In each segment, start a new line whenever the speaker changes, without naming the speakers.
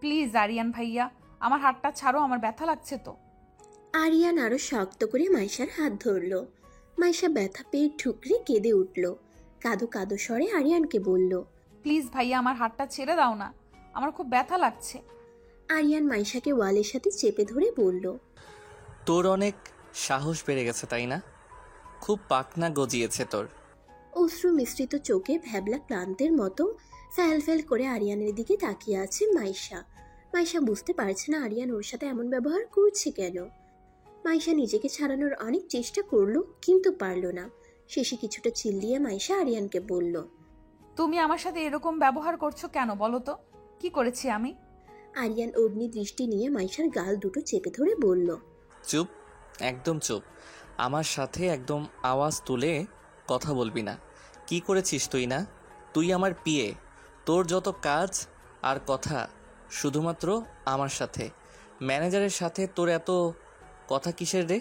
Please Aryan ভাইয়া, আমার হাতটা ছাড়ো, আমার ব্যথা লাগছে তো।
আরিয়ান আরো শক্ত করে মাইশার হাত ধরল। মাইশা ব্যথা পেয়ে ঠুকরে কেঁদে উঠল। কাঁদো কাঁদো স্বরে আরিয়ানকে বলল,
প্লিজ ভাইয়া, আমার হাতটা ছেড়ে দাও না, আমার খুব ব্যথা লাগছে।
আরিয়ান মাইশাকে ওয়ালের সাথে চেপে ধরে বলল,
তোর অনেক সাহস বেড়ে গেছে তাই না? খুব পাকনা গজিয়েছে তোর।
অশ্রু মিশ্রিত চোখে ভ্যাবলা ক্লান্তের মতো ফ্যাল ফ্যাল করে আরিয়ানের দিকে তাকিয়ে আছে মাইশা। মাইশা বুঝতে পারছে না আরিয়ান ওর সাথে এমন ব্যবহার করছে কেন। মাইশা নিজেকে ছাড়ানোর অনেক চেষ্টা করলো, কিন্তু পারল না। শেষে কিছুটা চিল্লিয়ে মাইশা আরিয়ানকে বলল,
তুমি আমার সাথে এরকম ব্যবহার করছো কেন বলো তো? কি করেছি আমি?
আরিয়ান অগ্নি দৃষ্টি নিয়ে মাইশার গাল দুটো চেপে ধরে বলল,
চুপ, একদম চুপ। আমার সাথে একদম আওয়াজ তুলে কথা বলবি না। কি করেছিস তুই? না, তুই আমার পিএ। তোর যত কাজ আর কথা শুধুমাত্র আমার সাথে। ম্যানেজারের সাথে তোর এত কথা কিসের রে?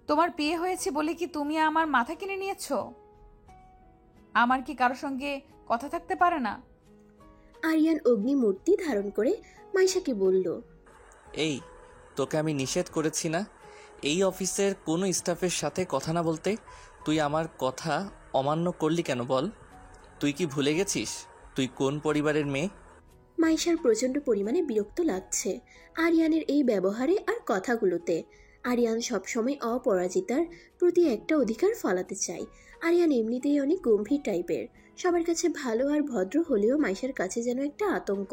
তোমার বিয়ে হয়েছে বলে কি তুমি আমার মাথা কিনে নিয়েছো? আমার কি কারোর সঙ্গে কথা থাকতে পারে না?
আরিয়ান অগ্নিমূর্তি ধারণ করে মাইশাকে বলল,
এই, তোকে আমি নিষেধ করেছি না এই অফিসের কোনো স্টাফের সাথে কথা না বলতে? তুই আমার কথা অমান্য করলি কেন বল? তুই কি ভুলে গেছিস তুই কোন পরিবারের মেয়ে?
মাইশার প্রচণ্ড পরিমাণে বিরক্ত লাগছে আরিয়ানের এই ব্যবহারে আর কথাগুলোতে। আরিয়ান সবসময় অপরাজিতার প্রতি একটা অধিকার ফলাতে চায়। আরিয়ান এমনিতেই অনেক গম্ভীর টাইপের, সবার কাছে ভালো আর ভদ্র হলেও মাইশার কাছে যেন একটা আতঙ্ক।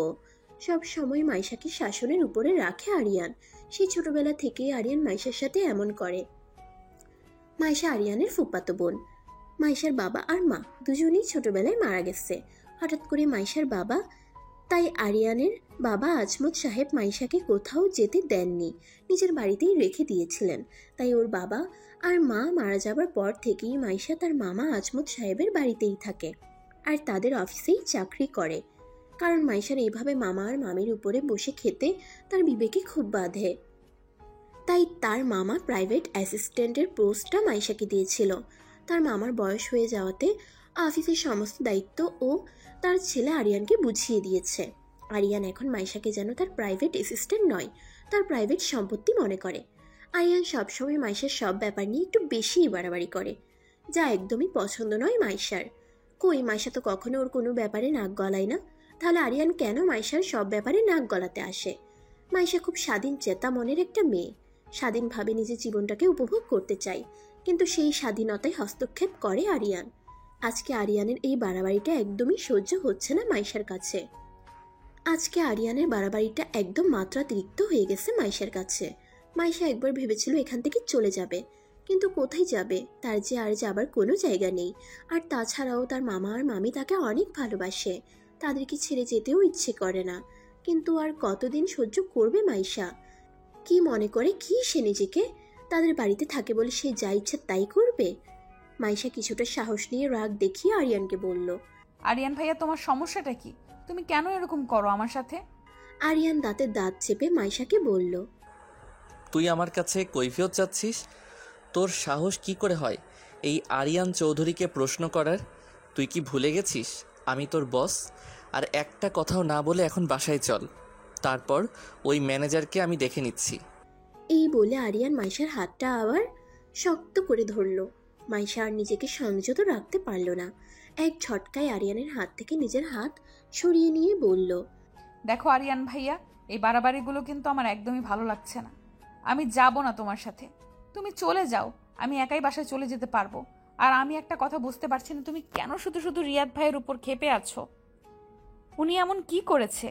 সব সময় মাইশাকে শাসনের উপরে রাখে আরিয়ান। সেই ছোটবেলা থেকেই আরিয়ান মাইশার সাথে এমন করে। মাইশা আরিয়ানের ফুফাতো বোন। মাইশার বাবা আর মা দুজনেই ছোটবেলায় মারা গেছে। হঠাৎ করে মাইশার বাবা, তাই আরিয়ানের বাবা আজমত সাহেব মাইশাকে কোথাও যেতে দেননি, নিজের বাড়িতেই রেখে দিয়েছিলেন। তাই ওর বাবা আর মা মারা যাবার পর থেকেই মাইশা তার মামা আজমত সাহেবের বাড়িতেই থাকে আর তাদের অফিসেই চাকরি করে। কারণ মাইশার এইভাবে মামা আর মামির উপরে বসে খেতে তার বিবেকে খুব বাধে। তাই তার মামা প্রাইভেট অ্যাসিস্ট্যান্টের পোস্টটা মাইশাকে দিয়েছিল। তার মামার বয়স হয়ে যাওয়াতে অফিসের সমস্ত দায়িত্ব ও তার ছেলে আরিয়ানকে বুঝিয়ে দিয়েছে। আরিয়ান এখন মাইশাকে যেন তার প্রাইভেট অ্যাসিস্ট্যান্ট নয়, তার প্রাইভেট সম্পত্তি মনে করে। আরিয়ান সবসময় মাইশার সব ব্যাপার নিয়ে একটু বেশিই বাড়াবাড়ি করে, যা একদমই পছন্দ নয় মাইশার। কই, মাইশা তো কখনো ওর কোনো ব্যাপারে নাক গলায় না, তাহলে আরিয়ান কেন মাইশার সব ব্যাপারে নাক গলাতে আসে? মাইশা খুব স্বাধীন চেতা মনের একটা মেয়ে, স্বাধীনভাবে নিজের জীবনটাকে উপভোগ করতে চায়, কিন্তু সেই স্বাধীনতায় হস্তক্ষেপ করে আরিয়ান। আজকে আরিয়ানের এই বাড়াবাড়িটা একদমই সহ্য হচ্ছে না মাইশার কাছে। আজকে আরিয়ানের বাড়াবাড়িটা একদম মাত্রাতিরিক্ত হয়ে গেছে মাইশার কাছে। মাইশা একবার ভেবেছিল এখান থেকে চলে যাবে, কিন্তু কোথায় যাবে? তার যে আর যাবার কোনো জায়গা নেই। আর তাছাড়াও তার মামা আর মামি তাকে অনেক ভালোবাসে, তাদেরকে ছেড়ে যেতেও ইচ্ছে করে না। কিন্তু আর কতদিন সহ্য করবে মাইশা? কি মনে করে কি সে নিজেকে? তাদের বাড়িতে থাকে বলে সে যা ইচ্ছা তাই করবে? মাইশা কিছুটা সাহস নিয়ে রাগ দেখিয়ে আরিয়ানকে বলল,
আরিয়ান ভাইয়া, তোমার সমস্যাটা কি? তুমি কেন এরকম করো আমার সাথে?
আরিয়ান দাঁতে দাঁত চেপে মাইশাকে বলল,
তুই আমার কাছে কৈফিয়ত চাচ্ছিস? তোর সাহস কি করে হয় এই আরিয়ান চৌধুরীকে প্রশ্ন করার? তুই কি ভুলে গেছিস আমি তোর বস? আর একটা কথাও না বলে এখন বাসায় চল, তারপর ওই ম্যানেজারকে আমি দেখে নিচ্ছি।
এই বলে আরিয়ান মাইশার হাতটা আবার শক্ত করে ধরল। মাইশা আর নিজেকে সংযত রাখতে পারল না, এক ঝটকায় আরিয়ানের হাত থেকে নিজের হাত সরিয়ে নিয়ে বলল,
দেখো আরিয়ান ভাইয়া, এই বাড়াবাড়িগুলো কিন্তু আমার একদমই ভালো লাগছে না। আমি যাব না তোমার সাথে, তুমি চলে যাও, আমি একাই বাসায় চলে যেতে পারবো। আর আমি একটা কথা বুঝতে পারছি না, তুমি কেন শুধু শুধু রিয়াদ ভাইয়ের উপর ক্ষেপে আছো? উনি এমন কি করেছে?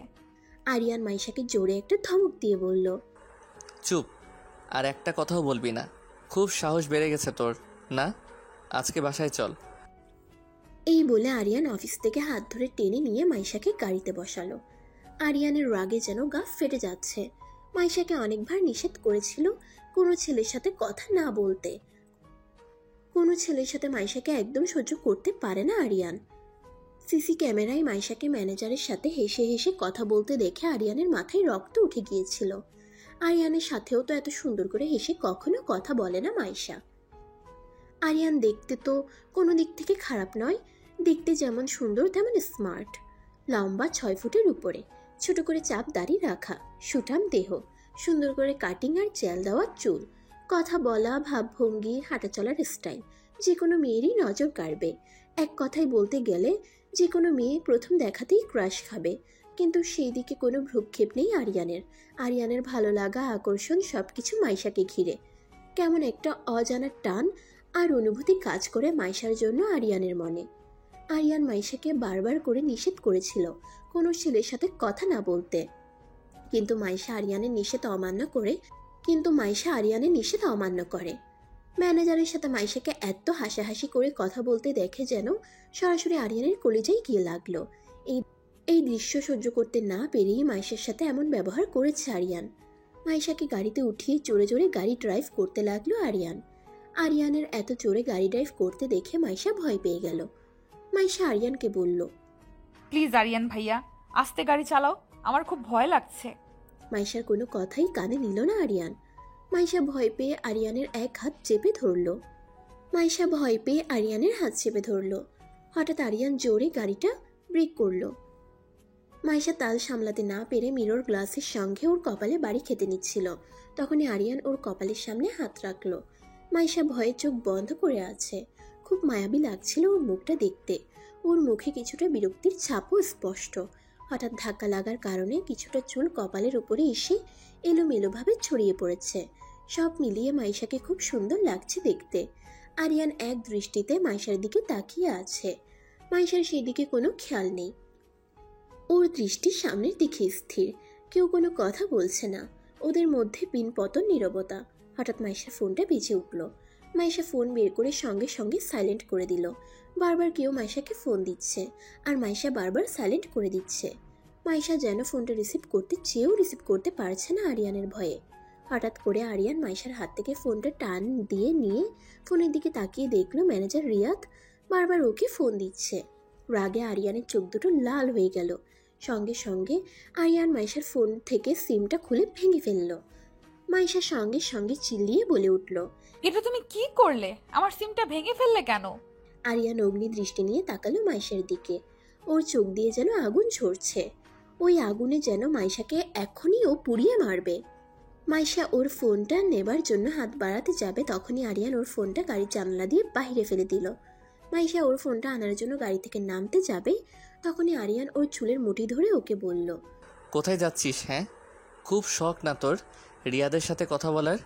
আরিয়ান মাইশাকে জোরে একটা ধমক দিয়ে বলল,
চুপ, আর একটা কথাও বলবি না। খুব সাহস বেড়ে গেছে তোর না? আজকে বাসায় চল।
এই বলে আরিয়ান অফিস থেকে হাত ধরে টেনে নিয়ে মাইশাকে গাড়িতে বসালো। আরিয়ানের রাগে যেন গা ফেটে যাচ্ছে। মাইশাকে অনেকবার নিষেধ করেছিল কোনো ছেলের সাথে কথা না বলতে। কোনো ছেলের সাথে মাইশাকে একদম সহ্য করতে পারে না আরিয়ান। সিসি ক্যামেরায় মাইশাকে ম্যানেজারের সাথে হেসে হেসে কথা বলতে দেখে আরিয়ানের মাথায় রক্ত উঠে গিয়েছিল। আরিয়ানের সাথেও তো এত সুন্দর করে হেসে কখনো কথা বলে না মাইশা। আরিয়ান দেখতে তো কোনো দিক থেকে খারাপ নয়, দেখতে যেমন সুন্দর তেমন স্মার্ট। লম্বা 6 ফুটের উপরে, ছোট করে চাপ দাড়ি রাখা, সুঠাম দেহ, সুন্দর করে কাটিং আর চেল দেওয়া চুল, কথা বলা, ভাবভঙ্গি, হাঁটা চলার স্টাইল যে কোনো মেয়েরই নজর কাড়বে। এক কথায় বলতে গেলে যে কোনো মেয়ে প্রথম দেখাতেই ক্রাশ খাবে। কিন্তু সেই দিকে কোনো ভ্রুক্ষেপ নেই আরিয়ানের। আরিয়ানের ভালো লাগা, আকর্ষণ সবকিছু মাইশাকে ঘিরে। কেমন একটা অজানা টান আর অনুভূতি কাজ করে মাইশার জন্য আরিয়ানের মনে। আরিয়ান মাইশাকে বারবার করে নিষেধ করেছিল কোনো ছেলের সাথে কথা না বলতে, কিন্তু মাইশা আরিয়ানের নিষেধ অমান্য করে। ম্যানেজারের সাথে মাইশাকে এত হাসাহাসি করে কথা বলতে দেখে যেন সরাসরি আরিয়ানের কলিজায় গিয়ে লাগলো। এই দৃশ্য সহ্য করতে না পেরেই মাইশার সাথে এমন ব্যবহার করেছে আরিয়ান। মাইশাকে গাড়িতে উঠিয়ে জোরে জোরে গাড়ি ড্রাইভ করতে লাগলো আরিয়ান। আরিয়ানের এত জোরে গাড়ি ড্রাইভ করতে দেখে মাইশা ভয় পেয়ে গেল। মাইশা আরিয়ানকে বলল,
প্লিজ আরিয়ান ভাইয়া, আস্তে গাড়ি চালাও, আমার খুব ভয় লাগছে।
মাইশার কোনো কথাই কানে নিল না আরিয়ান। মাইশা ভয় পেয়ে আরিয়ানের হাত চেপে ধরল। হঠাৎ আরিয়ান জোরে গাড়িটা ব্রেক করলো। মাইশা তাল সামলাতে না পেরে মিরর গ্লাসের সঙ্গে ওর কপালে বাড়ি খেতে নিচ্ছিল। তখনই আরিয়ান ওর কপালের সামনে হাত রাখলো। মাইশা ভয়ে চোখ বন্ধ করে আছে। খুব মায়াবী লাগছিল ওর মুখটা দেখতে। ওর মুখে কিছুটা বিরক্তির ছাপও স্পষ্ট। হঠাৎ ধাক্কা লাগার কারণে কিছুটা চুল কপালের উপরে এসে এলোমেলোভাবে ছড়িয়ে পড়েছে। সব মিলিয়ে মাইশাকে খুব সুন্দর লাগছে দেখতে। আরিয়ান এক দৃষ্টিতে মাইশার দিকে তাকিয়ে আছে। মাইশার সেদিকে কোনো খেয়াল নেই। ওর দৃষ্টি সামনের দিকে স্থির। কেউ কোনো কথা বলছে না। ওদের মধ্যে পিনপতন নীরবতা। হঠাৎ মাইশার ফোনটা বেজে উঠল। মাইশা ফোন বের করে সঙ্গে সঙ্গে সাইলেন্ট করে দিল। বারবার কেউ মাইশাকে ফোন দিচ্ছে আর মাইশা বারবার সাইলেন্ট করে দিচ্ছে। মাইশা যেন ফোনটা রিসিভ করতে চেয়েও রিসিভ করতে পারছে না আরিয়ানের ভয়ে। হঠাৎ করে আরিয়ান মাইশার হাত থেকে ফোনটা টান দিয়ে নিয়ে ফোনের দিকে তাকিয়ে দেখলো ম্যানেজার রিয়াদ বারবার ওকে ফোন দিচ্ছে। রাগে আরিয়ানের চোখ দুটো লাল হয়ে গেল। সঙ্গে সঙ্গে আরিয়ান মাইশার ফোন থেকে সিমটা খুলে ভেঙে ফেলল। মাইশা সঙ্গে সঙ্গে চিল্লিয়ে বলে উঠল,
এটা তুমি কি করলে? আমার সিমটা ভেঙে ফেললে কেন?
আরিয়ান অগ্নি দৃষ্টি নিয়ে তাকালো মাইশার দিকে। ওর চোখ দিয়ে যেন আগুন ঝরছে। ওই আগুনে যেন মাইশাকে এখনই ও পুড়িয়ে মারবে। মাইশা ওর ফোনটা নেবার জন্য হাত বাড়াতে যাবে, তখনই আরিয়ান ওর ফোনটা গাড়ির জানলা দিয়ে বাইরে ফেলে দিল। মাইশা ওর ফোনটা আনার জন্য গাড়ি থেকে নামতে যাবে, তখনই আরিয়ান ওর চুলের মুঠি ধরে ওকে বলল,
কোথায় যাচ্ছিস? হ্যাঁ, খুব শখ না তোর রিয়াদের সাথে কথা বলার?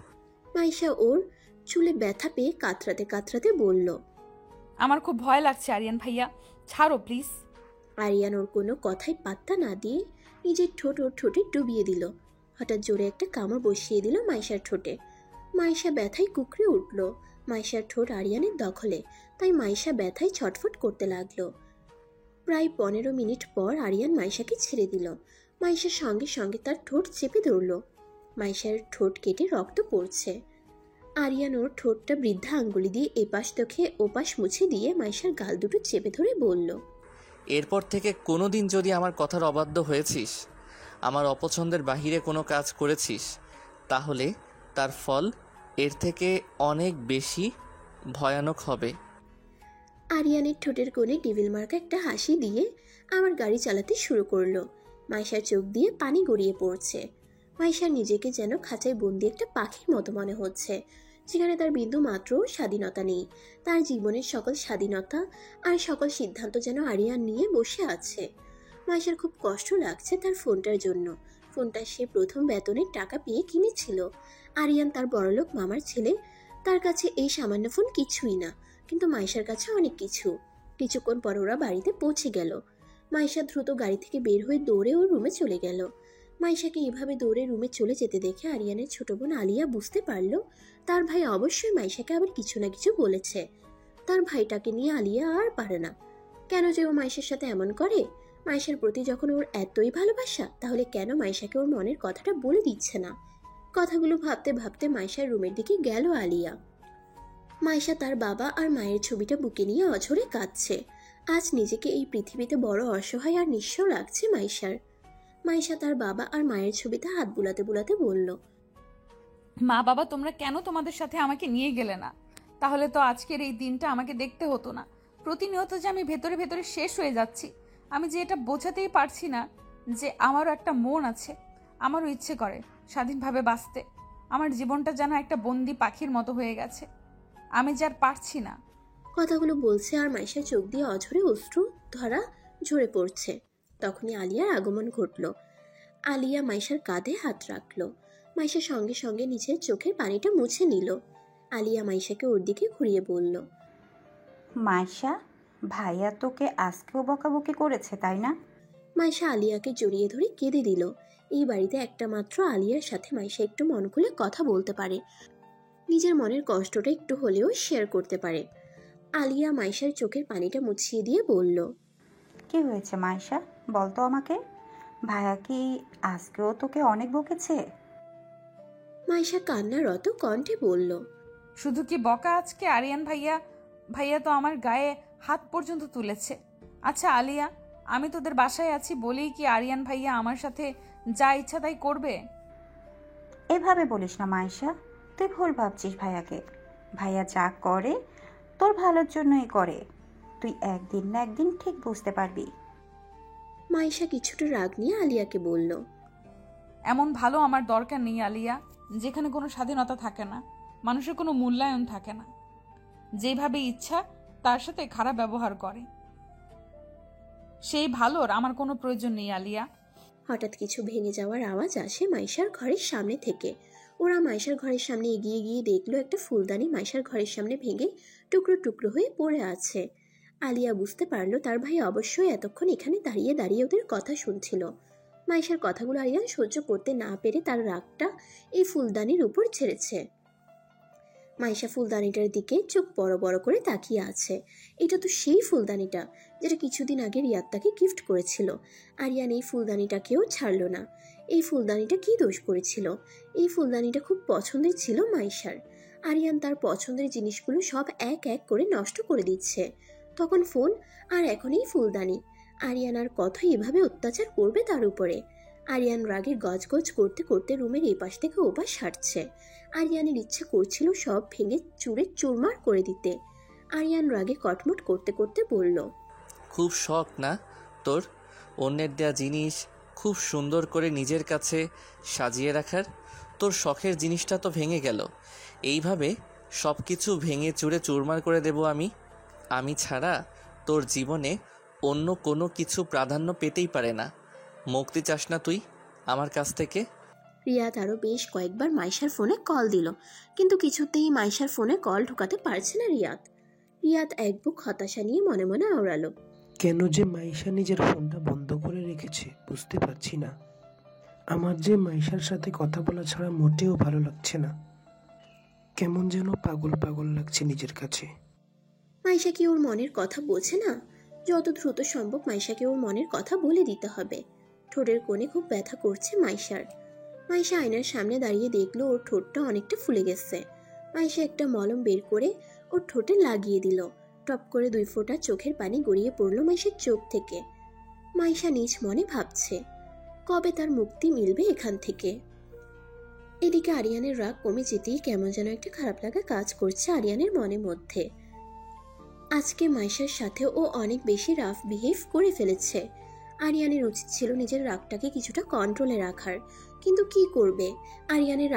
মাইশা ওর চুলে ব্যথা পেয়ে কাতরাতে কাতরাতে বলল,
আমার খুব ভয় লাগছে আরিয়ান ভাইয়া, ছাড়ো প্লিজ।
আরিয়ান ওর কোনো কথাই পাত্তা না দিয়ে নিজের ঠোঁট ওর ঠোঁটে ডুবিয়ে দিল। হঠাৎ জোরে একটা কামড় বসিয়ে দিল মাইশার ঠোঁটে। মাইশা ব্যথায় কুকড়ে উঠল। মাইশার ঠোঁট আরিয়ানের দখলে, তাই মাইশা ব্যথায় ছটফট করতে লাগলো। প্রায় 15 মিনিট পর আরিয়ান মাইশাকে ছেড়ে দিল। মাইশার সঙ্গে সঙ্গে তার ঠোঁট চেপে ধরল। মাইশার ঠোঁট কেটে রক্ত পড়ছে। আরিয়ান ওর ঠোঁটটা বৃদ্ধা আঙ্গুলি দিয়ে এপাশ তোখে ওপাশ মুছে দিয়ে মাইশার গাল দুটো চেপে ধরে বলল,
এরপর থেকে কোনো দিন যদি আমার কথার অবাধ্য হয়েছিস, আমার অপছন্দের বাহিরে কোনো কাজ করেছিস, তাহলে তার ফল এর থেকে অনেক বেশি ভয়ানক হবে।
আরিয়ানের ঠোঁটের কোণে টেবিল মার্কা একটা হাসি দিয়ে আবার গাড়ি চালাতে শুরু করলো। মাইশার চোখ দিয়ে পানি গড়িয়ে পড়ছে। মাইশার নিজেকে যেন খাঁচায় বন্দি একটা পাখির মতো মনে হচ্ছে, যেখানে তার বিন্দু মাত্র স্বাধীনতা নেই। তার জীবনের সকল স্বাধীনতা আর সকল সিদ্ধান্ত যেন আরিয়ান নিয়ে বসে আছে। মাইশার খুব কষ্ট লাগছে তার ফোনটার জন্য। ফোনটা সে প্রথম বেতনের টাকা পেয়ে কিনেছিল। আরিয়ান তার বড়লোক মামার ছেলে, তার কাছে এই সামান্য ফোন কিছুই না, কিন্তু মাইশার কাছে অনেক কিছু। কিছুক্ষণ পর ওরা বাড়িতে পৌঁছে গেল। মাইশা দ্রুত গাড়ি থেকে বের হয়ে দৌড়ে ওর রুমে চলে গেল। মাইশাকে এভাবে দৌড়ে রুমে চলে যেতে দেখে আরিয়ানের ছোট বোন আলিয়া বুঝতে পারল তার ভাই অবশ্যই মাইশাকে আবার কিছু না কিছু বলেছে। তার ভাইটাকে নিয়ে আলিয়া আর পারে না। কেন যে ও মাইশার সাথে এমন করে? মাইশার প্রতি যখন ওর এতই ভালোবাসা, তাহলে কেন মাইশাকে ওর মনের কথাটা বলে দিচ্ছে না? কথাগুলো ভাবতে ভাবতে মাইশার রুমের দিকে গেল আলিয়া। মাইশা তার বাবা আর মায়ের ছবিটা বুকে নিয়ে অঝরে কাঁদছে। আজ নিজেকে এই পৃথিবীতে বড় অসহায় আর নিঃস্ব লাগছে মাইশার। মাইশা তার বাবা আর মায়ের ছবিতে হাত বুলাতে বুলাতে বলল,
মা বাবা, তোমরা কেন তোমাদের সাথে আমাকে নিয়ে গেলে না? তাহলে তো আজকের এই দিনটা আমাকে দেখতে হতো না। প্রতিনিয়ত যে আমি ভেতরে ভেতরে শেষ হয়ে যাচ্ছি, আমি যে এটা বোঝাতেই পারছি না। যে আমারও একটা মন আছে, আমারও ইচ্ছে করে স্বাধীনভাবে বাঁচতে। আমার জীবনটা যেন একটা বন্দি পাখির মতো হয়ে গেছে, আমি যে আর পারছি না।
কথাগুলো বলছে আর মাইশার চোখ দিয়ে অঝরে অশ্রু ধরা ঝরে পড়ছে। তখনই আলিয়ার আগমন ঘটল। আলিয়া মাইশার কাঁধে হাত রাখলো। মাইশা সঙ্গে সঙ্গে নিজের চোখের পানিটা মুছে নিল। আলিয়া মাইশাকে ওর দিকে ঘুরিয়ে বলল,
মাইশা, ভাইয়া তোকে আজকেও বকাবকি করেছে তাই না?
মাইশা আলিয়াকে জড়িয়ে ধরে কেঁদে দিল। এই বাড়িতে একটা মাত্র আলিয়ার সাথে মাইশা একটু মন খুলে কথা বলতে পারে, নিজের মনের কষ্টটা একটু হলেও শেয়ার করতে পারে। আলিয়া মাইশার চোখের পানিটা মুছিয়ে দিয়ে বলল,
কি হয়েছে মাইশা, বলতো আমাকে। ভাইয়া কি আজকেও তোকে অনেক বকেছে?
মাইশা কান্নারত কণ্ঠে বলল,
শুধু কি বকা, আজকে আরিয়ান ভাইয়া ভাইয়া তো আমার গায়ে হাত পর্যন্ত তুলেছে। আচ্ছা আলিয়া, আমি তোদের বাসায় আছি বলেই কি আরিয়ান ভাইয়া আমার সাথে যা ইচ্ছা তাই করবে?
এভাবে বলিস না মাইশা, তুই ভুল ভাবছিস ভাইয়াকে। ভাইয়া যা করে তোর ভালোর জন্যই করে, তুই একদিন না একদিন ঠিক বুঝতে পারবি।
মাইশা কিছুটা রাগ নিয়ে আলিয়াকে বলল,
এমন ভালো আমার দরকার নেই আলিয়া, যেখানে কোনো স্বাধীনতা থাকে না, মানুষের কোনো মূল্যায়ন থাকে না, যেভাবে ইচ্ছা তার সাথে খারাপ ব্যবহার করে, সেই ভালোর আমার কোনো প্রয়োজন নেই আলিয়া।
হঠাৎ কিছু ভেঙে যাওয়ার আওয়াজ আসে মাইশার ঘরের সামনে থেকে। ওরা মাইশার ঘরের সামনে এগিয়ে গিয়ে দেখলো একটা ফুলদানি মাইশার ঘরের সামনে ভেঙে টুকরো টুকরো হয়ে পড়ে আছে। আলিয়া বুঝতে পারলো তার ভাই অবশ্যই এতক্ষণ এখানে দাঁড়িয়ে দাঁড়িয়ে ওদের কথা শুনছিল। মাইশার কথাগুলো আরিয়ান সহ্য করতে না পেরে তার রাগটা এই ফুলদানির উপর ছেড়েছে। মাইশা ফুলদানিটার দিকে চোখ বড় বড় করে তাকিয়ে আছে। এটা তো সেই ফুলদানিটা যেটা কিছুদিন আগে রিয়াদ তাকে গিফট করেছিল। আরিয়ান এই ফুলদানিটাকেও ছাড়লো না। এই ফুলদানিটা কি দোষ করেছিল? এই ফুলদানিটা খুব পছন্দের ছিল মাইশার। আরিয়ান তার পছন্দের জিনিসগুলো সব এক এক করে নষ্ট করে দিচ্ছে। তখন ফোন, আর এখন এই ফুলদানি। আরিয়ান আর কত এভাবে অত্যাচার করবে তার উপরে? আরিয়ান রাগে গজগজ করতে করতে রুমের এই পাশ থেকে ওপাশ হাঁটছে। আরিয়ানের ইচ্ছে করছিল সব ভেঙে চুরে চুরমার করে দিতে। আরিয়ান রাগে কটমট করতে করতে বলল,
খুব শখ না তোর অন্যের দেয়া জিনিস খুব সুন্দর করে নিজের কাছে সাজিয়ে রাখার? তোর শখের জিনিসটা তো ভেঙে গেল। এইভাবে সব কিছু ভেঙে চুরে চুরমার করে দেব আমি ছাড়া তোর জীবনে অন্য কোনো কিছু প্রাধান্য পেতেই পারে না। মুক্তি চাস না তুই আমার কাছ থেকে?
রিয়াদ আরও বেশ কয়েকবার মাইশার ফোনে কল দিল, কিন্তু কিছুতেই মাইশার ফোনে কল ঢোকাতে পারছে না রিয়াদ। রিয়াদ এক বুক হতাশা নিয়ে মনে মনে আওড়ালো,
কেন যে মাইশা নিজের ফোনটা বন্ধ করে রেখেছে বুঝতে পারছি না। আমার যে মাইশার সাথে কথা বলা ছাড়া মোটেও ভালো লাগছে না। কেমন যেন পাগল পাগল লাগছে নিজের কাছে।
মাইশা কি ওর মনের কথা বোঝে না? যত দ্রুত সম্ভব মাইশাকে ওর মনের কথা বলে দিতে হবে। ঠোঁটের কোণে খুব ব্যথা করছে মাইশার। মাইশা আয়নার সামনে দাঁড়িয়ে দেখলো ওর ঠোঁটটা অনেকটা ফুলে গেছে। মাইশা একটা মলম বের করে ওর ঠোঁটে লাগিয়ে দিল। টপ করে 2 ফোঁটা চোখের পানি গড়িয়ে পড়লো মাইশার চোখ থেকে। মাইশা নিজ মনে ভাবছে কবে তার মুক্তি মিলবে এখান থেকে। এদিকে আরিয়ানের রাগ কমে যেতেই কেমন যেন একটা খারাপ লাগা কাজ করছে আরিয়ানের মনের মধ্যে। আজকে মাইশার সাথে ও অনেক বেশি রাফ বিহেভ করে ফেলেছে। আরিয়ানের উচিত ছিল নিজের রাগটাকে কিছুটা কন্ট্রোলে রাখার, কিন্তু কি করবে? আরিয়ানের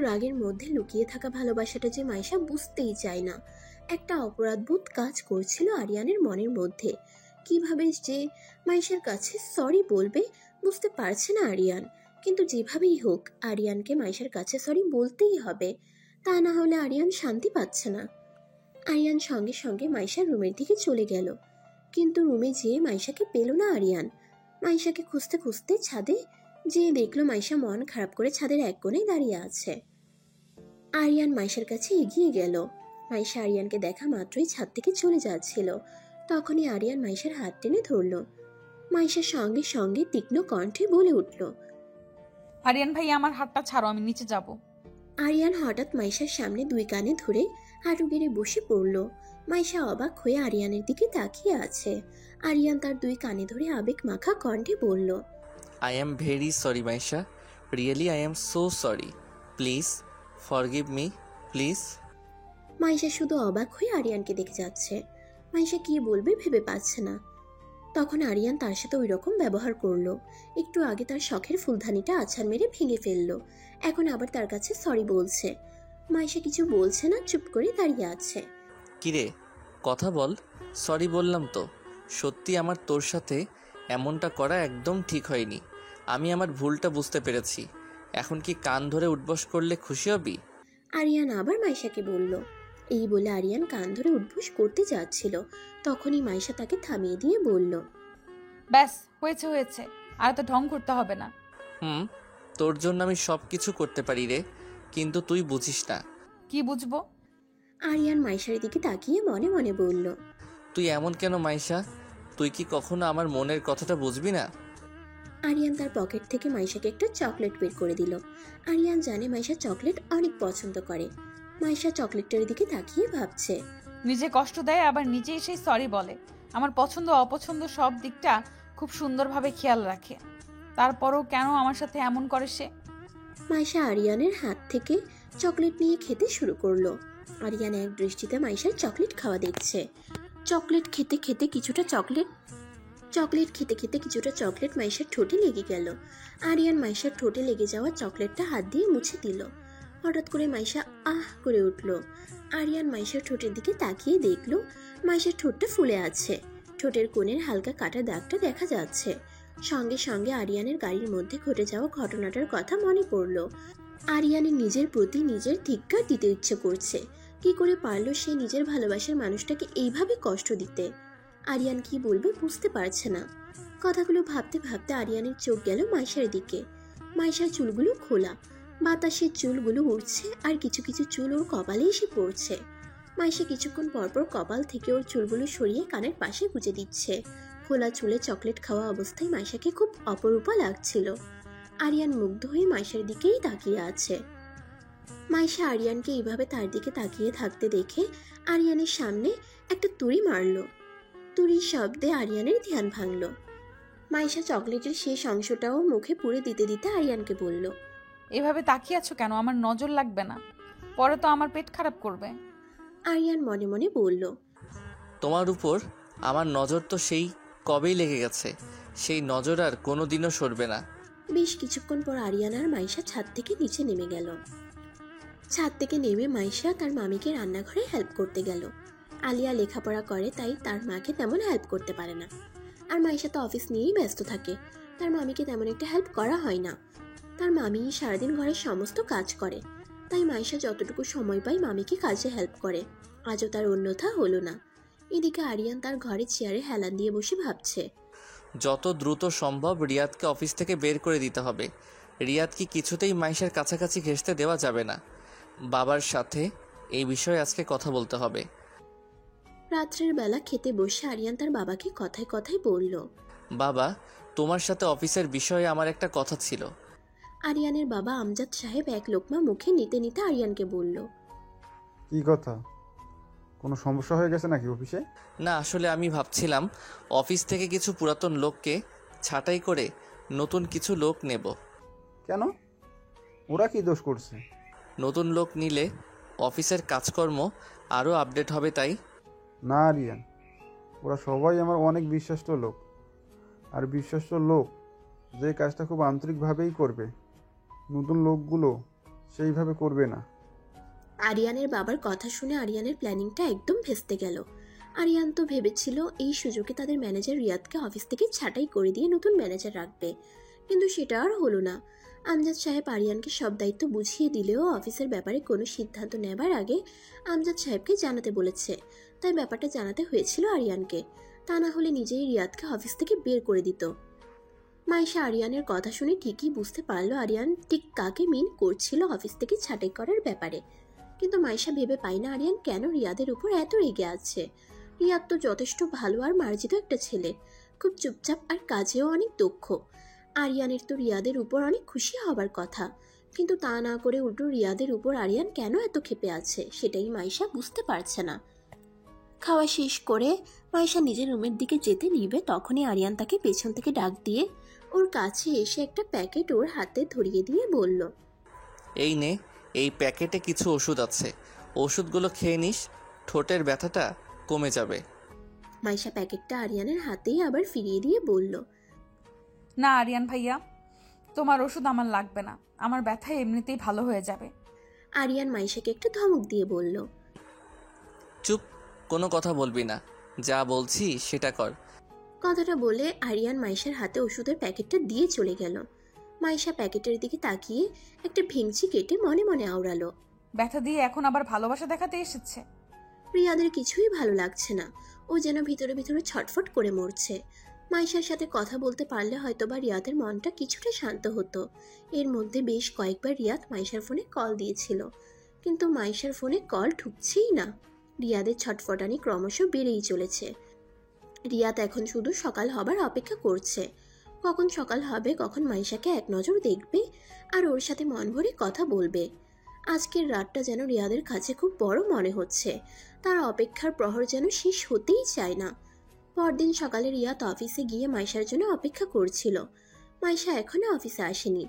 রাগের মধ্যে লুকিয়ে থাকা ভালোবাসাটা যে মাইশা বুঝতেই চায় না। একটা অপরাধবোধ কাজ করছিল আরিয়ানের মনের মধ্যে। কিভাবে যে মাইশার কাছে সরি বলবে বুঝতে পারছে না আরিয়ান, কিন্তু যেভাবেই হোক আরিয়ানকে মাইশার কাছে সরি বলতেই হবে, তা না হলে আরিয়ান শান্তি পাচ্ছে না। আরিয়ান সঙ্গে সঙ্গে মাইশার রুমের দিকে চলে গেল, কিন্তু রুমে যেয়ে মাইশাকে পেল না আরিয়ান। মাইশাকে খুঁজতে খুঁজতে ছাদে যেয়ে দেখলো মাইশা মন খারাপ করে ছাদের এক কোণে দাঁড়িয়ে আছে। আরিয়ান মাইশার কাছে এগিয়ে গেল। মাইশা আরিয়ানকে দেখা মাত্রই ছাদ থেকে চলে যাচ্ছিল। তখনই আরিয়ান মাইশার হাত টেনে ধরল। মাইশার সঙ্গে সঙ্গে তীক্ষ্ণ কণ্ঠে বলে উঠল,
আরিয়ান ভাই আমার হাতটা ছাড়ো, আমি নিচে যাব।
আরিয়ান হঠাৎ মাইশার সামনে 2 কানে ধরে হাঁটু গেড়ে বসে পড়ল। মাইশা অবাক হয়ে আরিয়ানের দিকে তাকিয়ে আছে। আরিয়ান তার 2 কানে ধরে আবেগ মাখা কণ্ঠে বলল,
I am very sorry Maisha, really I am so sorry, please forgive me please.
Maisha শুধু অবাক হয়ে আরিয়ানকে দেখে যাচ্ছে। মাইশা কি বলবে ভেবে পাচ্ছে না। তখন আরিয়ান তার সাথে ওই রকম ব্যবহার করলো। একটু আগে তার শখের ফুলদানিটা আছাড় মেরে ভেঙে ফেললো, এখন আবার তার কাছে সরি বলছে। মাইশা কিছু বলছে না, চুপ করে দাঁড়িয়ে আছে।
কিরে কথা বল। সরি বললাম তো। সত্যি আমার তোর সাথে এমনটা করা একদম ঠিক হয়নি। আমি আমার ভুলটা বুঝতে পেরেছি। এখন কি কান ধরে উঠবস করলে খুশি হবি?
আরিয়ান আবার মাইশাকে বলল। এই বলে আরিয়ান কান ধরে উঠবোস করতে যাচ্ছিল, তখনই মাইশা তাকে থামিয়ে দিয়ে বলল,
ব্যাস হয়েছে হয়েছে, আর তো ঢং করতে হবে না।
তোর জন্য আমি সব কিছু করতে পারি রে, কিন্তু তুই বুঝিস না।
কি বুঝবো?
আরিয়ান মাইশার দিকে তাকিয়ে মনে মনে বলল,
তুই এমন কেন মাইশা? তুই কি কখনো আমার মনের কথাটা বুঝবি না?
আরিয়ান তার পকেট থেকে মাইশাকে একটা চকলেট বের করে দিল। আরিয়ান জানে মাইশা চকলেট অনেক পছন্দ করে। মাইশা চকলেটটার দিকে তাকিয়ে ভাবছে।
নিজে কষ্ট দেয় আবার নিজে এসেই সরি বলে। আমার পছন্দ অপছন্দ সব দিকটা খুব সুন্দরভাবে খেয়াল রাখে, তারপরও কেন আমার সাথে এমন করে সে?
মাইশা আরিয়ানের হাত থেকে চকলেট নিয়ে খেতে শুরু করলো। আরিয়ান এক দৃষ্টিতে মাইশার চকলেট খাওয়া দেখছে। চকলেট খেতে খেতে কিছুটা চকলেট মাইশার ঠোঁটে লেগে গেল। আরিয়ান মাইশার ঠোঁটে লেগে যাওয়া চকলেটটা হাত দিয়ে মুছে দিল। হঠাৎ করে মাইশা আহ করে উঠল। আরিয়ান মাইশার ঠোঁটের দিকে তাকিয়ে দেখলো মাইশার ঠোঁটটা ফুলে আছে। ঠোঁটের কোণের হালকা কাটা দাগটা দেখা যাচ্ছে। সঙ্গে সঙ্গে আরিয়ানের গাড়ির মধ্যে ঘটে যাওয়া ঘটনাটার কথা মনে পড়ল। আরিয়ানের নিজের প্রতি নিজের ধিক্কার দিতে ইচ্ছে করছে। কি করে পারলো সে নিজের ভালোবাসার মানুষটাকে এইভাবে কষ্ট দিতে? আরিয়ান কি বলবে বুঝতে পারছে না। কথাগুলো ভাবতে ভাবতে আরিয়ানের চোখ গেল মাইশার দিকে। মাইশার চুলগুলো খোলা, বাতাসের চুলগুলো উড়ছে আর কিছু কিছু চুল ওর কপালে এসে পড়ছে। মাইশা কিছুক্ষণ পরপর কপাল থেকে ওর চুলগুলো সরিয়ে কানের পাশে গুজে দিচ্ছে। খোলা চুলে চকলেট খাওয়া অবস্থায় মাইশাকে খুব অপরূপা লাগছিল। আরিয়ান মুগ্ধ হয়ে মাইশার দিকেই তাকিয়ে আছে। মাইশা আরিয়ানকে এইভাবে তার দিকে তাকিয়ে থাকতে দেখে আরিয়ানের সামনে একটা তুড়ি মারল। তুড়ির শব্দে আরিয়ানের ধ্যান ভাঙল। মাইশা চকলেটের শেষ অংশটাও মুখে পুরে দিতে দিতে আরিয়ানকে বলল,
এভাবে তাকিয়ে আছো কেন? আমার নজর লাগবে না, পরে তো আমার পেট খারাপ করবে।
আরিয়ান মনে মনে বলল,
তোমার উপর আমার নজর তো সেই কবেই লেগে গেছে। সেই নজর আর কোনোদিনও সরবে না।
বেশ কিছুক্ষণ পর আরিয়ান আর মাইশা ছাদ থেকে নিচে নেমে গেল। ছাদ থেকে নেমে মাইশা তার মামিকে রান্নাঘরে হেল্প করতে গেল। আলিয়া লেখাপড়া করে, তাই তার মাকে তেমন হেল্প করতে পারে না। আর মাইশা তো অফিস নিয়েই ব্যস্ত থাকে, তার মামিকে তেমন একটা হেল্প করা হয় না। তার মামি সারাদিন ঘরের সমস্ত কাজ করে, তাই মাইশা যতটুকু সময় পায় মামিকে কাজে হেল্প করে। আজও তার অন্যথা হলো না। এদিকে আরিয়ান তার ঘরে চেয়ারে হেলান দিয়ে বসে ভাবছে,
যত দ্রুত সম্ভব রিয়াদকে অফিস থেকে বের করে দিতে হবে। রিয়াদকে কিছুতেই মাইশার কাছাকাছি ঘেঁষতে দেওয়া যাবে না। বাবার সাথে এই বিষয়ে আজকে কথা বলতে হবে।
রাত্রের বেলা খেতে বসে আরিয়ান তার বাবাকে কথায় কথায় বলল,
বাবা, তোমার সাথে অফিসের বিষয়ে আমার একটা কথা ছিল।
আরিয়ানের বাবা আমজাদ সাহেব এক লোকমা মুখে নিতে নিতে আরিয়ানকে বলল,
কি কথা? কোনো সমস্যা হয়ে গেছে নাকি অফিসে?
না, আসলে আমি ভাবছিলাম অফিস থেকে কিছু পুরাতন লোককে ছাঁটাই করে নতুন কিছু লোক নেব।
কেন? ওরা কি দোষ করছে?
নতুন লোক নিলে অফিসের কাজকর্ম আরও আপডেট হবে, তাই।
না রিয়ান, ওরা সবাই আমার অনেক বিশ্বস্ত লোক। আর বিশ্বস্ত লোক যে কাজটা খুব আন্তরিকভাবেই করবে, নতুন লোকগুলো সেইভাবে করবে না।
আরিয়ানের বাবার কথা শুনে আরিয়ানের প্ল্যানিংটা একদম ভেস্তে গেল। আরিয়ান তো ভেবেছিল এই সুযোগে তাদের ম্যানেজার রিয়াদকে অফিস থেকে ছাঁটাই করে দিয়ে নতুন ম্যানেজার রাখবে, কিন্তু সেটা আর হলো না। আমজাদ সাহেব আরিয়ানকে সব দায়িত্ব বুঝিয়ে দিলেও অফিসের ব্যাপারে কোনো সিদ্ধান্ত নেবার আগে আমজাদ সাহেবকে জানাতে বলেছে, তাই ব্যাপারটা জানাতে হয়েছিল আরিয়ানকে। তা না হলে নিজেই রিয়াদকে অফিস থেকে বের করে দিত। মাইশা আরিয়ানের কথা শুনে ঠিকই বুঝতে পারলো আরিয়ান ঠিক কাকে মিন করছিল অফিস থেকে ছাঁটাই করার ব্যাপারে, কিন্তু মাইশা ভেবে পায় না আরিয়ান কেন রিয়াদের উপর এত রেগে আছে। রিয়াদ তো যথেষ্ট ভালো আর মার্জিত একটা ছেলে, খুব চুপচাপ আর কাজেও অনেক দক্ষ। আরিয়ানের তো রিয়াদের উপর অনেক খুশি হবার কথা, কিন্তু তা না করে উল্টো রিয়াদের উপর আরিয়ান কেন এত ক্ষেপে আছে সেটাই মাইশা বুঝতে পারছে না। খাওয়া শেষ করে মাইশা নিজের রুমের দিকে যেতে নিবে, তখনই আরিয়ান তাকে পেছন থেকে ডাক দিয়ে ওর কাছে এসে একটা প্যাকেট ওর হাতে ধরিয়ে দিয়ে বলল,
এই নে, এই প্যাকেটে কিছু ওষুধ আছে। ওষুধগুলো খেয়ে নিস, ঠোঁটের ব্যথাটা কমে যাবে।
মাইশা প্যাকেটটা আরিয়ানের হাতেই আবার ফিরিয়ে দিয়ে বলল,
না আরিয়ান ভাইয়া, তোমার ওষুধ আমার লাগবে না, আমার ব্যথা এমনিতেই ভালো হয়ে যাবে।
আরিয়ান মাইশাকে একটু ধমক দিয়ে বলল,
চুপ, কোনো কথা বলবি না, যা বলছি সেটা কর।
কথাটা বলে আরিয়ান মাইশার হাতে ওষুধের প্যাকেটটা দিয়ে চলে গেল। মাইশা প্যাকেটের দিকে তাকিয়ে একটা ভেঙচি কেটে মনে মনে আওড়ালো।
ব্যথা দিয়ে এখন আবার ভালোবাসা দেখাতে এসেছে।
রিয়াদের কিছুই ভালো লাগছে না, ও যেন ভিতরে ভিতরে ছটফট করে মরছে। মাইশার সাথে কথা বলতে পারলে হয়তোবা রিয়াদের মনটা কিছুটা শান্ত হতো। এর মধ্যে বেশ কয়েকবার রিয়াদ মাইশার ফোনে কল দিয়েছিল, কিন্তু মাইশার ফোনে কল ঢুকছেই না। রিয়াদের ছটফটানি ক্রমশ বেড়েই চলেছে। রিয়াদ এখন শুধু সকাল হবার অপেক্ষা করছে। কখন সকাল হবে, কখন মাইশাকে এক নজর দেখবে আর ওর সাথে মন ভরে কথা বলবে। আজকের রাতটা যেন রিয়াদের কাছে খুব বড় মনে হচ্ছে। তার অপেক্ষার প্রহর যেন শেষ হতেই চায় না। পরদিন সকালে রিয়াদ অফিসে গিয়ে মাইশার জন্য অপেক্ষা করছিল। মাইশা এখনো অফিসে আসেনি।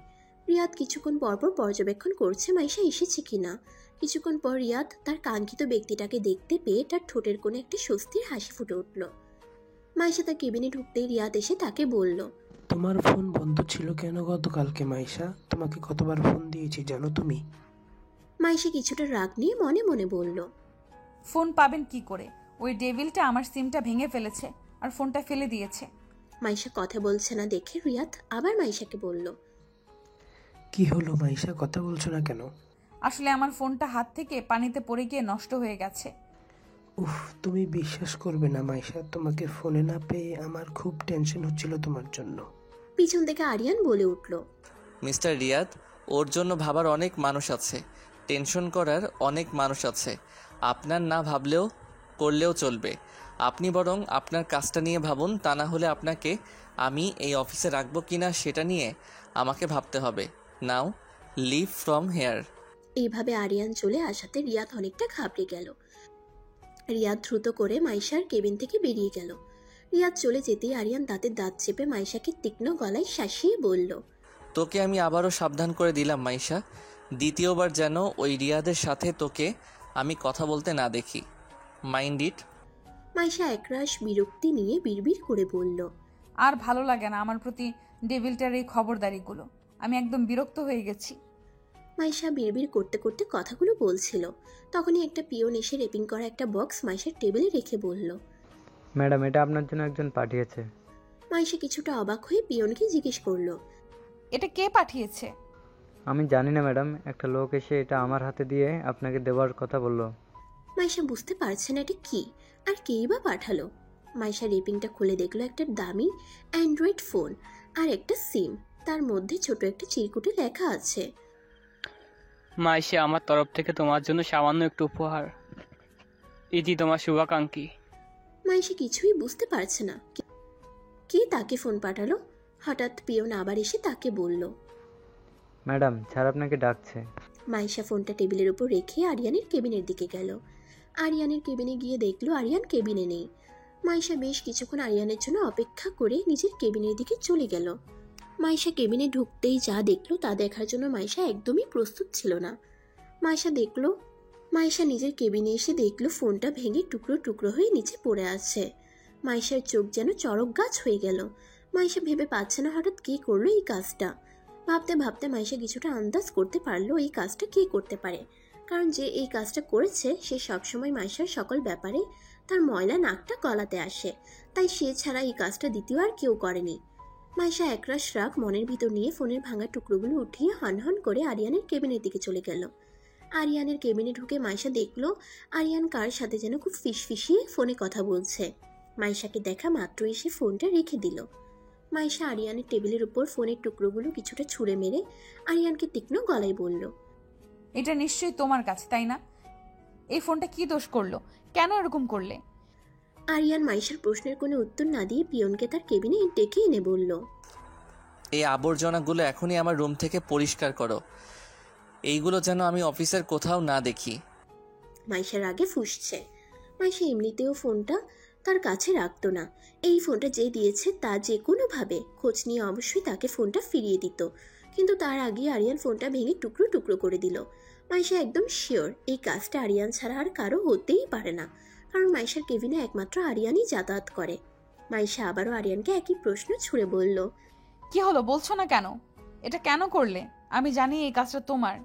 রিয়াদ কিছুক্ষণ পরপর পর্যবেক্ষণ করছে মাইশা এসেছে কিনা। কিছুক্ষণ পর রিয়াদ তার কাঙ্ক্ষিত ব্যক্তিটাকে দেখতে পেয়ে তার ঠোঁটের কোণে একটা স্বস্তির হাসি ফুটে উঠল। মাইশা তার কেবিনে ঢুকতেই রিয়াদ এসে তাকে বলল,
তোমার ফোন বন্ধ ছিল কেন গতকালকে মাইশা? তোমাকে কতবার ফোন দিয়েছি জানো তুমি?
মাইশা কিছুটা রাগ নিয়ে মনে মনে বলল,
ফোন পাবেন কি করে? ওই ডেভিলটা আমার সিমটা ভেঙে ফেলেছে আর ফোনটা ফেলে দিয়েছে।
মাইশা কথা বলছে না দেখে রিয়াদ আবার মাইশাকে বলল,
কি হলো মাইশা, কথা বলছো না কেন?
আসলে আমার ফোনটা হাত থেকে পানিতে পড়ে গিয়ে নষ্ট হয়ে গেছে।
উফ, তুমি বিশ্বাস করবে না মাইশা, তোমাকে ফোনে না পেয়ে আমার খুব টেনশন হচ্ছিল তোমার জন্য।
পিছন থেকে আরিয়ান বলে উঠল,
মিস্টার রিয়াদ, ওর জন্য ভাবার অনেক মানুষ আছে, টেনশন করার অনেক মানুষ আছে। আপনার না ভাবলেও করলেও চলবে। আপনি বরং আপনার কাজটা নিয়ে ভাবুন, তা না হলে আপনাকে আমি এই অফিসে রাখবো কিনা সেটা নিয়ে আমাকে ভাবতে হবে। নাও লিভ ফ্রম হেয়ার।
এইভাবে আরিয়ান চলে আসাতে রিয়াদ অনেকটা ঘাবড়ে গেল। রিয়াদ দ্রুত করে মাইশার কেবিন থেকে বেরিয়ে গেল। রিয়াদ চলে যেতেই আরিয়ান দাঁতের দাঁত চেপে মাইশাকে তীক্ষ্ণ গলায় শাসিয়ে বলল,
তোকে আমি আবারও সাবধান করে দিলাম মাইশা, দ্বিতীয়বার যেন ওই রিয়াদের সাথে তোকে আমি কথা বলতে না দেখি। Mind it.
মাইশা একরাশ বিরক্তি নিয়ে বিড়বিড় করে বলল,
আর ভালো লাগে না আমার প্রতি ডেভিলটার এই খবরদারিগুলো। আমি একদম বিরক্ত হয়ে গেছি।
মাইশা বিড়বিড় করতে করতে কথাগুলো বলছিল। তখনই একটা পিয়ন এসে রেপিং করা একটা বক্স মাইশার টেবিলে রেখে বলল,
ম্যাডাম, এটা আপনার জন্য একজন পাঠিয়েছে।
মাইশা কিছুটা অবাক হয়ে পিয়নকে জিজ্ঞেস করলো,
এটা কে পাঠিয়েছে?
আমি জানি না ম্যাডাম, একটা লোক এসে এটা আমার হাতে দিয়ে আপনাকে দেওয়ার কথা বলল।
মাইশা বুঝতে পারছে না এটা কি আর কেই বা পাঠালো। মাইশা রেপিংটা খুলে দেখলো একটা দামি অ্যান্ড্রয়েড ফোন আর একটা সিম। তার মধ্যে ছোট একটা চিরকুটে লেখা আছে,
মাইশা, আমার তরফ থেকে তোমার জন্য সামান্য একটু উপহার। ইতি তোমার শুভাকাঙ্ক্ষী।
মাইশা কিছুই বুঝতে পারছে না কে তাকে ফোন পাঠালো। হঠাৎ পিয়ন আবার এসে তাকে বলল,
ম্যাডাম, স্যার আপনাকে ডাকছে।
মাইশা ফোনটা টেবিলের উপর রেখে আরিয়ানের কেবিনের দিকে গেল। আরিয়ানের কেবিনে গিয়ে দেখলো আরিয়ান কেবিনে নেই। মাইশা বেশ কিছুক্ষণ আরিয়ানের জন্য অপেক্ষা করে নিজের কেবিনের দিকে চলে গেল। মাইশা কেবিনে ঢুকতেই যা দেখলো তা দেখার জন্য মাইশা একদমই প্রস্তুত ছিল না। মাইশা নিজের কেবিনে এসে দেখলো ফোনটা ভেঙে টুকরো টুকরো হয়ে নিচে পড়ে আছে। মাইশার চোখ যেন চড়ক গাছ হয়ে গেল। মাইশা ভেবে পাচ্ছে না হঠাৎ কে করলো এই কাজটা। ভাবতে ভাবতে মাইশা কিছুটা আন্দাজ করতে পারলো এই কাজটা কে করতে পারে, কারণ যে এই কাজটা করেছে সে সবসময় মাইশার সকল ব্যাপারে তার ময়লা নাকটা গলাতে আসে, তাই সে ছাড়া এই কাজটা দ্বিতীয় আর কেউ করেনি। মাইশা একরাশ রাগ মনের ভিতর নিয়ে ফোনের ভাঙা টুকরোগুলো উঠিয়ে হনহন করে আরিয়ানের কেবিনের দিকে চলে গেল। আরিয়ানের কেবিনে ঢুকে মাইশা দেখলো আরিয়ান কার সাথে যেন খুব ফিসফিসিয়ে ফোনে কথা বলছে। মাইশাকে দেখা মাত্র এসে ফোনটা রেখে দিল। মাইশা আরিয়ানের টেবিলের উপর ফোনের টুকরোগুলো কিছুটা ছুঁড়ে মেরে আরিয়ানকে তীক্ষ্ণ গলায় বলল,
এটা নিশ্চয়ই তোমার কাছে, তাই না? এই ফোনটা কি দোষ করলো? কেন এরকম করলে?
আরিয়ান মাইশার প্রশ্নের কোনো উত্তর না দিয়ে পিয়নকে তার কেবিনে ডেকে এনে বলল,
এই আবর্জনাগুলো এখনই আমার রুম থেকে পরিষ্কার করো, এইগুলো যেন আমি অফিসের কোথাও না দেখি।
মাইশার আগে ফুঁসছে। মাইশা এমনিতেও ফোনটা তার কাছে রাখতো না। এই ফোনটা যে দিয়েছে তা যে কোনোভাবে খোঁজ নিয়ে অবশ্যই তাকে ফোনটা ফিরিয়ে দিত, কিন্তু তার আগে আরিয়ান ফোনটা ভেঙে টুকরো টুকরো করে দিল। মাইশা একদম শিওর এই কাজটা আরিয়ান ছাড়া আর কারো হতেই পারে না, কারণ মাইশার কেবিনে একমাত্র আরিয়ানই যাতায়াত করে। মাইশা আবারও আরিয়ানকে একই প্রশ্ন ছুড়ে বলল।
কি হলো বলছো না কেন? এটা কেন করলে? আমি জানি এই কাজটা তোমার।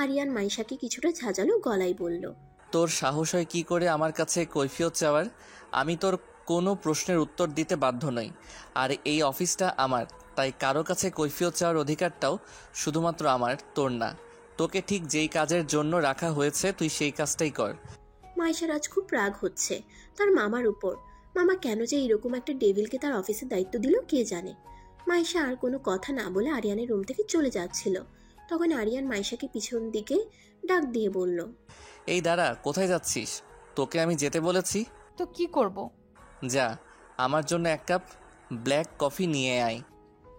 আরিয়ান মাইশাকে কিছুটা ঝাঁঝালো গলায় বলল।
তোর সাহস হয় কি করে আমার কাছে কৈফিয়ত চাওয়ার? আমি তোর কোনো প্রশ্নের উত্তর দিতে বাধ্য নই। আর এই অফিসটা আমার, তাই কারো কাছে কৈফিয়ত চাওয়ার অধিকারটাও শুধুমাত্র আমার, তোর না। তোকে ঠিক যেই কাজের জন্য রাখা হয়েছে তুই সেই কাজটাই কর।
মাইশার আজ খুব রাগ হচ্ছে তার মামার উপর। মামা কেন যে এরকম একটা ডেভিলকে তার অফিসের দায়িত্ব দিল কে জানে। মাইশা আর কোনো কথা না বলে আরিয়ানের রুম থেকে চলে যাচ্ছিল। তখন আরিয়ান মাইশাকে পিছন দিকে ডাক দিয়ে বলল।
এই দাঁড়া, কোথায় যাচ্ছিস? তোকে আমি যেতে বলেছি।
তো কি করব?
যা, আমার জন্য এক কাপ ব্ল্যাক কফি নিয়ে আয়।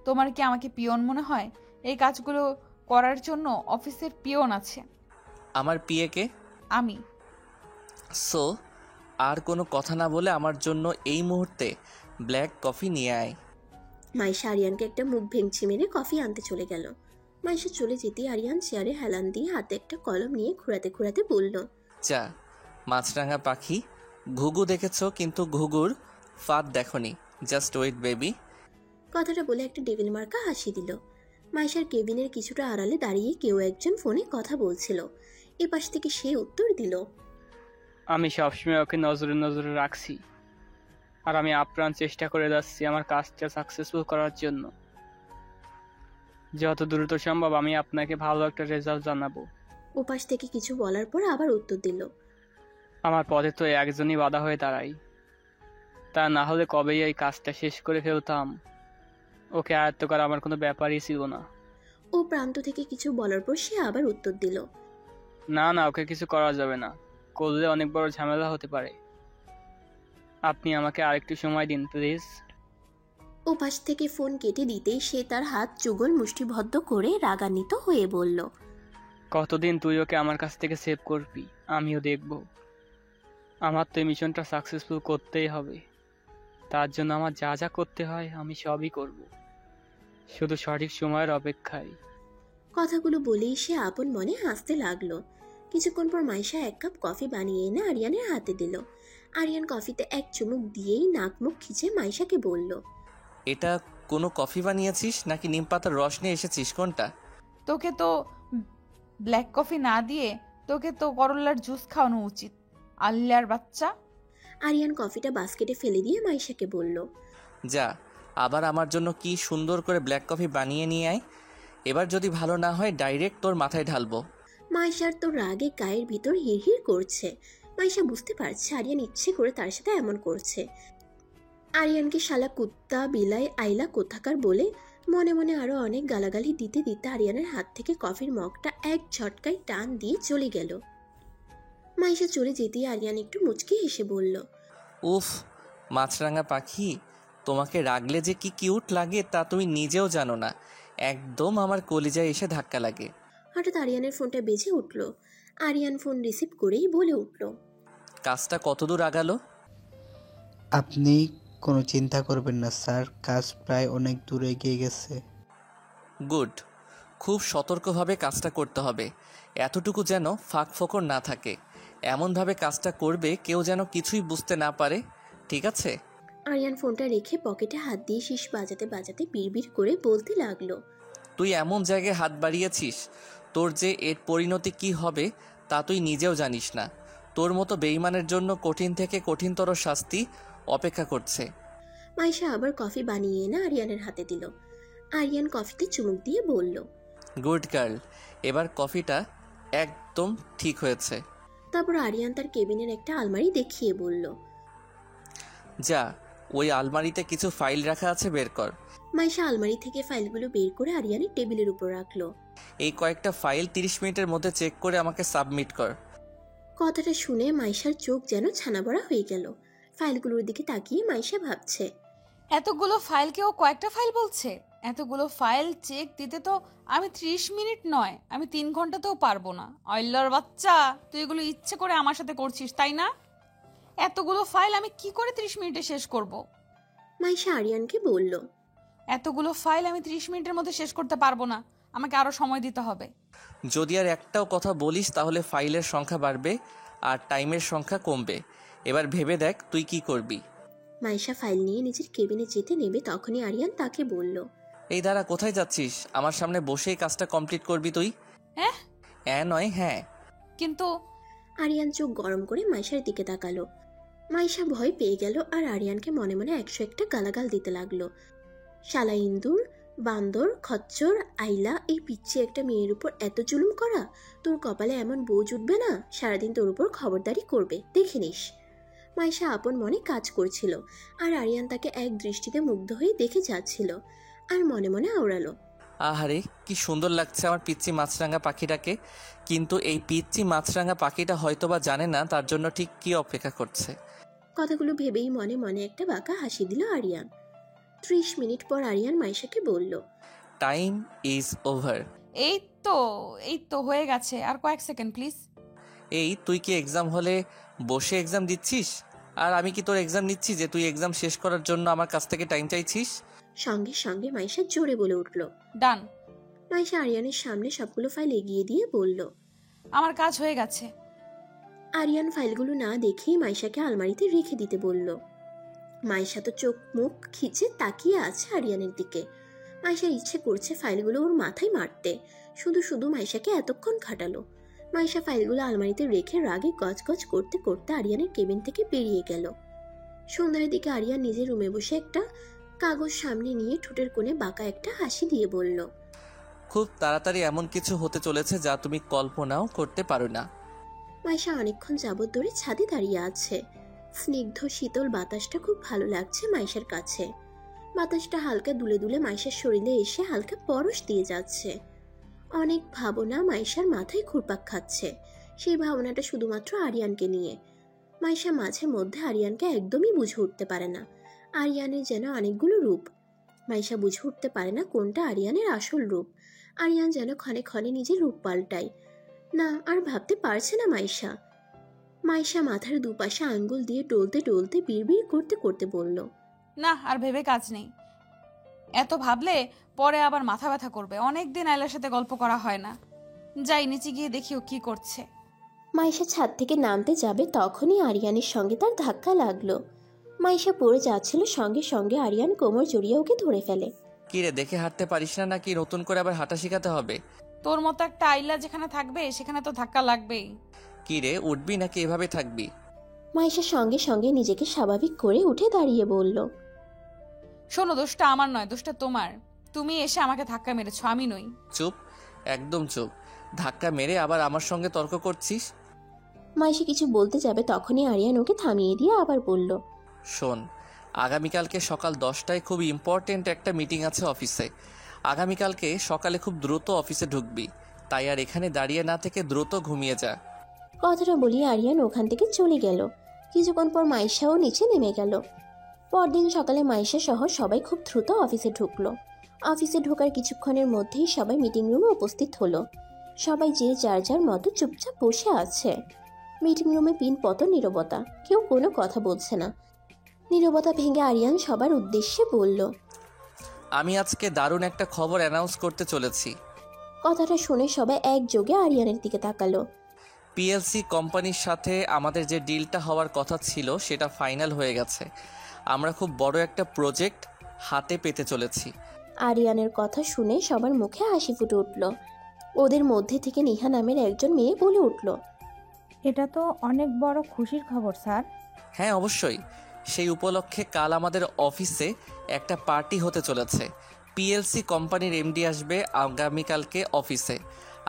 তোমার কি আমাকে পিয়ন মনে হয়? এই কাজগুলো করার জন্য অফিসের পিয়ন আছে।
আমার পিএকে?
আমি।
সো আর কোনো কথা না বলে আমার জন্য এই মুহূর্তে ব্ল্যাক কফি নিয়ে আয়।
মাইশা আরিয়ানকে একটা মুখ ভেঙচি মেরে কফি আনতে চলে গেল। মাইশা চলে যেতে আরিয়ান চেয়ারে হেলান দিয়ে হাতে একটা কলম নিয়ে ঘোরাতে ঘোরাতে বলল।
চা, মাছরাঙা পাখি, ঘুঘু দেখেছো কিন্তু ঘুঘুর ফাঁদ দেখনি। Just wait baby.
কথাটা বলে একটা ডেভিল মার্কা হাসি দিল। মাইশার কেবিনের কিছুটা আড়ালে দাঁড়িয়ে কেউ একজন ফোনে কথা বলছিল। এপাশ থেকে সে উত্তর দিল।
আমি সবসময় ওকে নজরে নজরে রাখছি, আর আমি আপ্রাণ চেষ্টা করে যাচ্ছি আমার কাজটা সাকসেসফুল করার জন্য। যত দ্রুত সম্ভব আমি আপনাকে ভালো একটা রেজাল্ট জানাবো।
ওপাশ থেকে কিছু বলার পর আবার উত্তর দিল।
আমার পথে তো একজনই বাধা হয়ে দাঁড়াই, তা না হলে কবেই এই কাজটা শেষ করে ফেলতাম। ওকে আয়ত্ত করা আমার কোনো ব্যাপারই ছিল না।
ও প্রান্ত থেকে কিছু বলার পর সে আবার উত্তর দিল।
না না, ওকে কিছু করা যাবে না, করলে অনেক বড় ঝামেলা হতে পারে। আপনি আমাকে আরেকটু সময় দিন প্লিজ।
ওপাশ থেকে ফোন কেটে দিতেই সে তার হাত যুগল মুষ্টিবদ্ধ করে রাগান্বিত হয়ে বলল।
কতদিন তুই ওকে আমার কাছ থেকে সেভ করবি আমিও দেখব। আমার তো এই মিশনটা সাকসেসফুল করতেই হবে। তার জন্য আমার যা যা করতে হয় আমি সবই করব, শুধু সঠিক সময়ের অপেক্ষায়।
কথাগুলো বলেই সে আপন মনে হাসতে লাগলো। কিছুক্ষণ পর মাইশা এক কাপ কফি বানিয়ে এনে আরিয়ানের হাতে দিল। আরিয়ান কফিতে এক চুমুক দিয়েই নাক মুখ খিচে মাইশাকে বলল।
এটা কোনো কফি বানিয়েছিস নাকি নিম পাতার রস নিয়ে এসেছিস? কোনটা?
তোকে তো ব্ল্যাক কফি না দিয়ে তোকে তো করল্লার জুস খাওয়ানো উচিত, আল্লাহর বাচ্চা।
আরিয়ান কফিটা বাস্কেটে ফেলে দিয়ে মাইশাকে বলল।
যা, আবার আমার জন্য কি সুন্দর করে ব্ল্যাক কফি বানিয়ে নিয়ে আয়। এবার যদি ভালো না হয় ডাইরেক্ট তোর মাথায় ঢালবো।
মাইশার তো রাগে গায়ের ভিতর হিড়হিড় করছে। মাইশা বুঝতে পারছে আরিয়ান ইচ্ছে করে তার সাথে এমন করছে। আরিয়ানকে শালা কুত্তা বিলাই আইলা কোথাকার বলে মনে মনে আরো অনেক গালাগালি দিতে দিতে আরিয়ানের হাত থেকে কফির মগটা এক ঝটকায় টান দিয়ে চলে গেল। মাইশা চলে যেতেই আরিয়ান একটু মুচকি হেসে বলল।
উফ, মাছরাঙা পাখি, তোমাকে রাগলে যে কি কিউট লাগে তা তুমি নিজেও জানো না। একদম আমার কলিজায় এসে ধাক্কা লাগে।
হঠাৎ আরিয়ানের ফোনটা বেজে উঠল। আরিয়ান ফোন রিসিভ করেই বলে উঠল।
কাজটা কতদূর আগালো?
আপনি কোনো চিন্তা করবেন না স্যার, কাজ প্রায় অনেক দূর এগিয়ে গেছে।
গুড। খুব সতর্কভাবে কাজটা করতে হবে, এতটুকু যেন ফাঁক ফোকর না থাকে। এমনভাবে কাজটা করবে কেউ যেন কিছুই বুঝতে না পারে, ঠিক আছে?
আরিয়ান ফোনটা রেখে পকেটে হাত দিয়ে শীষ বাজাতে বাজাতে বিড়বিড় করে বলতে লাগলো।
তুই এমন জায়গায় হাত বাড়িয়েছিস, তোর যে এর পরিণতি কি হবে তা তুই নিজেও জানিস না। তোর মতো বেঈমানের জন্য কঠিন থেকে কঠিনতর শাস্তি অপেক্ষা করছে।
মাইশা আবার কফি বানিয়ে এনে আরিয়ানের হাতে দিল। আরিয়ান কফিতে চুমুক দিয়ে বলল।
গুড গার্ল, এবার কফিটা একদম ঠিক হয়েছে।
তারপর আরিয়ান তার কেবিনের একটা আলমারি দেখিয়ে বলল।
যা, ওই আলমারিতে কিছু ফাইল রাখা আছে, বের কর।
মাইশা আলমারি থেকে ফাইলগুলো বের করে আরিয়ানের টেবিলের উপর রাখলো।
এই কয়েকটা ফাইল 30 মিনিটের মধ্যে চেক করে আমাকে সাবমিট কর।
কথাটা শুনে মাইশার চোখ যেন ছানাবড়া হয়ে গেল। ফাইলগুলোর দিকে তাকিয়ে মাইশা ভাবছে,
এতগুলো ফাইলকে ও কয়েকটা ফাইল বলছে? এতগুলো ফাইল চেক দিতে তো আমি 30 মিনিট নয়, আমি 3 ঘন্টাতেও পারবো না। আল্লাহর বাচ্চা, তুই এগুলো ইচ্ছে করে আমার সাথে করছিস তাই না? এতগুলো ফাইল আমি কি করে 30 মিনিটে শেষ করব?
মাইশা আরিয়ানকে বলল।
এতগুলো ফাইল আমি 30 মিনিটের মধ্যে শেষ করতে পারবো না, আমাকে আরো সময় দিতে হবে।
যদি আর একটাও কথা বলিস তাহলে ফাইলের সংখ্যা বাড়বে আর টাইমের সংখ্যা কমবে। এবার ভেবে দেখ তুই কি করবি।
মাইশা ফাইল নিয়ে নিজের কেবিনে যেতে নেবে তখনই আরিয়ান তাকে বলল,
এই দাঁড়া, কোথায় যাচ্ছিস? আমার সামনে বসেই কাজটা কমপ্লিট করবি তুই?
হ্যাঁ
নয় হ্যাঁ।
কিন্তু
আরিয়ান চোখ গরম করে মাইশার দিকে তাকালো। মাইশা ভয় পেয়ে গেল আর আরিয়ানকে মনে মনে 101টা গালাগাল দিতে লাগলো। শালা ইন্দুর, বান্দর, খচ্চর, আইলা, এই পিচ্ছি একটা মেয়ের উপর এত জুলুম করা! তোর কপালে এমন বউ জুটবে না, সারাদিন তোর উপর খবরদারি করবে, দেখে নিস। মাইশা আপন মনে কাজ করছিল আর আরিয়ান তাকে এক দৃষ্টিতে মুগ্ধ হয়ে দেখে যাচ্ছিল আর মনে মনে আওড়ালো,
আহারে কি সুন্দর লাগছে আমার পিচ্চি মাছরাঙা পাখিটাকে। কিন্তু এই পিচ্চি মাছরাঙা পাখিটা হয়তোবা জানে না তার জন্য ঠিক কি অপেক্ষা করছে।
কথাগুলো ভেবেই মনে মনে একটা বাঁকা হাসি দিল আরিয়ান। 30 মিনিট পর আরিয়ান মাইশাকে বলল,
টাইম ইজ ওভার।
এই তো এই তো হয়ে গেছে, আর কয়েক সেকেন্ড প্লিজ।
এই তুই কি এক্সাম হলে বসে এক্সাম দিচ্ছিস? আর আমি কি তোর এক্সাম নিচ্ছি যে তুই এক্সাম শেষ করার জন্য আমার কাছ থেকে টাইম চাইছিস?
সঙ্গে সঙ্গে মাইশা জোরে বলে উঠল।
ডান।
মাইশা আরিয়ানের সামনে সবগুলো ফাইল এগিয়ে দিয়ে বলল,
আমার কাজ হয়ে গেছে।
আরিয়ান ফাইলগুলো না দেখেই মাইশাকে আলমারিতে রেখে দিতে বলল। মাইশা তো চোখ মুখ খিচে তাকিয়ে আছে আরিয়ানের দিকে। মাইশার ইচ্ছে করছে ফাইলগুলো ওর মাথায় মারতে, শুধু শুধু মাইশাকে এতক্ষণ খাটালো। মাইশা ফাইলগুলো আলমারিতে রেখে রাগে গজগজ করতে করতে আরিয়ানের কেবিন থেকে বেরিয়ে গেল। সন্ধ্যার দিকে আরিয়ান নিজের রুমে বসে একটা কাগজ সামনে নিয়ে ঠোঁটের কোণে বাঁকা একটা হাসি দিয়ে বলল,
খুব তাড়াতাড়ি এমন কিছু হতে চলেছে যা তুমি কল্পনাও করতে পারো না।
মাইশা অনেকক্ষণ যাবৎ ধরে ছাদে দাঁড়িয়ে আছে। স্নিগ্ধ শীতল বাতাসটা খুব ভালো লাগছে মাইশার কাছে। বাতাসটা হালকা দুলে দুলে মাইশার শরীরে এসে হালকা পরশ দিয়ে যাচ্ছে। অনেক ভাবনা মাইশার মাথায় ঘুরপাক খাচ্ছে, সেই ভাবনাটা শুধুমাত্র আরিয়ানকে নিয়ে। মাইশা মাঝে মধ্যে আরিয়ানকে একদমই বুঝে উঠতে পারে না। আরিয়ানের যেন অনেকগুলো রূপ, মাইশা বুঝে উঠতে পারে না কোনটা আরিয়ানের আসল রূপ। আরিয়ান যেন ক্ষণে ক্ষণে নিজের রূপ পাল্টায়। না, আর ভাবতে পারছে না মাইশা। মাইশা মাথার দুপাশে আঙ্গুল দিয়ে ডলতে ডলতে বিড়বিড় করতে করতে বলল,
না আর ভেবে কাজ নেই, এত ভাবলে পরে আবার মাথা ব্যথা করবে। অনেকদিন আয়লার সাথে গল্প করা হয় না। যাই নিচে গিয়ে দেখি ও কি করছে।
মাইশা ছাদ থেকে নামতে যাবে তখনই আরিয়ানের সঙ্গে তার ধাক্কা লাগলো। মাইশা পড়ে যাচ্ছিল, সঙ্গে সঙ্গে আরিয়ান কোমর জড়িয়ে ওকে ধরে ফেলে।
কি রে, দেখে হাঁটতে পারিস না নাকি নতুন করে আবার হাঁটা শেখাতে হবে?
তোর মতো একটা আইলা যেখানে থাকবে সেখানে তো ধাক্কা লাগবেই।
কি রে, উঠবি নাকি এভাবে থাকবি?
মাইশা সঙ্গে সঙ্গে নিজেকে স্বাভাবিক করে উঠে দাঁড়িয়ে বলল,
শোনো, দোষটা আমার নয়, দোষটা তোমার। তুমি এসে আমাকে ধাক্কা মেরেছো, আমি নই।
চুপ, একদম চুপ। ধাক্কা মেরে আবার আমার সঙ্গে তর্ক করছিস?
মাইশা কিছু বলতে যাবে তখনই আরিয়ান ওকে থামিয়ে দিয়ে আবার বলল,
শোন, আগামীকালকে সকাল 10টায় খুব ইম্পর্টেন্ট একটা মিটিং আছে অফিসে। আগামীকালকে সকালে খুব দ্রুত অফিসে ঢুকবি, তাই আর এখানে দাঁড়িয়ে না থেকে দ্রুত ঘুমিয়ে যা।
কথাটা বলি আরিয়ান ওখান থেকে চলে গেল। কিছুক্ষণ পর মাইশাও নিচে নেমে গেল। পরদিন সকালে মাইশা সহ সবাই খুব দ্রুত অফিসে ঢুকলো। অফিসে ঢোকার কিছুক্ষণের মধ্যেই সবাই মিটিং রুমে উপস্থিত হলো। সবাই যে যার যার মতো চুপচাপ বসে আছে। মিটিং রুমে পিনপত নীরবতা, কেউ কোনো কথা বলছে না। নীরবতা ভেঙে আরিয়ান সবার উদ্দেশ্যে বলল,
আমি আজকে দারুণ একটা খবর অ্যানাউন্স করতে চলেছি।
কথাটা শুনে সবাই একযোগে আরিয়ানের দিকে তাকালো।
পিএলসি কোম্পানির সাথে আমাদের যে ডিলটা হওয়ার কথা ছিল সেটা ফাইনাল হয়ে গেছে। আমরা খুব বড় একটা প্রজেক্ট হাতে পেতে চলেছি।
আরিয়ানের কথা শুনে সবার মুখে হাসি ফুটে উঠল। ওদের মধ্যে থেকে নিহা নামের একজন মেয়ে বলে উঠল,
এটা তো অনেক বড় খুশির খবর স্যার।
হ্যাঁ অবশ্যই, সেই উপলক্ষে কাল আমাদের অফিসে একটা পার্টি হতে চলেছে। পিএলসি কোম্পানির এমডি আসবে আগামীকালকে অফিসে,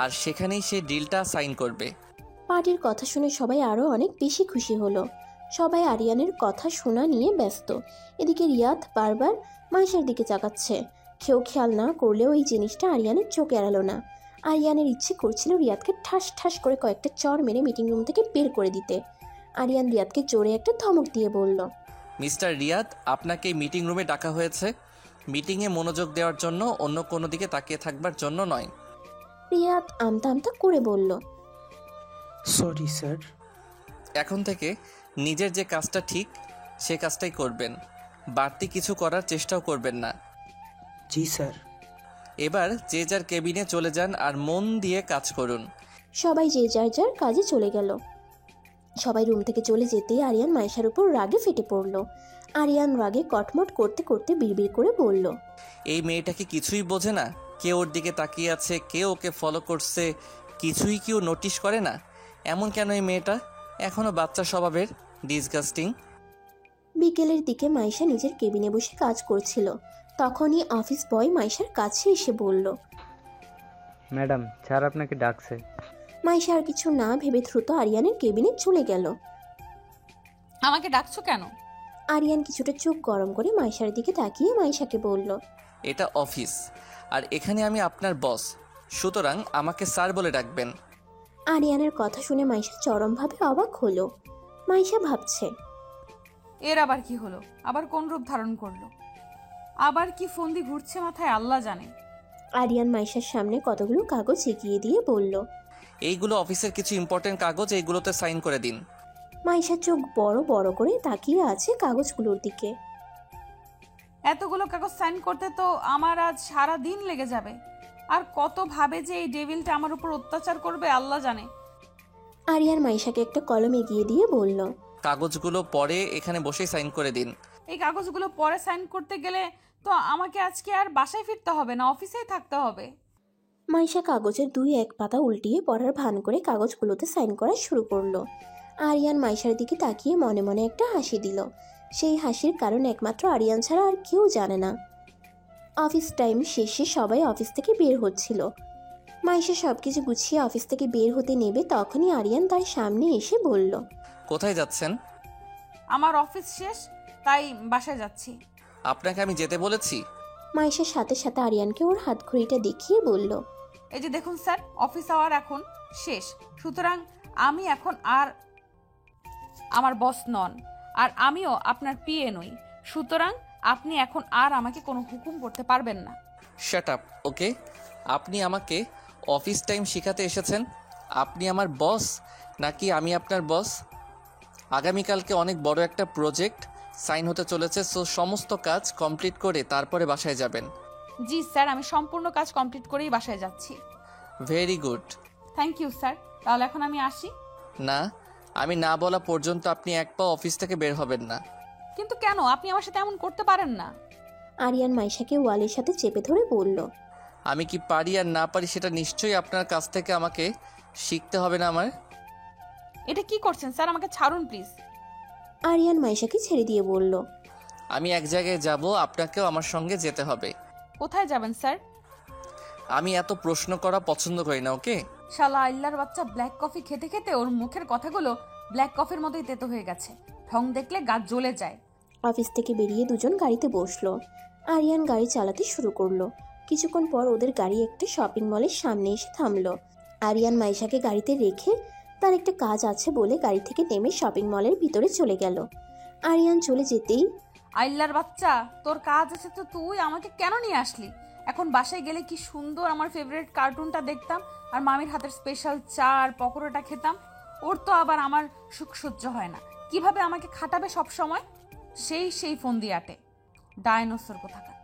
আর সেখানেই সে ডিলটা সাইন করবে।
পার্টির কথা শুনে সবাই আরও অনেক বেশি খুশি হলো। সবাই আরিয়ানের কথা শোনা নিয়ে ব্যস্ত। এদিকে রিয়াদ বারবার মাইশার দিকে তাকাচ্ছে। কেউ খেয়াল না করলেও এই জিনিসটা আরিয়ানের চোখ এড়ালো না। আরিয়ানের ইচ্ছে করছিল রিয়াদকে ঠাস ঠাস করে কয়েকটা চর মেরে মিটিং রুম থেকে বের করে দিতে। আরিয়ান রিয়াদকে জোরে একটা ধমক দিয়ে বলল,
মিস্টার রিয়াদ, আপনাকে এই মিটিং রুমে ডাকা হয়েছে মিটিংয়ে মনোযোগ দেওয়ার জন্য, অন্য কোনো দিকে তাকিয়ে থাকবার জন্য নয়।
রিয়াদ আমতা আমতা করে বলল,
সরি স্যার।
এখন থেকে নিজের যে কাজটা ঠিক সে কাজটাই করবেন, বাড়তি কিছু করার চেষ্টাও করবেন না।
জি স্যার।
এবার যে যার কেবিনে চলে যান আর মন দিয়ে কাজ করুন।
সবাই যে যার যার কাজে চলে গেল। সবাই রুম থেকে চলে যেতেই আরিয়ান মাইশার উপর রাগে ফেটে পড়ল। আরিয়ান রাগে কটমট করতে করতে বিড়বিড় করে বলল,
এই মেয়েটা কি কিছুই বোঝে না? কে ওর দিকে তাকিয়ে আছে, কে ওকে ফলো করছে, কিছুই কি ও নোটিশ করে না? এমন কেন এই মেয়েটা? এখনও বাচ্চা স্বভাবের। ডিসগাস্টিং।
বিকেলের দিকে মাইশা নিজের কেবিনে বসে কাজ করছিল। তখনই অফিস বয় মাইশার কাছে এসে বলল,
ম্যাডাম, স্যার আপনাকে ডাকছে।
মাইশা আর কিছু না ভেবে দ্রুত আরিয়ানের কেবিনে চলে গেল।
আমাকে ডাকছো কেন?
আরিয়ান কিছুটা চোখ গরম করে মাইশার দিকে তাকিয়ে মাইশাকে বলল,
এটা অফিস, আর এখানে আমি আপনার বস, সুতরাং আমাকে স্যার বলে ডাকবেন।
আরিয়ানের কথা শুনে মাইশা চরমভাবে অবাক হলো। মাইশা ভাবছে,
এর আবার কি হলো? আবার কোন রূপ ধারণ করলো? আবার কি ফন্দি ঘুরছে মাথায়, আল্লাহ জানে।
আরিয়ান মাইশার সামনে কতগুলো কাগজ এগিয়ে দিয়ে বলল,
এইগুলো অফিসের কিছু ইম্পর্টেন্ট কাগজ, এইগুলোতে সাইন করে দিন।
মাইশা চোখ বড় বড় করে তাকিয়ে আছে কাগজগুলোর দিকে।
এতগুলো কাগজ সাইন করতে তো আমার আজ সারা দিন লেগে যাবে। আর কত ভাবে যে এই ডেভিলটা আমার উপর অত্যাচার করবে, আল্লাহ জানে।
আরিয়ান মাইশাকে একটা কলম এগিয়ে দিয়ে বলল,
কাগজগুলো পরে এখানে বসেই সাইন করে দিন।
এই কাগজগুলো পরে সাইন করতে গেলে তো আমাকে আজকে আর বাসায় ফিরতে হবে না, অফিসেই থাকতে হবে।
মাইশা কাগজের 2-1 পাতা উল্টিয়ে পড়ার ভান করে কাগজগুলোতে সাইন করা শুরু করলো। আরিয়ান মাইশার দিকে তাকিয়ে মনে মনে একটা হাসি দিল। সেই হাসির কারণ একমাত্র আরিয়ান ছাড়া আর কেউ জানে না। অফিস টাইম শেষে সবাই অফিস থেকে বের হচ্ছিল। মাইশা সবকিছু গুছিয়ে অফিস থেকে বের হতে নেবে, তখনই আরিয়ান তার সামনে এসে বলল,
কোথায় যাচ্ছেন?
আমার অফিস শেষ, তাই বাসায় যাচ্ছি।
আপনাকে আমি যেতে বলেছি?
মাইশার সাথে সাথে আরিয়ানকে ওর হাত ঘড়িটা দেখিয়ে বলল,
এই যে দেখুন স্যার, অফিস আওয়ার এখন শেষ, সুতরাং আমি এখন আর আমার বস নন, আর আমিও আপনার পিএ নই, সুতরাং আপনি এখন আর আমাকে কোনো হুকুম করতে পারবেন না।
শাট আপ, ওকে? আপনি আমাকে অফিস টাইম শেখাতে এসেছেন? আপনি আমার বস নাকি আমি আপনার বস? আগামীকালকে অনেক বড় একটা প্রজেক্ট সাইন হতে চলেছে, সো সমস্ত কাজ কমপ্লিট করে তারপরে বাসায় যাবেন।
জি স্যার, আমি সম্পূর্ণ কাজ কমপ্লিট করেই বাসায় যাচ্ছি।
Very good.
Thank you sir, তাহলে এখন আমি আসি।
না, আমি না বলা পর্যন্ত আপনি এক পা অফিস থেকে বের হবেন না।
কিন্তু কেন? আপনি আমার সাথে এমন করতে পারেন না।
আরিয়ান মাইশাকে ওয়ালের সাথে চেপে ধরে বলল,
আমি কি পারি আর না পারি সেটা নিশ্চয়ই আপনার কাছ থেকে আমাকে শিখতে হবে না আমার?
এটা কি করছেন স্যার? আমাকে ছাড়ুন প্লিজ।
আরিয়ান মাইশাকে ছেড়ে দিয়ে বলল,
আমি এক জায়গায় যাব, আপনাকেও আমার সঙ্গে যেতে হবে।
কোথায় যাবেন স্যার?
আমি এত প্রশ্ন করা পছন্দ করি না, ওকে?
শালা আল্লাহর বাচ্চা ব্ল্যাক কফি খেতে খেতে ওর মুখের কথাগুলো ব্ল্যাক কফির মতোই তেতো হয়ে গেছে। ঠং দেখলে গা জ্বলে যায়।
অফিস থেকে বেরিয়ে দুজন গাড়িতে বসলো। আরিয়ান গাড়ি চালাতে শুরু করলো। কিছুক্ষণ পর ওদের গাড়ি একটা শপিং মলের সামনে এসে থামলো। আরিয়ান মাইশাকে গাড়িতে রেখে তার একটা কাজ আছে বলে গাড়ি থেকে নেমে শপিং মলের ভিতরে চলে গেল। আরিয়ান চলে যেতেই,
আল্লাহর বাচ্চা, তোর কাজ আছে তো তুই আমাকে কেন নিয়ে আসলি? এখন বাসায় গেলে কি সুন্দর আমার ফেভারিট কার্টুনটা দেখতাম, আর মামির হাতের স্পেশাল চা আর পকোড়াটা খেতাম। ওর তো আবার আমার সুখ সহ্য হয় না। কিভাবে আমাকে খাটাবে সব সময়? সেই ফোন দিয়ে আটে, ডায়নোসর কোথাকার।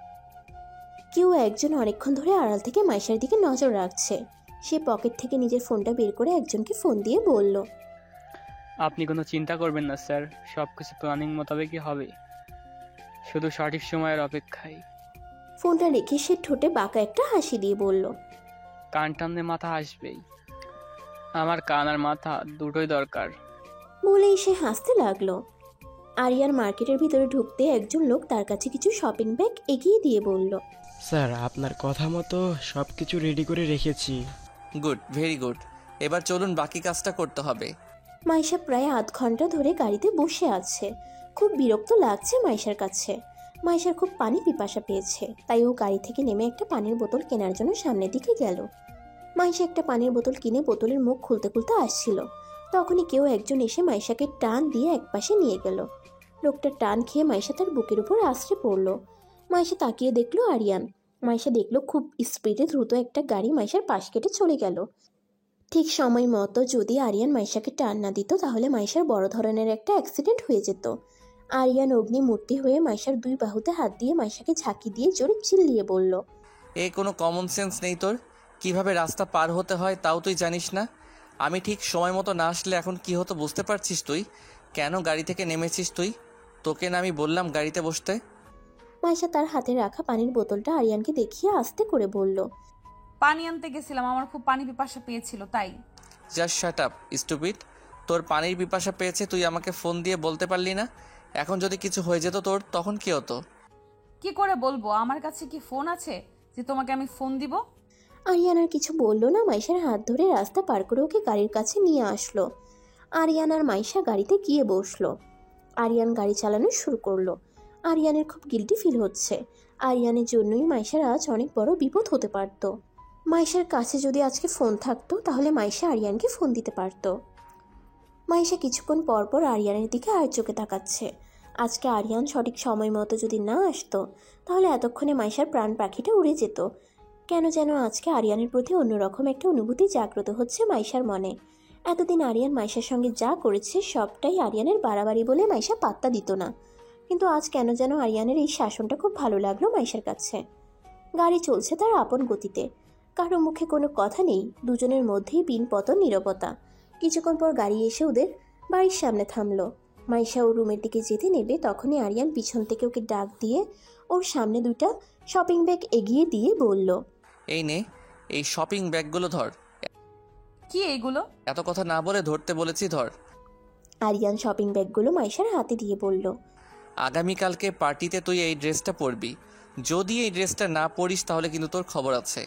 কেউ একজন অনেকক্ষণ ধরে আড়াল থেকে মাইশার দিকে নজর রাখছে। সে পকেট থেকে নিজের ফোনটা বের করে একজনকে ফোন দিয়ে বলল,
আপনি কোনো চিন্তা করবেন না স্যার, সব কিছু প্ল্যানিং মোতাবেকই হবে, শুধু সঠিক সময়ের অপেক্ষায়।
ফোনটা রেখে সে ঠোঁটে বাঁকা একটা হাসি দিয়ে বলল,
কান টানলে মাথা আসবেই, আমার কান আর মাথা দুটোই দরকার।
বলেই সে হাসতে লাগলো। আরিয়ান মার্কেটের ভিতরে ঢুকতে একজন লোক তার কাছে কিছু শপিং ব্যাগ এগিয়ে দিয়ে বলল,
স্যার, আপনার কথা মতো সব কিছু রেডি করে রেখেছি।
Good, very good. এবার চলুন, বাকি কাজটা করতে হবে।
মাইশা প্রায় আধ ঘন্টা ধরে গাড়িতে বসে আছে। খুব বিরক্ত লাগছে মাইশার কাছে। মাইশার খুব পানি পিপাসা পেয়েছে, তাই ও গাড়ি থেকে নেমে একটা পানির বোতল কেনার জন্য সামনের দিকে গেল। মাইশা একটা পানির বোতল কিনে বোতলের মুখ খুলতে খুলতে আসছিল। তখনই কেউ একজন এসে মাইশাকে টান দিয়ে একপাশে নিয়ে গেল। লোকটা টান খেয়ে মাইশা তার বুকের উপর আছড়ে পড়ল। মাইশা তাকিয়ে দেখলো আরিয়ান। মাইশা দেখলো খুব স্পিডে দ্রুত একটা গাড়ি মাইশার পাশ কেটে চলে গেল। ঠিক সময় মতো যদি আরিয়ান মাইশাকে টান না দিত তাহলে মাইশার বড় ধরনের একটা অ্যাক্সিডেন্ট হয়ে যেত। আরিয়ান অগ্নিমূর্তি হয়ে মাইশার 2 বাহুতে হাত দিয়ে মাইশাকে ঝাঁকি দিয়ে জোরে চিল্লিয়ে বলল,
কোনো কমন সেন্স নেই তোর? কিভাবে রাস্তা পার হতে হয় তাও তুই জানিস না? আমি ঠিক সময় মতো না আসলে এখন কি হতো বুঝতে পারছিস তুই? কেন গাড়ি থেকে নেমেছিস তুই? তোকে না আমি বললাম গাড়িতে বসতে?
মাইশা তার হাতে রাখা পানির বোতলটা আরিয়ানকে দেখিয়ে আস্তে করে বলল।
পানি আনতে গেছিলাম, আমার খুব পানি পিপাসা পেয়েছিল তাই।
Just shut up stupid. তোর পানির পিপাসা পেয়েছে তুই আমাকে ফোন দিয়ে বলতে পারলি না? এখন যদি কিছু হয়ে যেত তোর, তখন কি হতো?
কি করে বলবো? আমার কাছে কি ফোন আছে যে তোমাকে আমি ফোন দিব?
আরিয়ান আর কিছু বলল না, মাইশার হাত ধরে রাস্তা পার করে ওকে গাড়ির কাছে নিয়ে আসলো। আরিয়ান আর মাইশা গাড়িতে গিয়ে বসলো। আরিয়ান গাড়ি চালানো শুরু করলো। আরিয়ানের খুব গিল্টি ফিল হচ্ছে। আরিয়ানের জন্যই মাইশার আজ অনেক বড় বিপদ হতে পারত। মাইশার কাছে যদি আজকে ফোন থাকতো তাহলে মাইশা আরিয়ানকে ফোন দিতে পারতো। মাইশা কিছুক্ষণ পর পর আরিয়ানের দিকে আর চোখে তাকাচ্ছে। আজকে আরিয়ান সঠিক সময় মতো যদি না আসতো তাহলে এতক্ষণে মাইশার প্রাণ পাখিটা উড়ে যেত। কেন যেন আজকে আরিয়ানের প্রতি অন্যরকম একটা অনুভূতি জাগ্রত হচ্ছে মাইশার মনে। এতদিন আরিয়ান মাইশার সঙ্গে যা করেছে সবটাই আরিয়ানের বাড়াবাড়ি বলে মাইশা পাত্তা দিত না, কিন্তু আজ কেন যেন আরিয়ানের এই শাসনটা খুব ভালো লাগলো মাইশার কাছে। গাড়ি চলছে তার আপন গতিতে, কারো মুখে কোনো কথা নেই, দুজনের মধ্যেই বিনপতন নীরবতা। কিছুক্ষণ পর গাড়ি এসে ওদের বাড়ির সামনে থামলো। মাইশা ওর রুমের দিকে যেতে নেবে তখনই আরিয়ান পিছন থেকে ওকে ডাক দিয়ে ওর সামনে দুইটা শপিং ব্যাগ এগিয়ে দিয়ে বলল,
এই নে, এই শপিং ব্যাগগুলো ধর।
কি এইগুলো?
এত কথা না বলে ধরতে বলেছি, ধর।
আরিয়ান শপিং ব্যাগগুলো মাইশার হাতে দিয়ে বলল,
আগামীকালকে পার্টিতে তুই এই ড্রেসটা পরবি। যদি এই ড্রেসটা না পরিস তাহলে কিন্তু তোর খবর আছে।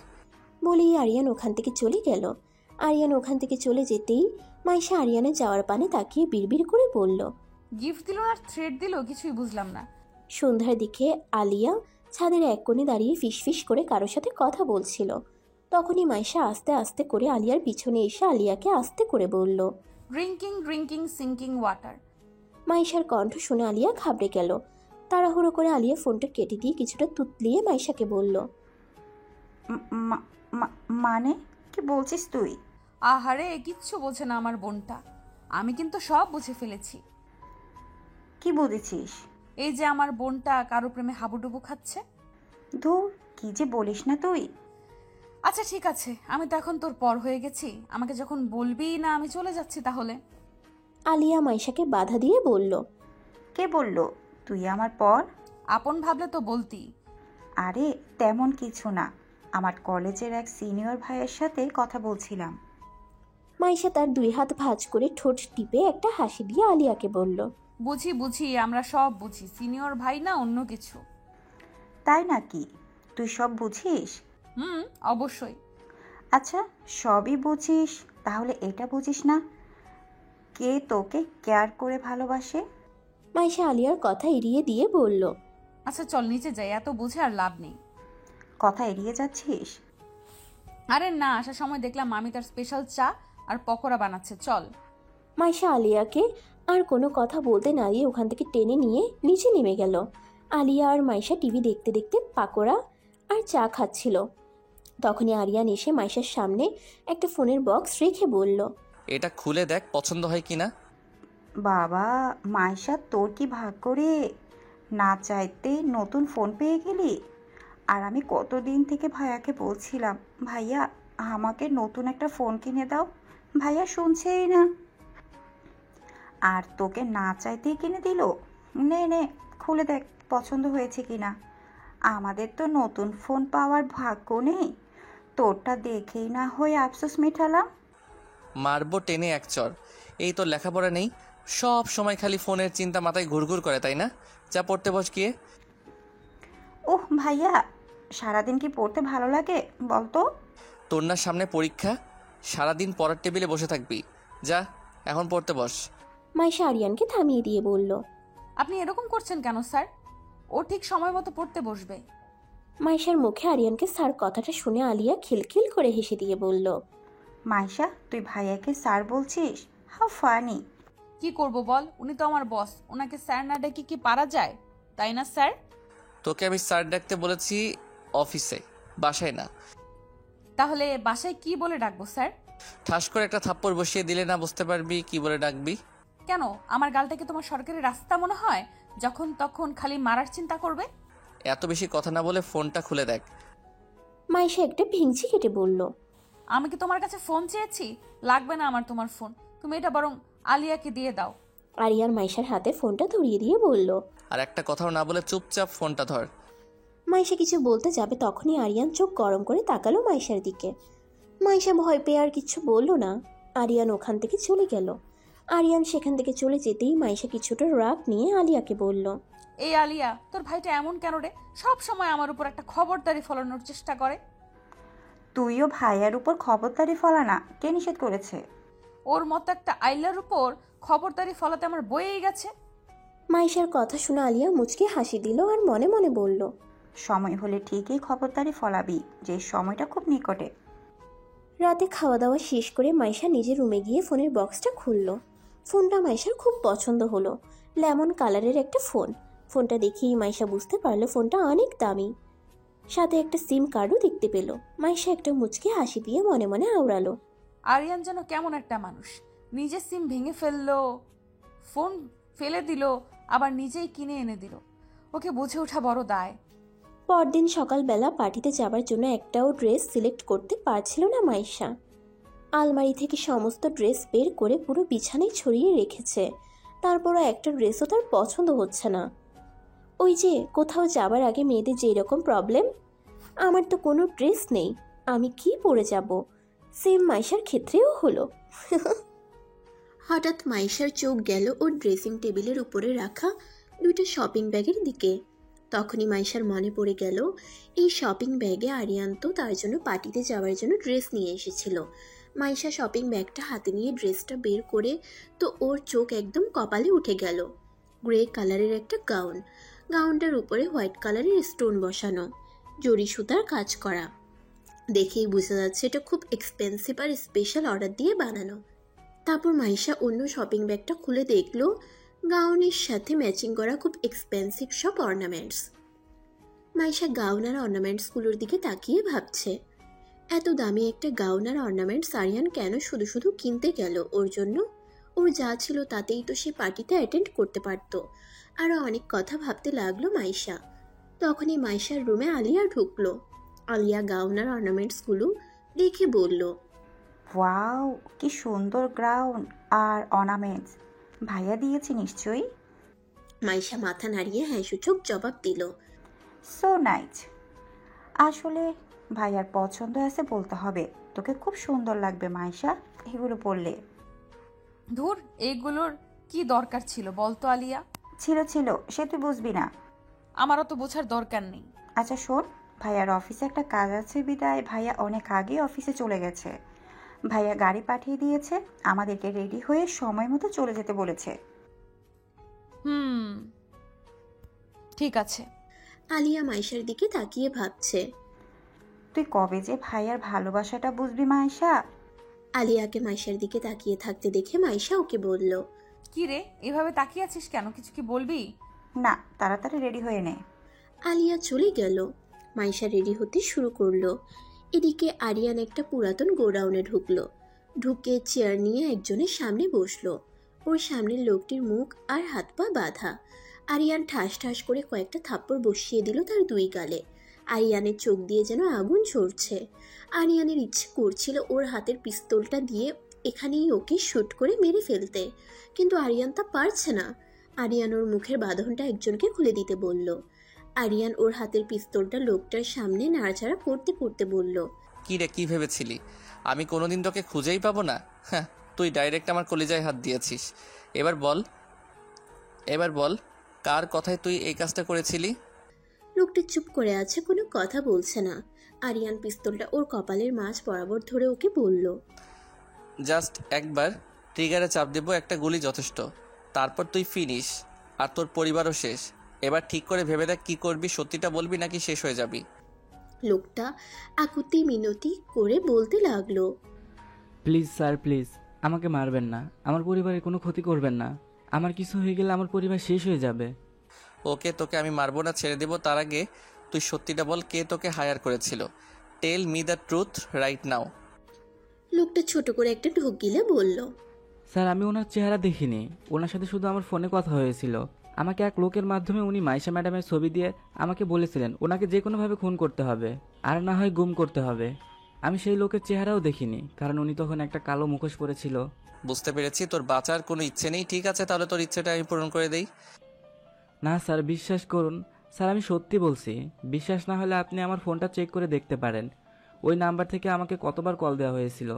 বলেই আরিয়ান ওখান থেকে চলে গেল। আরিয়ান ওখান থেকে চলে যেতেই মাইশা আরিয়ানের যাওয়ার পানে তাকিয়ে বিড়বিড় করে বলল,
গিফট দিল আর থ্রেড দিল, কিছুই বুঝলাম না।
সন্ধ্যার দিকে আলিয়া ছাদের এক কোণে দাঁড়িয়ে ফিসফিস করে কারোর সাথে কথা বলছিল। তখনই মাইশা আস্তে আস্তে করে আলিয়ার পিছনে এসে আলিয়াকে আস্তে করে বলল,
ড্রিঙ্কিং ড্রিঙ্কিং সিঙ্কিং ওয়াটার।
মাইশার কণ্ঠ শুনে আলিয়া ঘাবড়ে গেল। তাড়াহুড়ো করে আলিয়া ফোনটা কেটে দিয়ে কিছুটা তুতলিয়ে মাইশাকে বলল,
মানে কি বলছিস তুই?
আহারে, কিচ্ছু বোঝে না আমার বোনটা। আমি কিন্তু সব বুঝে ফেলেছি।
কি বুঝেছিস?
এই যে আমার বোনটা কারো প্রেমে হাবুডুবু খাচ্ছে।
ধুর, কি যে বলিস না তুই।
আচ্ছা ঠিক আছে, আমি তো এখন তোর পর হয়ে গেছি, আমাকে যখন বলবি না আমি চলে যাচ্ছি তাহলে।
আলিয়া মাইশাকে বাধা দিয়ে বলল,
কে বলল তুই আমার পর?
আপন ভাবলে তো বলতি।
আরে তেমন কিছু না, আমার কলেজের এক সিনিয়র ভাইয়ের সাথে কথা বলছিলাম।
মাইশা তার দুই হাত ভাঁজ করে ঠোঁট টিপে একটা হাসি দিয়ে আলিয়াকে বলল,
বুঝি বুঝি, আমরা সব বুঝি, সিনিয়র ভাই না অন্য কিছু।
তাই নাকি? তুই সব বুঝিস?
অবশ্যই।
আচ্ছা, সবই বুঝিস, তাহলে এটা বুঝিস না কে তোকে কেয়ার করে ভালোবাসে?
মাইশা আলিয়ার কথা এড়িয়ে দিয়ে বলল,
আচ্ছা চল নিচে যাই, এত বুঝে আর লাভ নেই।
কথা এড়িয়ে যাচ্ছিস?
আরে না, আসার সময় দেখলাম মামি তার স্পেশাল চা আর পকোড়া বানাচ্ছে, চল।
মাইশা আলিয়াকে আর কোনো কথা বলতে না দিয়ে ওখান থেকে টেনে নিয়ে নিচে নেমে গেল। আলিয়া আর মাইশা টিভি দেখতে দেখতে পাকোড়া আর চা খাচ্ছিল। তখনই আরিয়ান এসে মাইশার সামনে একটা ফোনের বক্স রেখে বলল,
এটা খুলে দেখ পছন্দ হয় কিনা।
বাবা মাইশা, তোর কি ভাগ্য রে, না চাইতেই নতুন ফোন পেয়ে গেলি। আর আমি কতদিন থেকে ভাইয়াকে বলছিলাম, ভাইয়া আমাকে নতুন একটা ফোন কিনে দাও, ভাইয়া শুনছেই না। আর তোকে না চাইতেই কিনে দিল। নে নে, খুলে দেখ পছন্দ হয়েছে কিনা। আমাদের তো নতুন ফোন পাওয়ার ভাগ্য নেই, তোরটা দেখেই না হয়ে আফসোস মেটালাম।
মারবো টেনে এক চর। এই তোর লেখাপড়া নেই, সব সময় খালি ফোনের চিন্তা মাথায় ঘুরঘুর করে, তাই না? যা পড়তে বস গিয়ে।
ওহ ভাইয়া, সারাদিন কি পড়তে ভালো লাগে বলতো?
তোর না সামনে পরীক্ষা, সারাদিন পড়ার টেবিলে বসে থাকবি। যা এখন পড়তে বস।
মাইশা আরিয়ানকে থামিয়ে দিয়ে বলল,
আপনি এরকম করছেন কেন স্যার? ও ঠিক সময় মতো পড়তে বসবে।
মাইশার মুখে আরিয়ানকে স্যার কথাটা শুনে আলিয়া খিলখিল করে হেসে দিয়ে বলল,
মাইশা তুই ভাইয়াকে স্যার বলছিস? How funny.
কি করব বল, উনি তো আমার বস, ওনাকে স্যার না ডেকে কি পারা যায়, তাই না স্যার?
তোকে আমি স্যার ডাকতে বলেছি অফিসে, বাসায় না।
তাহলে বাসায় কি বলে ডাকবো স্যার?
ঠাস করে একটা থাপ্পড় বসিয়ে দিলে না বুঝতে পারবি কি বলে ডাকবি।
কেন, আমার গালটাকে তোমার সরকারি রাস্তা মনে হয়, যখন তখন খালি মারার চিন্তা করবে?
এত বেশি কথা না বলে ফোনটা খুলে দেখ।
মাইশা একটা ভিংচি কেটে বলল,
আমি কি তোমার কাছে ফোন চেয়েছি? লাগবে না আমার তোমার ফোন, তুমি এটা বরং আলিয়াকে দিয়ে দাও।
আরিয়ান মাইশার হাতে ফোনটা ধরিয়ে দিয়ে বলল।
আর একটা কথাও না বলে চুপচাপ ফোনটা ধর।
মাইশা কিছু বলতে যাবে তখনই আরিয়ান চোখ গরম করে তাকালো মাইশার দিকে। মাইশা ভয় পেয়ে আর কিছু বলল না। আরিয়ান ওখান থেকে চলে গেল। আরিয়ান সেখান থেকে চলে যেতেই মাইশা কিছুটা রাগ নিয়ে আলিয়াকে বলল।
এই আলিয়া, তোর ভাইটা এমন কেন রে? সব সময় আমার উপর একটা খবরদারি ফলানোর চেষ্টা করে।
তুইও ভাইয়ার উপর খবরদারি ফলা না, কে নিষেধ করেছে?
ওর মতো একটা আইলার উপর খবরদারি ফলাতে আমার বয়েই গেছে।
মাইশার কথা শুনে আলিয়া মুচকে হাসি দিল আর মনে মনে বলল,
সময় হলে ঠিকই খবরদারি ফলাবি, যে সময়টা খুব নিকটে।
রাতে খাওয়া দাওয়া শেষ করে মাইশা নিজের রুমে গিয়ে ফোনের বক্সটা খুলল। ফোনটা মাইশার খুব পছন্দ হলো। লেমন কালারের একটা ফোন। ফোনটা দেখেই মাইশা বুঝতে পারলো ফোনটা অনেক দামি। সাথে একটা সিম কার্ডও দেখতে পেল। মাইশা একটা মুচকে হাসি দিয়ে মনে মনে আওড়ালো,
আরিয়ান যেন কেমন একটা মানুষ, নিজের সিম ভেঙে ফেললো, ফোন ফেলে দিল, আবার নিজেই কিনে এনে দিল। ওকে বুঝে ওঠা বড় দায়।
পরদিন সকালবেলা পার্টিতে যাবার জন্য একটাও ড্রেস সিলেক্ট করতে পারছিল না মাইশা। আলমারি থেকে সমস্ত ড্রেস বের করে পুরো বিছানায় ছড়িয়ে রেখেছে। তারপরও একটা ড্রেসও তার পছন্দ হচ্ছে না। ওই যে কোথাও যাবার আগে মেয়েদের যেই রকম প্রবলেম, আমার তো কোনো ড্রেস নেই, আমি কি পরে যাব? সেম মাইশার ক্ষেত্রেও হলো। হঠাৎ মাইশার চোখ গেল ওর ড্রেসিং টেবিলের উপরে রাখা দুটো শপিং ব্যাগের দিকে। তখনই মাইশার মনে পড়ে গেল এই শপিং ব্যাগে আরিয়ান তো তার জন্য পার্টিতে যাওয়ার জন্য ড্রেস নিয়ে এসেছিল। মাইশা শপিং ব্যাগটা হাতে নিয়ে ড্রেসটা বের করে তো ওর চোখ একদম কপালে উঠে গেল। গ্রে কালারের একটা গাউন, গাউনটার উপরে হোয়াইট কালারের স্টোন বসানো, জরি সুতার কাজ করা। দেখেই বোঝা যাচ্ছে এটা খুব এক্সপেন্সিভ আর স্পেশাল অর্ডার দিয়ে বানানো। তারপর মাইশা অন্য শপিং ব্যাগটা খুলে দেখলো গাউনের সাথে ম্যাচিং করা খুব এক্সপেন্সিভ সব অর্নামেন্টস। মাইশা গাউন আর অর্নামেন্টসগুলোর দিকে তাকিয়ে ভাবছে, এত দামি একটা গাউন আর অর্নামেন্টস আরিয়ান কেন শুধু শুধু কিনতে গেল ওর জন্য? ওর যা ছিল তাতেই তো সে পার্টিতে অ্যাটেন্ড করতে পারত। আরও অনেক কথা ভাবতে লাগলো মাইশা। তখনই মাইশার রুমে আলিয়া ঢুকলো। আলিয়া গাউন আর অর্নামেন্টসগুলো দেখে বলল,
ওয়াও, কি সুন্দর গাউন আর অর্নামেন্টস, ভাইয়া দিয়েছে নিশ্চয়ই।
মাইশা মাথা নাড়িয়ে হ্যাঁ সূচক জবাব দিল,
সো নাইস। আসলে ভাইয়ার পছন্দ আছে বলতে হবে। তোকে খুব সুন্দর লাগবে মাইশা এগুলো পরলে।
ধুর, এইগুলোর কি দরকার ছিল বলতো আলিয়া?
ছিল, সে তুই বুঝবি না।
আমারও তো বোঝার দরকার নেই।
আচ্ছা শোন, ভাইয়ার অফিসে একটা কাজ আছে বিদায় ভাইয়া অনেক আগে অফিসে চলে গেছে। ভাইয়া গাড়ি পাঠিয়ে দিয়েছে, আমাদেরকে রেডি হয়ে সময় মতো চলে যেতে বলেছে।
ঠিক আছে।
আলিয়া মাইশার দিকে তাকিয়ে ভাবছে,
তুই কবে যে ভাইয়ার ভালোবাসাটা বুঝবি মাইশা?
আলিয়াকে মাইশার দিকে তাকিয়ে থাকতে দেখে মাইশা ওকে বলল,
কি রে, এভাবে তাকিয়ে আছিস কেন? কিছু কি বলবি?
না, তাড়াতাড়ি রেডি হয়ে নে।
আলিয়া চলে গেল। মাইশা রেডি হতে শুরু করলো। এদিকে আরিয়ান একটা পুরাতন গোডাউনে ঢুকলো। ঢুকে চেয়ার নিয়ে একজনের সামনে বসলো। ওর সামনের লোকটির মুখ আর হাত পা বাঁধা। আরিয়ান ঠাস ঠাস করে কয়েকটা থাপ্পড় বসিয়ে দিল তার দুই গালে। আরিয়ানের চোখ দিয়ে যেন আগুন ঝরছে। আরিয়ানের ইচ্ছে করছিল ওর হাতের পিস্তলটা দিয়ে এখানেই ওকে শুট করে মেরে ফেলতে, কিন্তু আরিয়ান তা পারছে না। আরিয়ান ওর মুখের বাঁধনটা একজনকে খুলে দিতে বলল। আরিয়ান ওর হাতের পিস্তলটা লোকটার সামনে নাড়াচাড়া করতে করতে বলল,
কি রে, কি ভেবেছিলি আমি কোনোদিন তোকে খুঁজেই পাবো না? হ্যাঁ, তুই ডাইরেক্ট আমার কলিজায় হাত দিয়েছিস। এবার বল কার কথায় তুই এই কাজটা করেছিলি?
লোকটা চুপ করে আছে, কোনো কথা বলছে না। আরিয়ান পিস্তলটা ওর কপালের মাঝ বরাবর ধরে ওকে বলল,
জাস্ট একবার ট্রিগারে চাপ দেবো, একটা গুলি যথেষ্ট, তারপর তুই ফিনিশ, আর তোর পরিবারও শেষ। এবার ঠিক করে ভেবে দেখ কি করবি, সত্যিটা বলবি নাকি শেষ হয়ে যাবি?
লোকটা আকুতি মিনতি করে বলতে লাগলো,
প্লিজ স্যার, প্লিজ আমাকে মারবেন না, আমার পরিবারের কোনো ক্ষতি করবেন না। আমার কিছু হয়ে গেলে আমার পরিবার শেষ হয়ে যাবে।
ওকে, তোকে আমি মারবো না, ছেড়ে দেবো। তার আগে তুই সত্যিটা বল, কে তোকে হায়ার করেছিল? Tell me the truth right now.
লোকটা ছোট করে একটা ঢোক গিলে বলল,
স্যার, আমি ওনার চেহারা দেখিনি, ওনার সাথে শুধু আমার ফোনে কথা হয়েছিল। আমাকে এক লোকের মাধ্যমে উনি মাইশা ম্যাডামের ছবি দিয়ে আমাকে বলেছিলেন ওনাকে যে কোনোভাবে খুন করতে হবে, আর না হয় গুম করতে হবে। আমি সেই লোকের চেহারাও দেখিনি, কারণ উনি তখন একটা কালো মুখোশ পরেছিল।
বুঝতে পেরেছি তোর বাঁচার কোনো ইচ্ছে নেই। ঠিক আছে, তাহলে তোর ইচ্ছেটা আমি পূরণ করে দেই।
না স্যার, বিশ্বাস করুন স্যার, আমি সত্যি বলছি। বিশ্বাস না হলে আপনি আমার ফোনটা চেক করে দেখতে পারেন। ওই নাম্বার থেকে আমাকে কতবার কল দেওয়া হয়েছিল।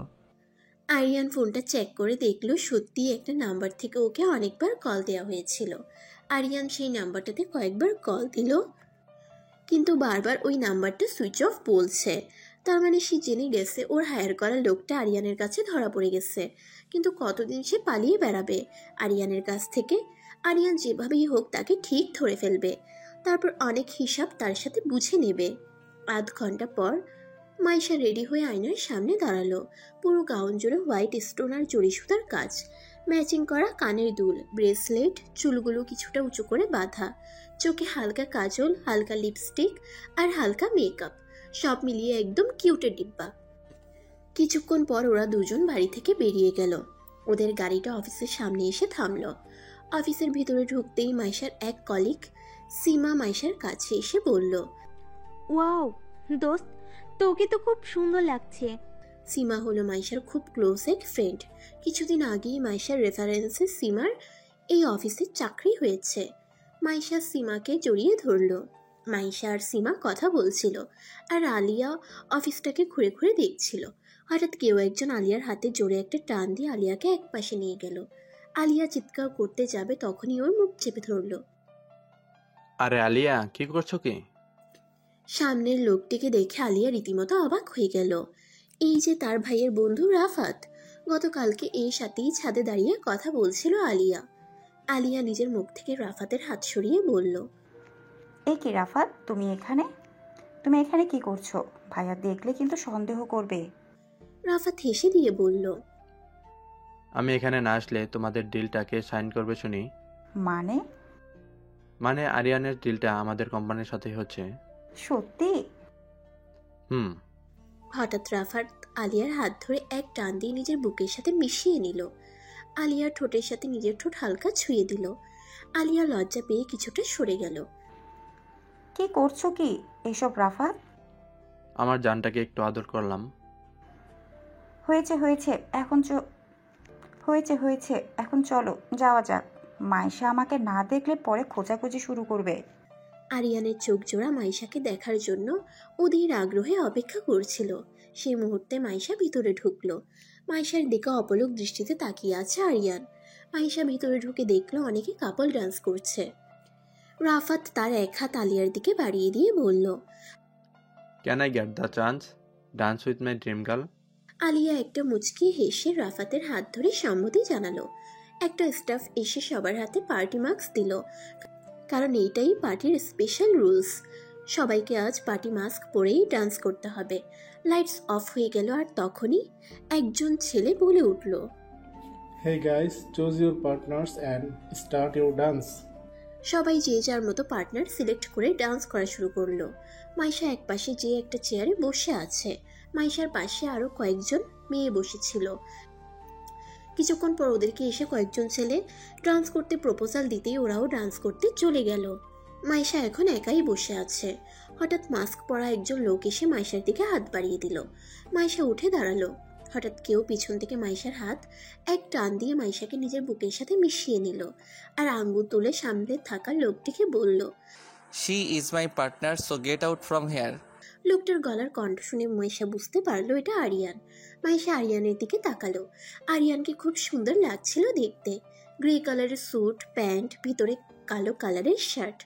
আরিয়ান ফোনটা চেক করে দেখলো সত্যি একটা নাম্বার থেকে ওকে অনেকবার কল দেওয়া হয়েছিল। আরিয়ান সেই নাম্বারটাতে কয়েকবার কল দিল, কিন্তু বারবার ওই নাম্বারটা সুইচ অফ বলছে। তার মানে সে জেনে গেছে ওর হায়ার করা লোকটা আরিয়ানের কাছে ধরা পড়ে গেছে। কিন্তু কতদিন সে পালিয়ে বেড়াবে আরিয়ানের কাছ থেকে? আরিয়ান যেভাবেই হোক তাকে ঠিক ধরে ফেলবে, তারপর অনেক হিসাব তার সাথে বুঝে নেবে। আধ ঘন্টা পর মাইশা রেডি হয়ে আয়নার সামনে দাঁড়ালো। পুরো গাউন জুড়ে হোয়াইট স্টোন আর জড়ি সুতার কাজ, ম্যাচিং করা কানের দুল, ব্রেসলেট, চুলগুলো কিছুটা উঁচু করে বাঁধা, চোখে হালকা কাজল, হালকা লিপস্টিক আর হালকা মেকআপ, সব মিলিয়ে একদম কিউটের ডিব্বা। কিছুক্ষণ পর ওরা দুজন বাড়ি থেকে বেরিয়ে গেল। ওদের গাড়িটা অফিসের সামনে এসে থামলো। অফিসের ভিতরে ঢুকতেই মাইশার এক কলিগ সীমা মাইশার কাছে এসে বলল,
ওয়াও দোস্ত, তোকে তো খুব সুন্দর লাগছে।
সীমা হলো মাইশার খুব ক্লোজ এক ফ্রেন্ড। কিছুদিন আগেই মাইশার রেফারেন্সে সীমার এই অফিসে চাকরি হয়েছে। মাইশা সীমাকে জড়িয়ে ধরল। মাইশা আর সীমা কথা বলছিল, আর আলিয়া অফিসটাকে ঘুরে ঘুরে দেখছিল। হঠাৎ কেউ একজন আলিয়ার হাতে জোরে একটা টান দিয়ে আলিয়াকে এক পাশে নিয়ে গেল। আলিয়া চিৎকার করতে যাবে, তখনই ওর মুখ চেপে ধরল।
আরে আলিয়া, কি করছো কি?
সামনের লোকটিকে দেখে আলিয়া রীতিমতো অবাক হয়ে গেল। এই যে তার ভাইয়ের বন্ধু রাফাত। গতকালকে এই সাথেই ছাদে দাঁড়িয়ে কথা বলছিল আলিয়া। আলিয়া নিজের মুখ থেকে রাফাতের হাত সরিয়ে বলল,
এ কি রাফাত, তুমি এখানে কি করছো? ভাইয়া দেখলে কিন্তু সন্দেহ করবে।
রাফাত হেসে দিয়ে বলল,
আমি এখানে না আসলে তোমাদের ডিলটাকে সাইন করবে শুনি। মানে আরিয়ানের ডিলটা আমাদের কোম্পানির সাথে হচ্ছে।
সত্যি?
হঠাৎ রাফাত আলিয়ার হাত ধরে এক টান দিয়ে নিজের বুকের সাথে মিশিয়ে নিল। আলিয়ার ঠোঁটের সাথে নিজের ঠোঁট হালকা ছুঁয়ে দিল। আলিয়া লজ্জা পেয়ে কিছুটা সরে গেল।
কি করছো কি এসব রাফাত?
আমার জানটাকে একটু আদর করলাম।
হয়েছে এখন চলো যাওয়া যাক। মাইশা আমাকে না দেখলে পরে খোঁজাখুঁজি শুরু করবে।
আরিয়ানের চোখ জোড়া মাইশাকে দেখার জন্য অধীর আগ্রহে অপেক্ষা করছিল। সেই মুহূর্তে মাইশা ভিতরে ঢুকলো। মাইশার দিকে অপলক দৃষ্টিতে তাকিয়ে আছে আরিয়ান। মাইশা ভিতরে ঢুকে দেখলো অনেকে কাপল ডান্স করছে। রাফাত তার এক হাত আলিয়ার দিকে বাড়িয়ে দিয়ে বলল,
can I get the chance dance with my dream girl?
Alia একটা মুচকি হেসে রাফাতের হাত ধরে সম্মতি জানালো। একটা স্টাফ এসে সবার হাতে পার্টি মাস্ক দিল, কারণ এইটাই পার্টির স্পেশাল রুলস। সবাইকে আজ পার্টি মাস্ক পরেই ডান্স করতে হবে। লাইটস অফ হয়ে গেল, আর তখনই একজন ছেলে বলে উঠল,
Hey guys, choose your partners and start your dance.
সবাই যে যার মতো পার্টনার সিলেক্ট করে ডান্স করা শুরু করলো। মাইশা এক পাশে যে একটা চেয়ারে বসে আছে। মাইশার পাশে আরো কয়েকজন মেয়ে বসেছিল। কিছুক্ষণ পর ওদেরকে এসে কয়েকজন ছেলে ডান্স করতে প্রপোজাল দিতেই ওরাও ডান্স করতে চলে গেল। মাইশা এখন একাই বসে আছে। হঠাৎ মাস্ক পরা একজন লোক এসে মাইশার দিকে হাত বাড়িয়ে দিল। মাইশা উঠে দাঁড়ালো। হঠাৎ কেউ পিছন থেকে মাইশার হাত এক টান দিয়ে মাইশাকে নিজের বুকের সাথে মিশিয়ে নিল, আর আঙ্গুল তুলে সামনে থাকা লোকটিকে বলল,
she is my partner, so get out from hair.
লোকটার গলার কণ্ঠ শুনে মাইশা বুঝতে পারলো এটা আরিয়ান। মাইশা আরিয়ানের দিকে তাকালো। আরিয়ানকে খুব সুন্দর লাগছিল দেখতে। গ্রে কালারের স্যুট, প্যান্ট, ভিতরে কালো কালারের শার্ট,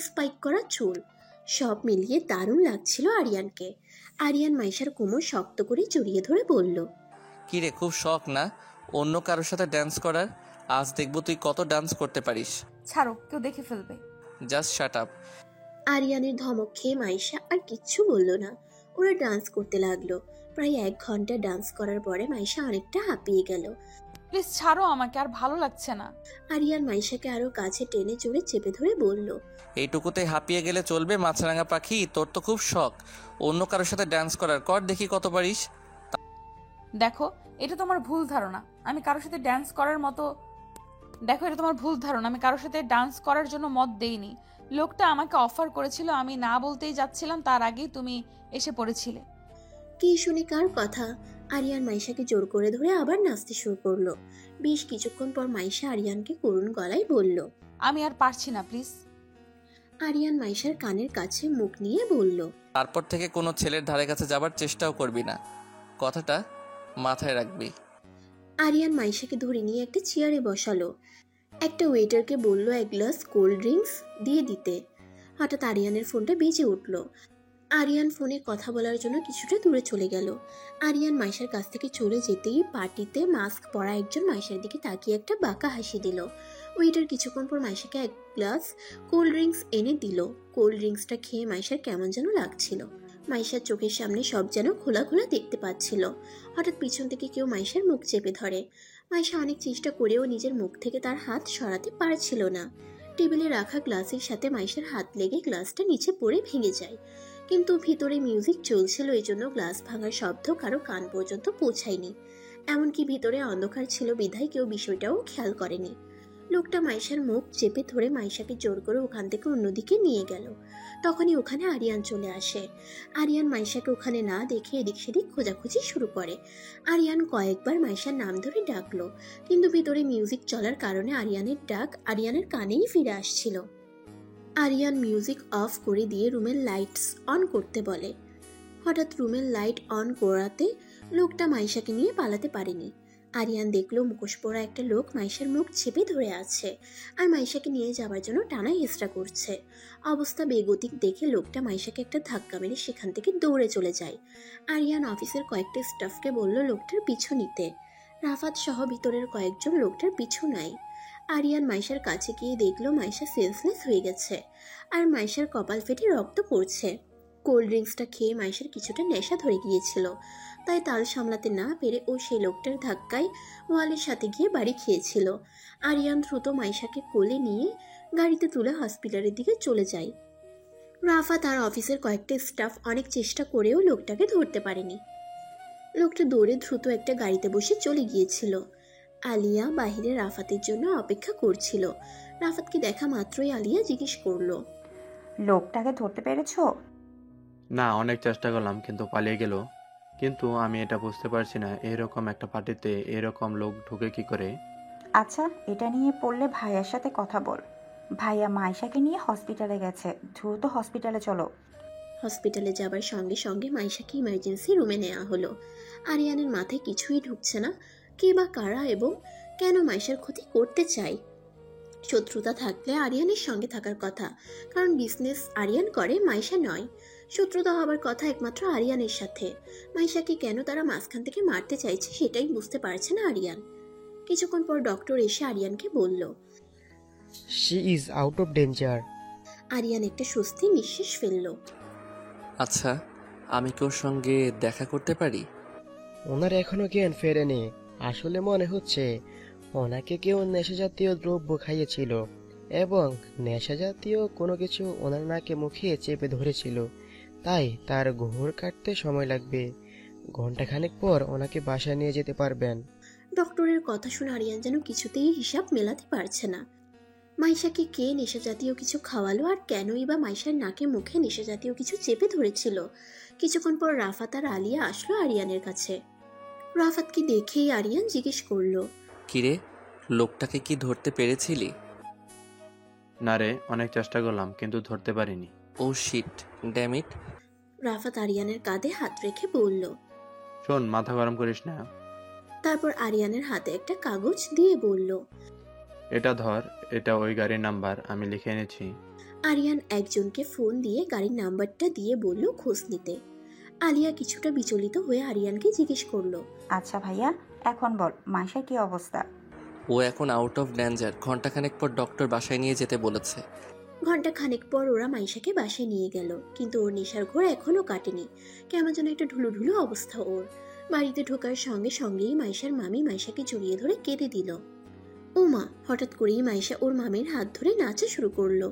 স্পাইক করা চুল, সব মিলিয়ে দারুণ লাগছিল আরিয়ানকে। আরিয়ান মাইশার কোমর শক্ত করে জড়িয়ে ধরে বলল,
কি রে, খুব শখ না অন্য কারোর সাথে ডান্স করার? আজ দেখবো তুই কত ডান্স করতে পারিস।
ছাড়ো, কেউ দেখে ফেলবে।
Just shut up.
আরিয়ানের ধমক খেয়ে মাইশা আর কিচ্ছু বলল না। ওরা ডান্স করতে লাগলো। প্রায় 1 ঘন্টা ডান্স করার পরে মাইশা অনেকটা হাঁপিয়ে গেল।
প্লিজ ছাড়ো আমাকে, আর ভালো লাগছে না।
আরিয়ান মাইশাকে আরো কাছে টেনে জোরে চেপে ধরে বলল,
এইটুকুতে হাঁপিয়ে গেলে চলবে মাছরাঙা পাখি? তোর তো খুব শখ অন্য কারোর সাথে ডান্স করার, কর দেখি কত পারিস।
দেখো, এটা তোমার ভুল ধারণা। আমি কারোর সাথে ডান্স করার জন্য মত দেইনি। লোকটা আমাকে অফার করেছিল, আমি না বলতেই যাচ্ছিলাম, তার আগেই তুমি এসে পড়েছিলে।
কি শুনে কার কথা? আরিয়ান মাইশাকে জোর করে ধরে আবার নাচতে শুরু করলো। বেশ কিছুক্ষণ পর মাইশা আরিয়ানকে করুণ গলায় বলল,
আমি আর পারছি না, প্লিজ।
আরিয়ান মাইশার কানের কাছে মুখ নিয়ে বলল,
তারপর থেকে কোনো ছেলের ধারে কাছে যাবার চেষ্টাও করবি না, কথাটা মাথায় রাখবি।
আরিয়ান মাইশাকে ধরে নিয়ে একটা চেয়ারে বসালো। একটা ওয়েটারকে বলল এক গ্লাস কোল্ড ড্রিঙ্কস দিয়ে দিতে। হঠাৎ আরিয়ানের ফোনটা বেজে উঠল। আরিয়ান ফোনে কথা বলার জন্য কিছুটা দূরে চলে গেল। আরিয়ান মাইশার কাছ থেকে চলে যেতেই পার্টিতে মাস্ক পরা একজন মাইশার দিকে তাকিয়ে একটা বাঁকা হাসি দিল। ওয়েটার কিছুক্ষণ পর মাইশাকে এক গ্লাস কোল্ড ড্রিঙ্কস এনে দিল। কোল্ড ড্রিঙ্কসটা খেয়ে মাইশার কেমন যেন লাগছিল। মাইশার চোখের সামনে সব যেন খোলা খোলা দেখতে পাচ্ছিল। হঠাৎ পিছন থেকে কেউ মাইশার মুখ চেপে ধরে। মাইশা অনেক চেষ্টা করেও নিজের মুখ থেকে তার হাত সরাতে পারছিল না। টেবিলে রাখা গ্লাসের সাথে মাইশার হাত লেগে গ্লাসটা নিচে পড়ে ভেঙে যায়। কিন্তু ভিতরে মিউজিক চলছিল, এই জন্য গ্লাস ভাঙার শব্দ কারো কান পর্যন্ত পৌঁছায়নি। এমনকি ভিতরে অন্ধকার ছিল বিধায় কেউ বিষয়টাও খেয়াল করেনি। লোকটা মাইশার মুখ চেপে ধরে মাইশাকে জোর করে ওখান থেকে অন্যদিকে নিয়ে গেল। তখনই ওখানে আরিয়ান চলে আসে। আরিয়ান মাইশাকে ওখানে না দেখে এদিক সেদিক খোঁজাখুঁজি শুরু করে। আরিয়ান কয়েকবার মাইশার নাম ধরে ডাকলো, কিন্তু ভিতরে মিউজিক চলার কারণে আরিয়ানের ডাক আরিয়ানের কানেই ফিরে আসছিল। আরিয়ান মিউজিক অফ করে দিয়ে রুমের লাইটস অন করতে বলে। হঠাৎ রুমের লাইট অন করাতে লোকটা মাইশাকে নিয়ে পালাতে পারেনি। আরিয়ান দেখলো মুখোশ পরা একটা লোক মাইশার মুখ চেপে ধরে আছে আর মাইশাকে নিয়ে যাওয়ার জন্য টানা হেঁচড়া করছে। অবস্থা বেগতিক দেখে লোকটা মাইশাকে একটা ধাক্কা মেরে সেখান থেকে দৌড়ে চলে যায়। আরিয়ান অফিসের কয়েকটা স্টাফকে বলল লোকটার পিছু নিতে। রাফাত সহ ভিতরের কয়েকজন লোকটার পিছু নেয়। আরিয়ান মাইশার কাছে গিয়ে দেখলো মাইশা সেন্সলেস হয়ে গেছে আর মাইশার কপাল ফেটে রক্ত পড়ছে। কোল্ড ড্রিঙ্কসটা খেয়ে মাইশার কিছুটা নেশা ধরে গিয়েছিল, তাই তাল সামলাতে না পেরে ও সেই লোকটার ধাক্কায় ওয়ালের সাথে গিয়ে বাড়ি খেয়েছিল। আরিয়ান দ্রুত মাইশাকে কোলে নিয়ে গাড়িতে তুলে হসপিটালের দিকে চলে যায়। রাফাত আর অফিসের কয়েকটা স্টাফ অনেক চেষ্টা করেও লোকটাকে ধরতে পারেনি। লোকটা দৌড়ে দ্রুত একটা গাড়িতে বসে চলে গিয়েছিল। আলিয়া বাহিরে রাফাতের জন্য অপেক্ষা করছিল। রাফাতকে দেখা মাত্রই আলিয়া জিজ্ঞেস করলো,
লোকটাকে ধরতে পেরেছো?
না, অনেক চেষ্টা করলাম কিন্তু পালিয়ে গেল। কিন্তু আমি এটা বুঝতে পারছি না, এরকম একটা পার্টিতে এরকম লোক ঢুকে কি করে।
আচ্ছা, এটা নিয়ে পড়লে ভাইয়ার সাথে কথা বল। ভাইয়া মাইশাকে নিয়ে হসপিটালে গেছে, দ্রুত হসপিটালে চলো।
হসপিটালে যাবার সঙ্গে সঙ্গে মাইশাকে ইমার্জেন্সি রুমে নেওয়া হলো। আরিয়ানের মাথায় কিছুই ঢুকছে না, কে বা কারা এবং কেন মাইশার ক্ষতি করতে চায়। শত্রুতা থাকলে আরিয়ানের সঙ্গে থাকার কথা, কারণ বিজনেস আরিয়ান করে, মাইশা নয়। শত্রুতা হবার কথা একমাত্র আরিয়ানের সাথে। মাইশাকে কেন তারা মাঝখান থেকে মারতে চাইছে সেটাই বুঝতে পারছে না আরিয়ান। কিছুক্ষণ পর ডক্টর এসে আরিয়ানকে বলল,
she is out of danger.
Aryan একটা স্বস্তি নিঃশ্বাস ফেলল।
আচ্ছা, আমি কি ওর সঙ্গে দেখা করতে পারি?
ওনার এখনো জ্ঞান ফেরেনি। আসলে মনে হচ্ছে ওনাকে কেউ নেশাজাতীয় দ্রব্য খাইয়েছিল এবং নেশাজাতীয় কোনো কিছু ওনার নাকে মুখে চেপে ধরেছিল, তাই তার ঘুর কাটতে সময় লাগবে। ঘন্টাখানেক পর ওনাকে বাসায় নিয়ে যেতে পারবেন।
ডক্টরের কথা শুনে আরিয়ান যেন কিছুতেই হিসাব মেলাতে পারছে না। মাইশাকে কে নেশাজাতীয় কিছু খাওয়ালো আর কেনই বা মাইশার নাকে মুখে নেশাজাতীয় কিছু চেপে ধরেছিল। কিছুক্ষণ পর রাফাত আর আলিয়া আসলো আরিয়ানের কাছে। রাফাতকে দেখেই আরিয়ান জিজ্ঞেস করলো,
কিরে, লোকটাকে কি ধরতে পেরেছিলি?
না রে, অনেক চেষ্টা করলাম কিন্তু ধরতে পারিনি।
ও শিট, ড্যাম ইট।
রাফাত আরিয়ানের কাঁধে হাত রেখে বলল,
শোন, মাথা গরম করিস না।
তারপর আরিয়ানের হাতে একটা কাগজ দিয়ে বলল,
এটা ধর, এটা ওই গাড়ির নাম্বার, আমি লিখে এনেছি।
আরিয়ান একজনকে ফোন দিয়ে গাড়ির নাম্বারটা দিয়ে বলল খোঁজ নিতে। আলিয়া কিছুটা বিচলিত হয়ে আরিয়ানকে জিজ্ঞেস করলো,
আচ্ছা ভাইয়া, এখন বল মাইশার কি অবস্থা?
ও এখন আউট অফ ডেঞ্জার, ঘন্টাখানেক পর ডক্টর বাসায় নিয়ে যেতে বলেছে।
ঘন্টা খানেক পর ওরা মাইশাকে বাসায় নিয়ে গেল, কিন্তু ওর নেশার ঘোর এখনো কাটেনি। কেমন যেন একটা ঢুলু ঢুলু অবস্থা ওর। বাড়িতে ঢোকার সঙ্গে সঙ্গেই মাইশার মামি মাইশাকে জড়িয়ে ধরে কেঁদে দিল। ও মা! হঠাৎ করেই মাইশা ওর মামির হাত ধরে নাচা শুরু করলো।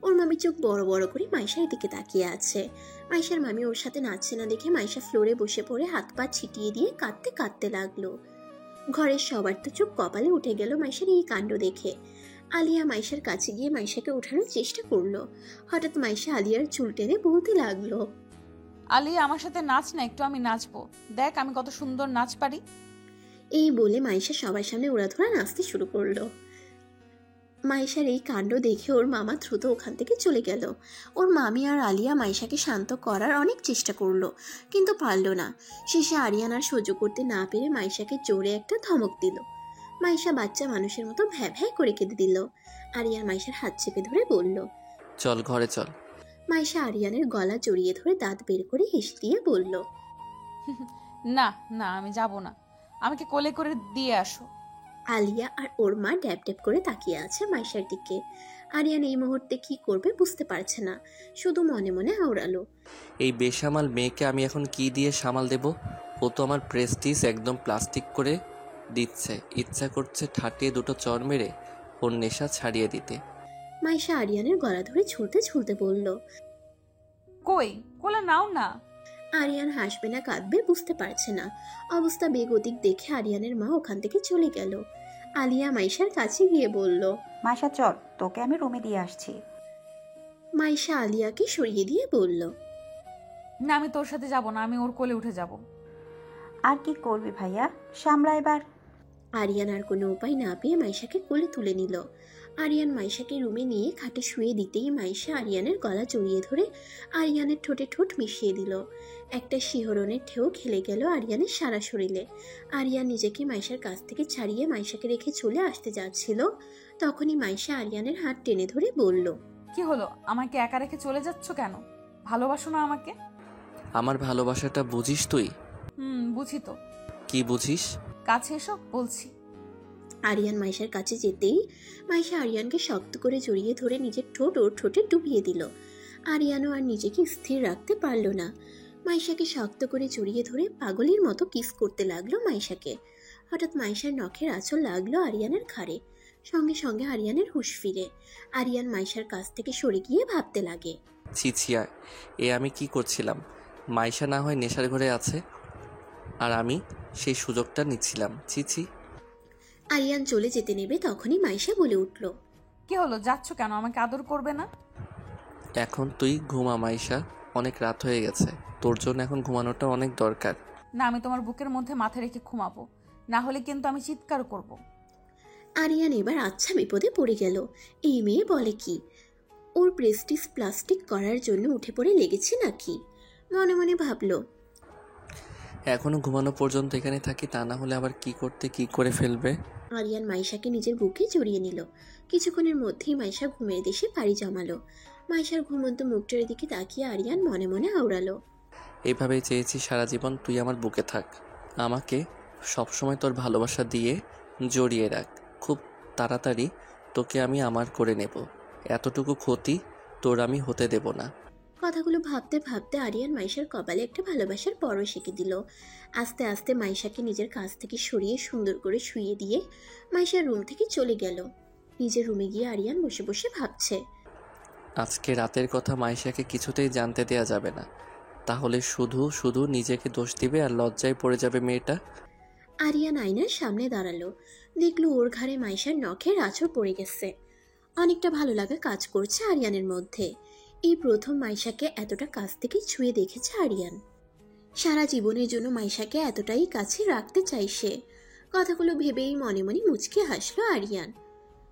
ওর মামি চোখ বড় বড় করে মাইশার দিকে তাকিয়ে আছে। মাইশার মামি ওর সাথে নাচছে না দেখে মাইশা ফ্লোরে বসে পড়ে হাত পা ছিটিয়ে দিয়ে কাঁদতে কাঁদতে লাগলো। ঘরের সবার তো চোখ কপালে উঠে গেল মাইশার এই কাণ্ড দেখে। আলিয়া মাইশার কাছে গিয়ে মাইশাকে ওঠানোর চেষ্টা করলো। হঠাৎ মাইশা আলিয়ার চুল টেনে বলতে লাগলো,
আলিয়া আমার সাথে নাচ না, একটু আমি নাচবো। দেখ আমি কত সুন্দর নাচ পারি।
এই বলে মাইশা সবার সামনে উড়াধুরা নাচতে শুরু করলো। মাইশার এই কাণ্ড দেখে ওর মামা দ্রুত ওখান থেকে চলে গেল। ওর মামি আর আলিয়া মাইশাকে শান্ত করার অনেক চেষ্টা করলো, কিন্তু পারলো না। শেষে আরিয়ান আর সহ্য করতে না পেরে মাইশাকে জোরে একটা ধমক দিল। মাইশা বাচ্চা মানুষের মতো ভ্যা ভ্যা করে কেঁদে দিল। আরিয়ান মাইশার হাত চেপে ধরে বলল,
চল ঘরে চল।
মাইশা আরিয়ানের গলা জড়িয়ে ধরে দাঁত বের করে হেসে দিয়ে বলল,
না না আমি যাব না, আমাকে কোলে করে দিয়ে আসো।
আলিয়া আর ওর মা ড্যাব ড্যাব করে তাকিয়ে আছে মাইশার দিকে। আরিয়ান এই মুহূর্তে কি করবে বুঝতে পারছে না, শুধু মনে মনে আওড়ালো,
এই বেসামাল মেয়েকে আমি এখন কি দিয়ে সামাল দেব? ও তো আমার প্রেস্টিজ একদম প্লাস্টিক করে দিচ্ছে। ইচ্ছা করছে ঠাটিয়ে দুটো চড় মেরে ওর নেশা ছাড়িয়ে দিতে।
মাইশা আরিয়ানের গলা ধরে ঝুলতে ঝুলতে বলল,
কই কোলে নাও না।
আরিয়ান হাসবে না কাঁদবে বুঝতে পারছে না। অবস্থা বেগতিক দেখে আরিয়ানের মা ওখান থেকে চলে গেল। আলিয়া মাইশার কাছে গিয়ে বলল,
মাইশা চল, তোকে আমি রুমে দিয়ে আসছি।
মাইশা আলিয়াকে সরিয়ে দিয়ে বলল,
না আমি তোর সাথে যাব না, আমি ওর কোলে উঠে যাব।
আর কি করবি ভাইয়া, সামলা এবার।
আরিয়ান আর কোনো উপায় না পেয়ে মাইশাকে কোলে তুলে নিল। আরিয়ান মাইশাকে রুমে নিয়ে খাটে শুয়ে দিতেই মাইশা আরিয়ানের গলা জড়িয়ে ধরে আরিয়ানের ঠোঁটে ঠোঁট মিশিয়ে দিল। একটা শিহরণের ঢেউ খেলে গেল আরিয়ানের সারা শরীরে। আরিয়ান নিজেকে মাইশার কাছ থেকে ছাড়িয়ে মাইশাকে রেখে চলে আসতে যাচ্ছিল, তখনই মাইশা আরিয়ানের হাত টেনে ধরে বলল,
কি হলো, আমাকে একা রেখে চলে যাচ্ছ কেন? ভালোবাসো না আমাকে?
আমার ভালোবাসাটা বুঝিস তুই?
বুঝি তো।
কি বুঝিস?
কাছে এসো বলছি।
আরিয়ান মাইশার কাছে যেতেই মাইশা আরিয়ানকে শক্ত করে জড়িয়ে ধরে নিজের ঠোঁট ওর ঠোঁটে ডুবিয়ে দিল। আরিয়ানও আর নিজেকে স্থির রাখতে পারল না। মাইশাকে শক্ত করে জড়িয়ে ধরে পাগলের মতো কিস করতে লাগলো মাইশাকে। হঠাৎ মাইশার নখের আঁচল লাগলো আরিয়ানের ঘাড়ে। সঙ্গে সঙ্গে আরিয়ানের হুঁশ ফিরে। আরিয়ান মাইশার কাছ থেকে সরে গিয়ে ভাবতে লাগে,
ছিছিয়া, এ আমি কি করছিলাম? মাইশা না হয় নেশার ঘরে আছে, আর আমি সেই সুযোগটা নিচ্ছিলাম। ছিছি।
আরিয়ান চলে যেতে নেবে তখনই মাইশা বলে উঠল,
কি হলো, যাচ্ছ কেন? আমাকে আদর করবে না?
এখন তুই ঘুমা মাইশা, অনেক রাত হয়ে গেছে, তোর জন্য এখন ঘুমানোটা অনেক দরকার।
না আমি তোমার বুকের মধ্যে মাথা রেখে ঘুমাবো, না হলে কিন্তু আমি চিৎকার করব।
আরিয়ান এবার আচ্ছা বিপদে পড়ে গেল। এই মেয়ে বলে কি, ওর প্রেস্টিজ প্লাস্টিক করার জন্য উঠে পড়ে লেগেছে নাকি? মনে মনে ভাবল,
এখনো ঘুমানো পর্যন্ত এখানে থাকি, তা না হলে আবার কি করতে কি করে ফেলবে।
আরিয়ান মাইশাকে নিজের বুকে জড়িয়ে নিল। কিছুক্ষণের মধ্যেই মাইশা ঘুমের দেশে পাড়ি জমালো। মাইশার ঘুমন্ত মুখটার দিকে তাকিয়ে আরিয়ান মনে মনে আওড়ালো,
এইভাবেই চেয়েছি সারা জীবন তুই আমার বুকে থাক, আমাকে সবসময় তোর ভালোবাসা দিয়ে জড়িয়ে রাখ। খুব তাড়াতাড়ি তোকে আমি আমার করে নেব, এতটুকু ক্ষতি তোর আমি হতে দেব না।
কথাগুলো ভাবতে ভাবতে আরিয়ান মাইশার কপালে একটা ভালোবাসার পরশ এঁকে দিল। আস্তে আস্তে মাইশাকে নিজের কাছ থেকে সরিয়ে সুন্দর করে শুইয়ে দিয়ে মাইশার রুম থেকে চলে গেল। নিজের রুমে গিয়ে আরিয়ান বসে বসে ভাবছে,
আজকে রাতের কথা মাইশাকে কিছুতেই জানতে দেয়া যাবে না, তাহলে শুধু শুধু নিজেকে দোষ দিবে আর লজ্জায় পড়ে যাবে মেয়েটা।
আরিয়ান আয়নার সামনে দাঁড়ালো, দেখলো ওর ঘাড়ে মাইশার নখের আঁচড় পড়ে গেছে। অনেকটা ভালো লাগা কাজ করছে আরিয়ানের মধ্যে। এই প্রথম মাইশাকে এতটা কাছ থেকে ছুঁয়ে দেখেছে আরিয়ান। সারা জীবনের জন্য মাইশাকে এতটাই কাছে রাখতে চাই সে। কথাগুলো ভেবেই মনে মনে মুচকে হাসলো আরিয়ান।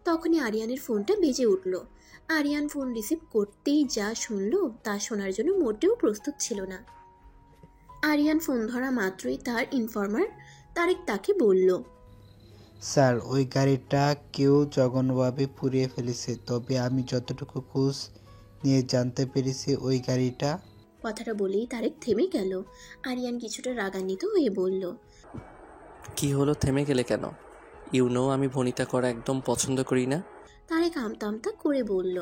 তখনই আরিয়ানের ফোনটা বেজে উঠল। আরিয়ান ফোন রিসিভ করতেই যা শুনলো তা শোনার জন্য মোটেও প্রস্তুত ছিল না। আরিয়ান ফোন ধরা মাত্রই তার ইনফর্মার তারেক তাকে বলল,
স্যার, ওই গাড়িটা কেউ জঘন্যভাবে পুড়িয়ে ফেলেছে, তবে আমি যতটুকু খোঁজ নিয়ে জানতে পেরেছি ওই গাড়িটা।
কথাটা বলেই তারেক থেমে গেল। আরিয়ান কিছুটা রাগান্বিত হয়ে বলল,
কি হলো, থেমে গেলে কেন? আমি ভনিতা করা একদম পছন্দ করি না।
তারেক আমতা আমতা করে বলল,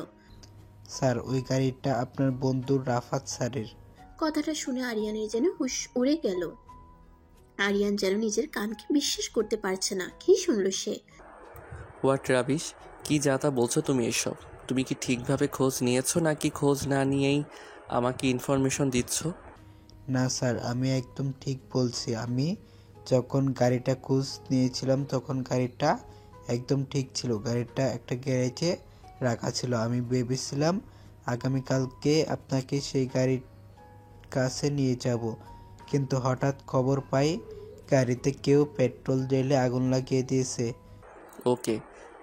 স্যার, ওই গাড়িটা আপনার বন্ধু রাফাত স্যারের।
কথাটা শুনে আরিয়ানের যেন হুঁশ উড়ে গেল। আরিয়ান যেন নিজের কানকে বিশ্বাস করতে পারছে না। কি শুনলো সে?
হোয়াট রাবিশ, কি যা তা বলছো তুমি এসব? তুমি কি ঠিকভাবে খোঁজ নিয়েছো নাকি খোঁজ না নিয়েই আমাকে ইনফরমেশন দিচ্ছ?
না স্যার, আমি একদম ঠিক বলছি। আমি যখন গাড়িটা খোঁজ নিয়েছিলাম তখন গাড়িটা একদম ঠিক ছিল। গাড়িটা একটা গ্যারেজে রাখা ছিল। আমি ভেবেছিলাম আগামীকালকে আপনাকে সেই কাছে নিয়ে যাব, কিন্তু হঠাৎ খবর পাই গাড়িতে কেউ পেট্রোল ঢেলে আগুন লাগিয়ে দিয়েছে।
ওকে,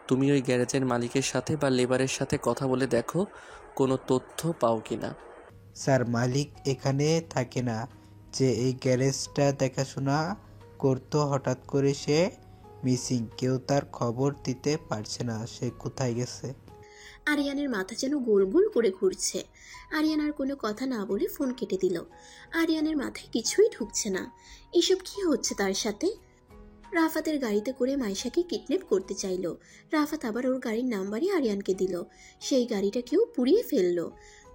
তুমি ওই গ্যারেজের মালিকের সাথে বা লেবারের সাথে কথা বলে দেখো কোনো তথ্য পাও কিনা।
স্যার, মালিক এখানে থাকে না, যে এই গ্যারেজটা দেখাশোনা করতো হঠাৎ করে সে মিসিং। কেউ তার খবর দিতে পারছে না সে কোথায় গেছে।
আরিয়ানের মাথা যেন গোল গোল করে ঘুরছে। আরিয়ান আর কোনো কথা না বলে ফোন কেটে দিল। আরিয়ানের মাথায় কিছুই ঢুকছে না। এসব কি হচ্ছে তার সাথে? রাফাতের গাড়িতে করে মাইশাকে কিডন্যাপ করতে চাইলো। রাফাত আবার ওর গাড়ির নাম্বারই আরিয়ানকে দিল। সেই গাড়িটা কেউ পুড়িয়ে ফেললো।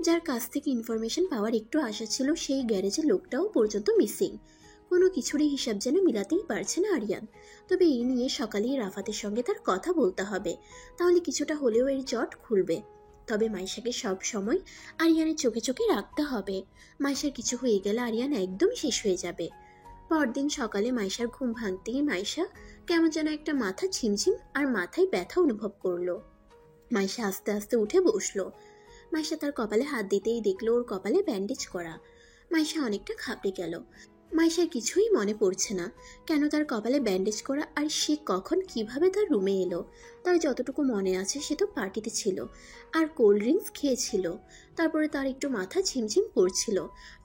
যার কাছ থেকে ইনফরমেশন পাওয়ার একটু আশা ছিল সেই গ্যারেজের লোকটাও পর্যন্ত মিসিং। কোনো কিছুরই হিসাব যেন মিলাতেই পারছে না আরিয়ান। তবে এই নিয়ে সকালেই রাফাতের সঙ্গে তার কথা বলতে হবে, তাহলে কিছুটা হলেও এর জট খুলবে। তবে মাইশাকে সব সময় আরিয়ানের চোখে চোখে রাখতে হবে। মাইশার কিছু হয়ে গেলে আরিয়ান একদম শেষ হয়ে যাবে। পরদিন সকালে মাইশার ঘুম ভাঙতেই মাইশা কেমন যেন একটা মাথা ঝিমঝিম আর মাথায় ব্যথা অনুভব করলো। মাইশা আস্তে আস্তে উঠে বসলো। মাইশা তার কপালে হাত দিতেই দেখলো ওর কপালে ব্যান্ডেজ করা। মাইশা অনেকটা ঘাবড়ে গেল। মাইশার কিছুই মনে পড়ছে না, কেন তার কপালে ব্যান্ডেজ করা আর সে কখন কিভাবে তার রুমে এলো। তার যতটুকু মনে আছে সে তো পার্টিতে ছিল আর কোল্ড ড্রিঙ্কস খেয়েছিল। তারপরে তার একটু মাথা ঝিমঝিম করছিল।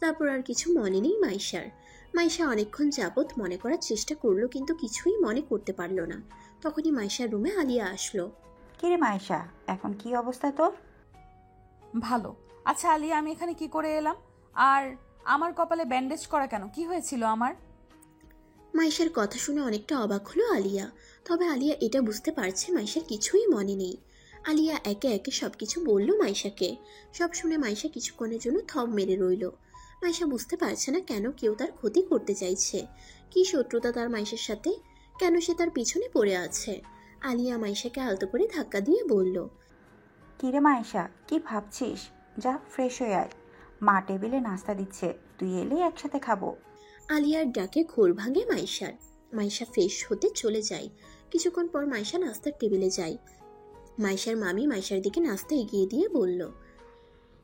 তারপর আর কিছু মনে নেই মাইশার। মাইশা অনেকক্ষণ যাবৎ মনে করার চেষ্টা করলো, কিন্তু কিছুই মনে করতে পারলো না। তখনই মাইশার রুমে আলিয়া আসলো।
কিরে মাইশা, এখন কি অবস্থা তোর?
ভালো। আচ্ছা আলিয়া, আমি এখানে কি করে এলাম? আর আমার কপালে ব্যান্ডেজ করা কেন? কি হয়েছিল আমার?
মাইশার কথা শুনে অনেকটা অবাক হলো আলিয়া। তবে আলিয়া এটা বুঝতে পারছে মাইশার কিছুই মনে নেই। আলিয়া একে একে সবকিছু বলল মাইশাকে। সব শুনে মাইশা কিছুক্ষণের জন্য থম মেরে রইল। মাইশা বুঝতে পারছে না কেন কেউ তার ক্ষতি করতে চাইছে। কি শত্রুতা তার মাইশার সাথে? কেন সে তার পিছনে পড়ে আছে? আলিয়া মাইশাকে আলতো করে ধাক্কা দিয়ে বলল,
কিরে মাইশা, কি ভাবছিস? যা ফ্রেশ হয়ে আয়, মা টেবিলে নাস্তা দিচ্ছে, তুই এলেই একসাথে খাবো।
আলিয়ার ডাকে ঘোর ভাঙে মাইশার। মাইশা ফ্রেশ হতে চলে যায়। কিছুক্ষণ পর মাইশা নাস্তার টেবিলে যায়। মাইশার মামি মাইশার দিকে নাস্তা এগিয়ে দিয়ে বলল,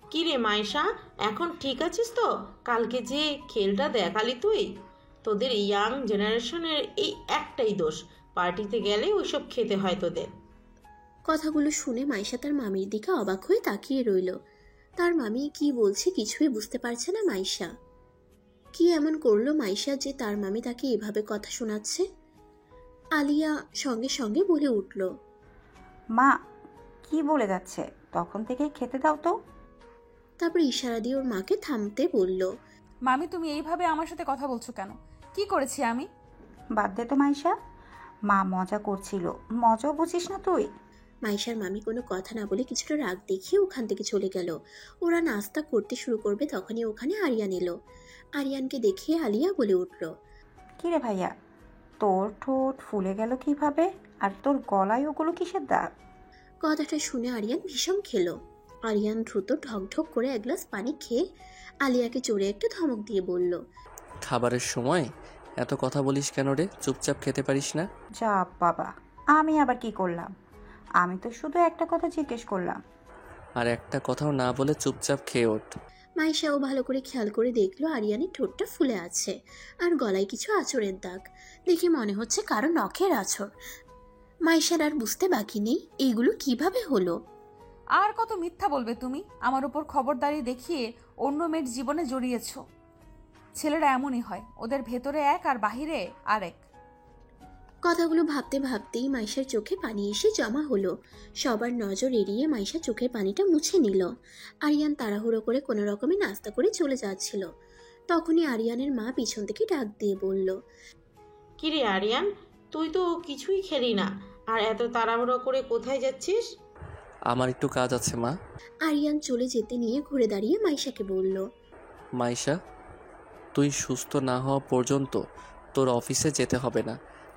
কি রে মাইশা, এখন ঠিক আছিস তো? কালকে যে খেলটা দেখালি তুই, তোদের ইয়াং জেনারেশনের এই একটাই দোষ, পার্টিতে গেলে ওইসব খেতে হয় তোদের।
কথাগুলো শুনে মাইশা তার মামির দিকে অবাক হয়ে তাকিয়ে রইল। তার মামি কি বলছে কিছুই বুঝতে পারছে না মাইশা। কি এমন করলো মাইশা যে তার মামি তাকে এভাবে কথা শোনাচ্ছে? আলিয়া সঙ্গে সঙ্গে বলে উঠল,
মা কি বলে যাচ্ছে, তখন থেকে খেতে দাও তো।
তারপর ইশারা দিয়ে ওর মাকে থামতে বলল।
মামি, তুমি এইভাবে আমার সাথে কথা বলছো কেন? কি করেছি আমি?
বাদ দে তো মাইশা, মা মজা করছিল, মজাও বুঝিস না তুই।
মাইশার মামি কোনো কথা না বলে কিছুটা রাগ দেখিয়ে ওখান থেকে চলে গেল। ওরা নাস্তা করতে শুরু করবে তখনই ওখানে আরিয়ান এলো। আরিয়ানকে দেখে আলিয়া বলে উঠল,
কিরে ভাইয়া, তোর ঠোঁট ফুলে গেল কিভাবে? আর তোর গলায় ওগুলো কিসের দাগ?
কথাটা শুনে আরিয়ান ভীষণ খেলো। আরিয়ান দ্রুত ঢকঢক করে এক গ্লাস পানি খেয়ে আলিয়াকে জোরে একটা ধমক দিয়ে বলল,
খাবারের সময় এত কথা বলিস কেন রে? চুপচাপ খেতে পারিস না?
যা বাবা, আমি আবার কি করলাম? আমি তো শুধু একটা কথা জিজ্ঞেস করলাম।
আর একটা কথাও না বলে চুপচাপ খেয়ে ওঠ।
মাইশাও ভালো করে খেয়াল করে দেখলো আরিয়ানের ঠোঁটটা ফুলে আছে আর গলায় কিছু আঁচড়ের দাগ। দেখে মনে হচ্ছে কারো নখের আঁচড়। মাইশার আর বুঝতে বাকি নেই এইগুলো কিভাবে হলো।
আর কত মিথ্যা বলবে তুমি? আমার উপর খবরদারি দেখিয়ে অন্য মেয়ের জীবনে জড়িয়েছ। ছেলেরা এমনই হয়, ওদের ভেতরে এক আর বাহিরে আরেক।
কথাগুলো ভাবতে ভাবতেই মাইশার চোখে পানি এসে জমা হলো। সবার নজর এড়িয়ে মাইশা চোখের পানিটা মুছে নিল। আরিয়ান তাড়াহুড়ো করে কোনো রকমে নাস্তা করে চলে যাচ্ছিল। তখনই আরিয়ানের মা পিছন থেকে ডাক দিয়ে বলল,
কিরে আরিয়ান, তুই তো কিছুই খেলি না, আর এত তাড়াহুড়ো করে কোথায় যাচ্ছিস?
আমার একটু কাজ আছে মা।
আরিয়ান চলে যেতে নিয়ে ঘুরে দাঁড়িয়ে মাইশাকে বলল,
মাইশা, তুই সুস্থ না হওয়া পর্যন্ত তোর অফিসে যেতে হবে না।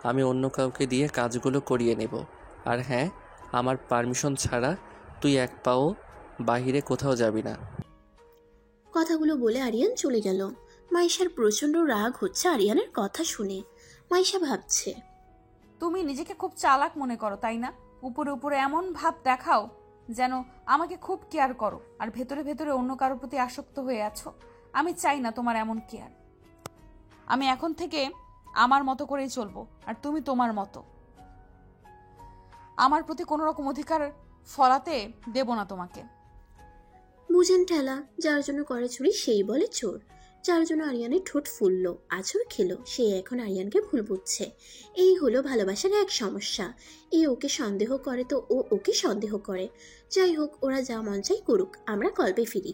আমি অন্য কাউকে দিয়ে কাজগুলো করিয়ে নেব। আর হ্যাঁ, আমার পারমিশন ছাড়া তুই এক পাও বাহিরে কোথাও যাবি না।
কথাগুলো বলে আরিয়ান চলে গেল। মাইশার প্রচন্ড রাগ হচ্ছে আরিয়ানের কথা শুনে। মাইশা ভাবছে,
তুমি নিজেকে খুব চালাক মনে করো, তাই না? উপরে উপরে এমন ভাব দেখাও যেন আমাকে খুব কেয়ার করো, আর ভেতরে ভেতরে অন্য কারোর প্রতি আসক্ত হয়ে আছো। আমি চাই না তোমার এমন কেয়ার। আমি এখন থেকে আমার মতো করেই চলবো, আর তুমি তোমার মতো। আমার প্রতি কোনো রকম অধিকার ফলাতে দেব না তোমাকে।
বুঝেন ঠেলা, যার জন্য করে চুরি সেই বলে চোর। যার জন্য আরিয়ানের ঠোঁট ফুলল, আছর খেলো, সে এখন আরিয়ানকে ভুল বুঝছে। এই হলো ভালোবাসার এক সমস্যা। এ ওকে সন্দেহ করে তো ও ওকে সন্দেহ করে। যাই হোক, ওরা যা মন চাই করুক, আমরা গল্পে ফিরি।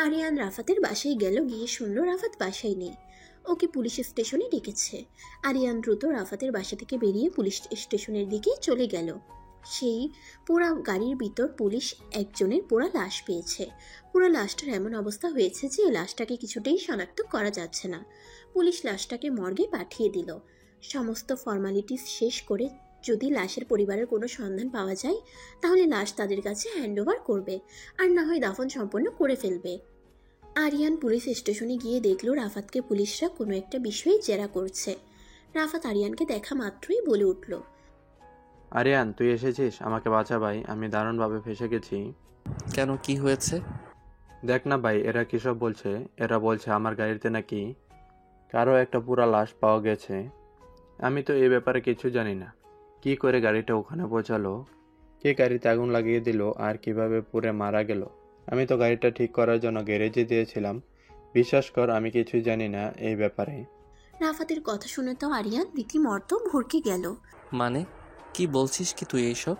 আরিয়ান রাফাতের বাসায় গেল, গিয়ে শুনল রাফাত বাসায় নেই। ওকে পুলিশ স্টেশনে ডেকেছে। আরিয়ান দ্রুত রাফাতের বাসা থেকে বেরিয়ে পুলিশ স্টেশনের দিকে চলে গেল। সেই পোড়া গাড়ির ভিতর পুলিশ একজনের পোড়া লাশ পেয়েছে। পুরো লাশটার এমন অবস্থা হয়েছে যে লাশটাকে কিছুতেই শনাক্ত করা যাচ্ছে না। পুলিশ লাশটাকে মর্গে পাঠিয়ে দিল। সমস্ত ফর্মালিটিস শেষ করে যদি লাশের পরিবারের কোনো সন্ধান পাওয়া যায় তাহলে লাশ তাদের কাছে হ্যান্ডওভার করবে, আর না হয় দাফন সম্পন্ন করে ফেলবে। আরিয়ান পুলিশ স্টেশনে গিয়ে দেখল রাফাতকে পুলিশরা কোনো একটা বিষয়ে জেরা করছে। রাফাত আরিয়ানকে দেখা মাত্রই বলে উঠল,
আরিয়ান, তুই এসেছিস? আমাকে বাঁচা ভাই, আমি দারুণভাবে ফেঁসে গেছি।
কেন, কি হয়েছে?
দেখ না ভাই, এরা কিসব বলছে। এরা বলছে আমার গাড়িতে নাকি কারো একটা পুরা লাশ পাওয়া গেছে। আমি তো এই ব্যাপারে কিছু জানি না। কি করে গাড়িটা ওখানে পৌঁছালো, কে গাড়িতে আগুন লাগিয়ে দিল, আর কিভাবে পুড়ে মারা গেল। আমি তো গাড়িটা ঠিক করার জন্য গ্যারেজে দিয়েছিলাম। বিশ্বাস কর, আমি কিছু জানি না এই ব্যাপারে।
রাফাতের কথা শুনে তো আরিয়ান রীতিমতো ভরকে গেল।
মানে কি বলছিস কি তুই এইসব?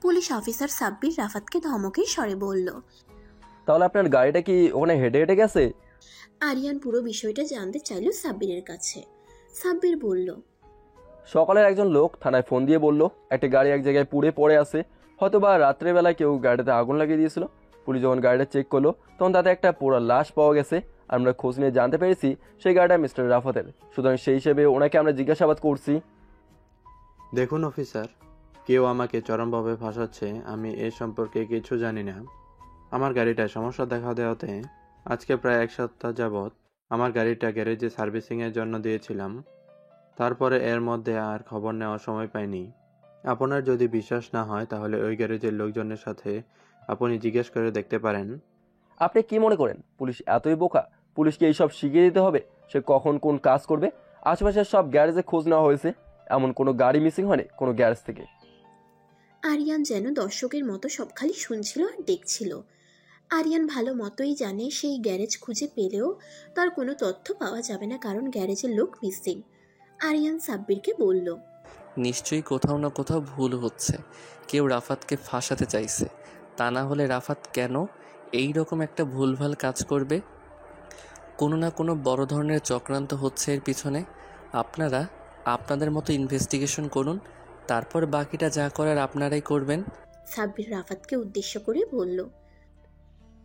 পুলিশ অফিসার সাব্বির রাফাতকে ধমকের স্বরে বলল,
তাহলে আপনার গাড়িটা কি ওখানে হেঁটে হেঁটে গেছে?
আরিয়ান পুরো বিষয়টা জানতে চাইল সাব্বিরের কাছে। সাব্বির বলল,
সকালের একজন লোক থানায় ফোন দিয়ে বলল একটা গাড়ি এক জায়গায় পুড়ে পড়ে আছে, হয়তো বা রাত্রেবেলায় কেউ গাড়িতে আগুন লাগিয়ে দিয়েছিল। পুলিশ যখন গাড়িটা চেক করলো তখন তাতে একটা পোড়া লাশ পাওয়া গেছে। আমরা খোঁজ নিয়ে জানতে পেরেছি সেই গাড়িটা মিস্টার রাফাতের। সুতরাং সেই হিসেবে ওনাকে আমরা জিজ্ঞাসাবাদ করছি।
দেখুন অফিসার, কেউ আমাকে চরমভাবে ফাঁসাচ্ছে। আমি এ সম্পর্কে কিছু জানি না। আমার গাড়িটায় সমস্যা দেখা দেওয়াতে আজকে প্রায় 1 সপ্তাহ যাবৎ আমার গাড়িটা গ্যারেজে সার্ভিসিংয়ের জন্য দিয়েছিলাম। তারপরে এর মধ্যে আর খবর নেওয়ার সময় পাইনি। আপনার যদি বিশ্বাস না হয় তাহলে ওই গ্যারেজের লোকজনের সাথে আপনি জিজ্ঞেস করে দেখতে পারেন।
আপনি কি মনে করেন পুলিশ এতই বোকা? পুলিশকে এইসব শিখিয়ে দিতে হবে সে কখন কোন কাজ করবে? আশেপাশের সব গ্যারেজে খোঁজ নেওয়া হয়েছে, এমন কোনো গাড়ি মিসিং হয়নি কোনো গ্যারেজ থেকে।
আরিয়ান যেন দর্শকের মতো সব খালি শুনছিল আর দেখছিল। আরিয়ান ভালো মতোই জানে সেই গ্যারেজ খুঁজে পেলেও তার কোনো তথ্য পাওয়া যাবে না, কারণ গ্যারেজের লোক মিসিং। আরিয়ান সাব্বিরকে বলল,
নিশ্চয়ই কোথাও না কোথাও ভুল হচ্ছে। কেউ রাফাতকে ফাঁসাতে চাইছে। তা না হলে রাফাত কেন এই রকম একটা ভুলভাল কাজ করবে? কোনো না কোনো বড় ধরনের চক্রান্ত হচ্ছে এর পিছনে। আপনারা আপনাদের মতো ইনভেস্টিগেশন করুন, তারপর বাকিটা যা করার আপনারাই করবেন।
সাব্বির রাফাতকে উদ্দেশ্য করে বলল,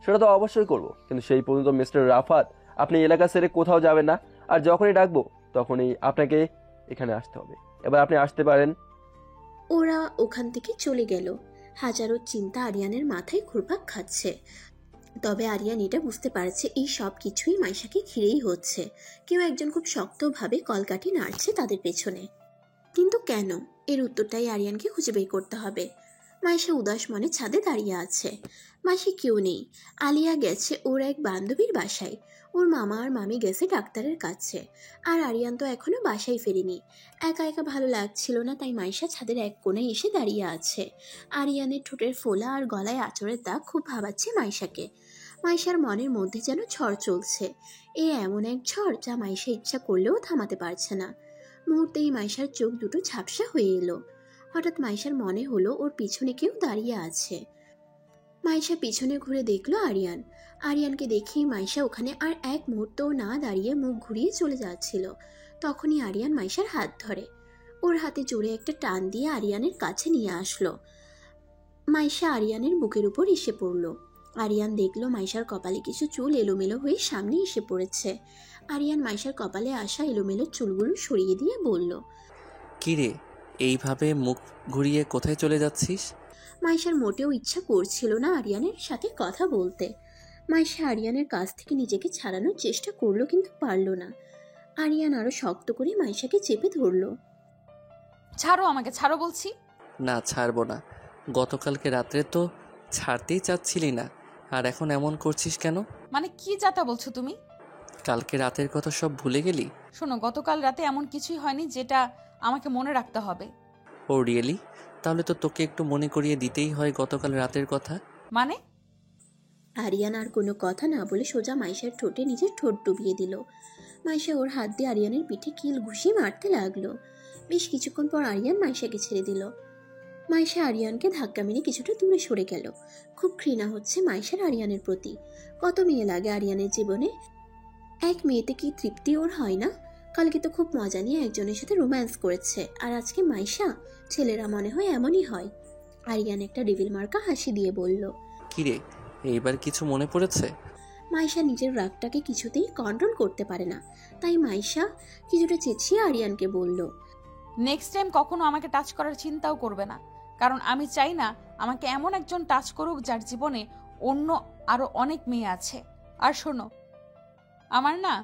সেটা তো অবশ্যই করব, কিন্তু সেই পর্যন্ত মিস্টার রাফাত আপনি এলাকা ছেড়ে কোথাও যাবেন না। আর যখনই ডাকবো তখনই আপনাকে এখানে আসতে হবে। এবার আপনি আসতে পারেন।
ওরা ওখান থেকে চলে গেল। হাজারো চিন্তা আরিয়ানের মাথায় ঘুরপাক খাচ্ছে। তবে আরিয়ান এটা বুঝতে পারছে এই সব কিছুই মাইশাকে ঘিরেই হচ্ছে। কেউ একজন খুব শক্তভাবে কলকাঠি নাড়ছে তাদের পেছনে। কিন্তু কেন? এর উত্তরটাই আরিয়ানকে খুঁজে বের করতে হবে। মাইশা উদাস মনে ছাদে দাঁড়িয়ে আছে। মাসে কেউ নেই। আলিয়া গেছে ওর এক বান্ধবীর বাসায়। ওর মামা আর মামি গেছে ডাক্তারের কাছে। আর আরিয়ান তো এখনো বাসায় ফেরেনি। একা একা ভালো লাগছিল না, তাই মাইশা ছাদের এক কোণে এসে দাঁড়িয়ে আছে। আরিয়ানের ঠোঁটের ফোলা আর গলায় আঁচড়ের দাগ খুব ভাবাচ্ছে মাইশাকে। মাইশার মনের মধ্যে যেন ঝড় চলছে। এমন এক ঝড় যা মাইশা ইচ্ছা করলেও থামাতে পারছে না। মুহূর্তেই মাইশার চোখ দুটো ঝাপসা হয়ে এলো। হঠাৎ মাইশার মনে হলো ওর পিছনে কেউ দাঁড়িয়ে আছে। মাইশা পিছনে ঘুরে দেখলো আরিয়ান। আরিয়ানকে দেখেই মাইশা ওখানে আর এক মুহূর্তও না দাঁড়িয়ে মুখ ঘুরিয়ে চলে যাচ্ছিল। তখনই আরিয়ান মাইশার হাত ধরে ওর হাতে জোরে একটা টান দিয়ে আরিয়ানের কাছে নিয়ে আসলো। মাইশা আরিয়ানের বুকের উপর এসে পড়ল। আরিয়ান দেখলো মাইশার কপালে কিছু চুল এলোমেলো হয়ে সামনে এসে পড়েছে। আরিয়ান মাইশার কপালে আসা এলোমেলো চুলগুলো সরিয়ে দিয়ে বলল,
কিরে, এইভাবে মুখ ঘুরিয়ে কোথায় চলে যাচ্ছিস?
মাইশার মোটেও ইচ্ছা করছিল না আরিয়ানের সাথে কথা বলতে। মাইশা আরিয়ানের কাছ থেকে নিজেকে ছাড়ানোর চেষ্টা করলো, কিন্তু পারল না। আরিয়ান আরো শক্ত করে মাইশাকে চেপে ধরল।
ছাড়ো আমাকে, ছাড়ো বলছি।
না, ছাড়বো না। গতকালকে রাত্রে তো ছাড়তেই চাচ্ছিলি না, আর এখন এমন করছিস কেন?
মানে কি যাতা বলছো তুমি?
কালকে রাতের কথা সব ভুলে গেলি?
শোনো, গতকাল রাতে এমন কিছুই হয়নি যেটা আমাকে মনে রাখতে হবে।
ও রিয়েলি? তাহলে তো তোকে একটু মনে করিয়ে দিতেই হয় গতকাল রাতের কথা।
মানে?
আরিয়ান আর কোনো কথা না বলে সোজা মাইশার ঠোঁটে নিজের ঠোঁট ডুবিয়ে দিল। মাইশা ওর হাত দিয়ে আরিয়ানের পিঠে কিল ঘুষি মারতে লাগলো। বেশ কিছুক্ষণ পর আরিয়ান মাইশাকে ছেড়ে দিল। মাইশা আরিয়ানকে ধাক্কা মেরে কিছুটা দূরে সরে গেল। খুব ঘৃণা হচ্ছে মাইশার আরিয়ানের প্রতি। কত মেয়ে লাগে আরিয়ানের জীবনে, এক মেয়েতে কি তৃপ্তি ওর হয় না? কালকে তো খুব মজা নিয়ে একজনের সাথে রোম্যান্স করেছে, আর আজকে মাইশা। ছেলেরা মনে হয় এমনই হয়। আরিয়ান একটা ডেভিল মার্কা হাসি দিয়ে বলল।
কিরে, এইবার কিছু মনে পড়েছে?
মাইশা নিজের রাগটাকে কিছুতেই কন্ট্রোল করতে পারে না, তাই মাইশা কিছুটা চেঁচিয়ে আরিয়ানকে বলল,
নেক্সট টাইম কখনো আমাকে টাচ করার চিন্তাও করবে না, কারণ আমি চাই না আমাকে এমন একজন টাচ করুক যার জীবনে অন্য আরো অনেক মেয়ে আছে। আর শোনো, আমার না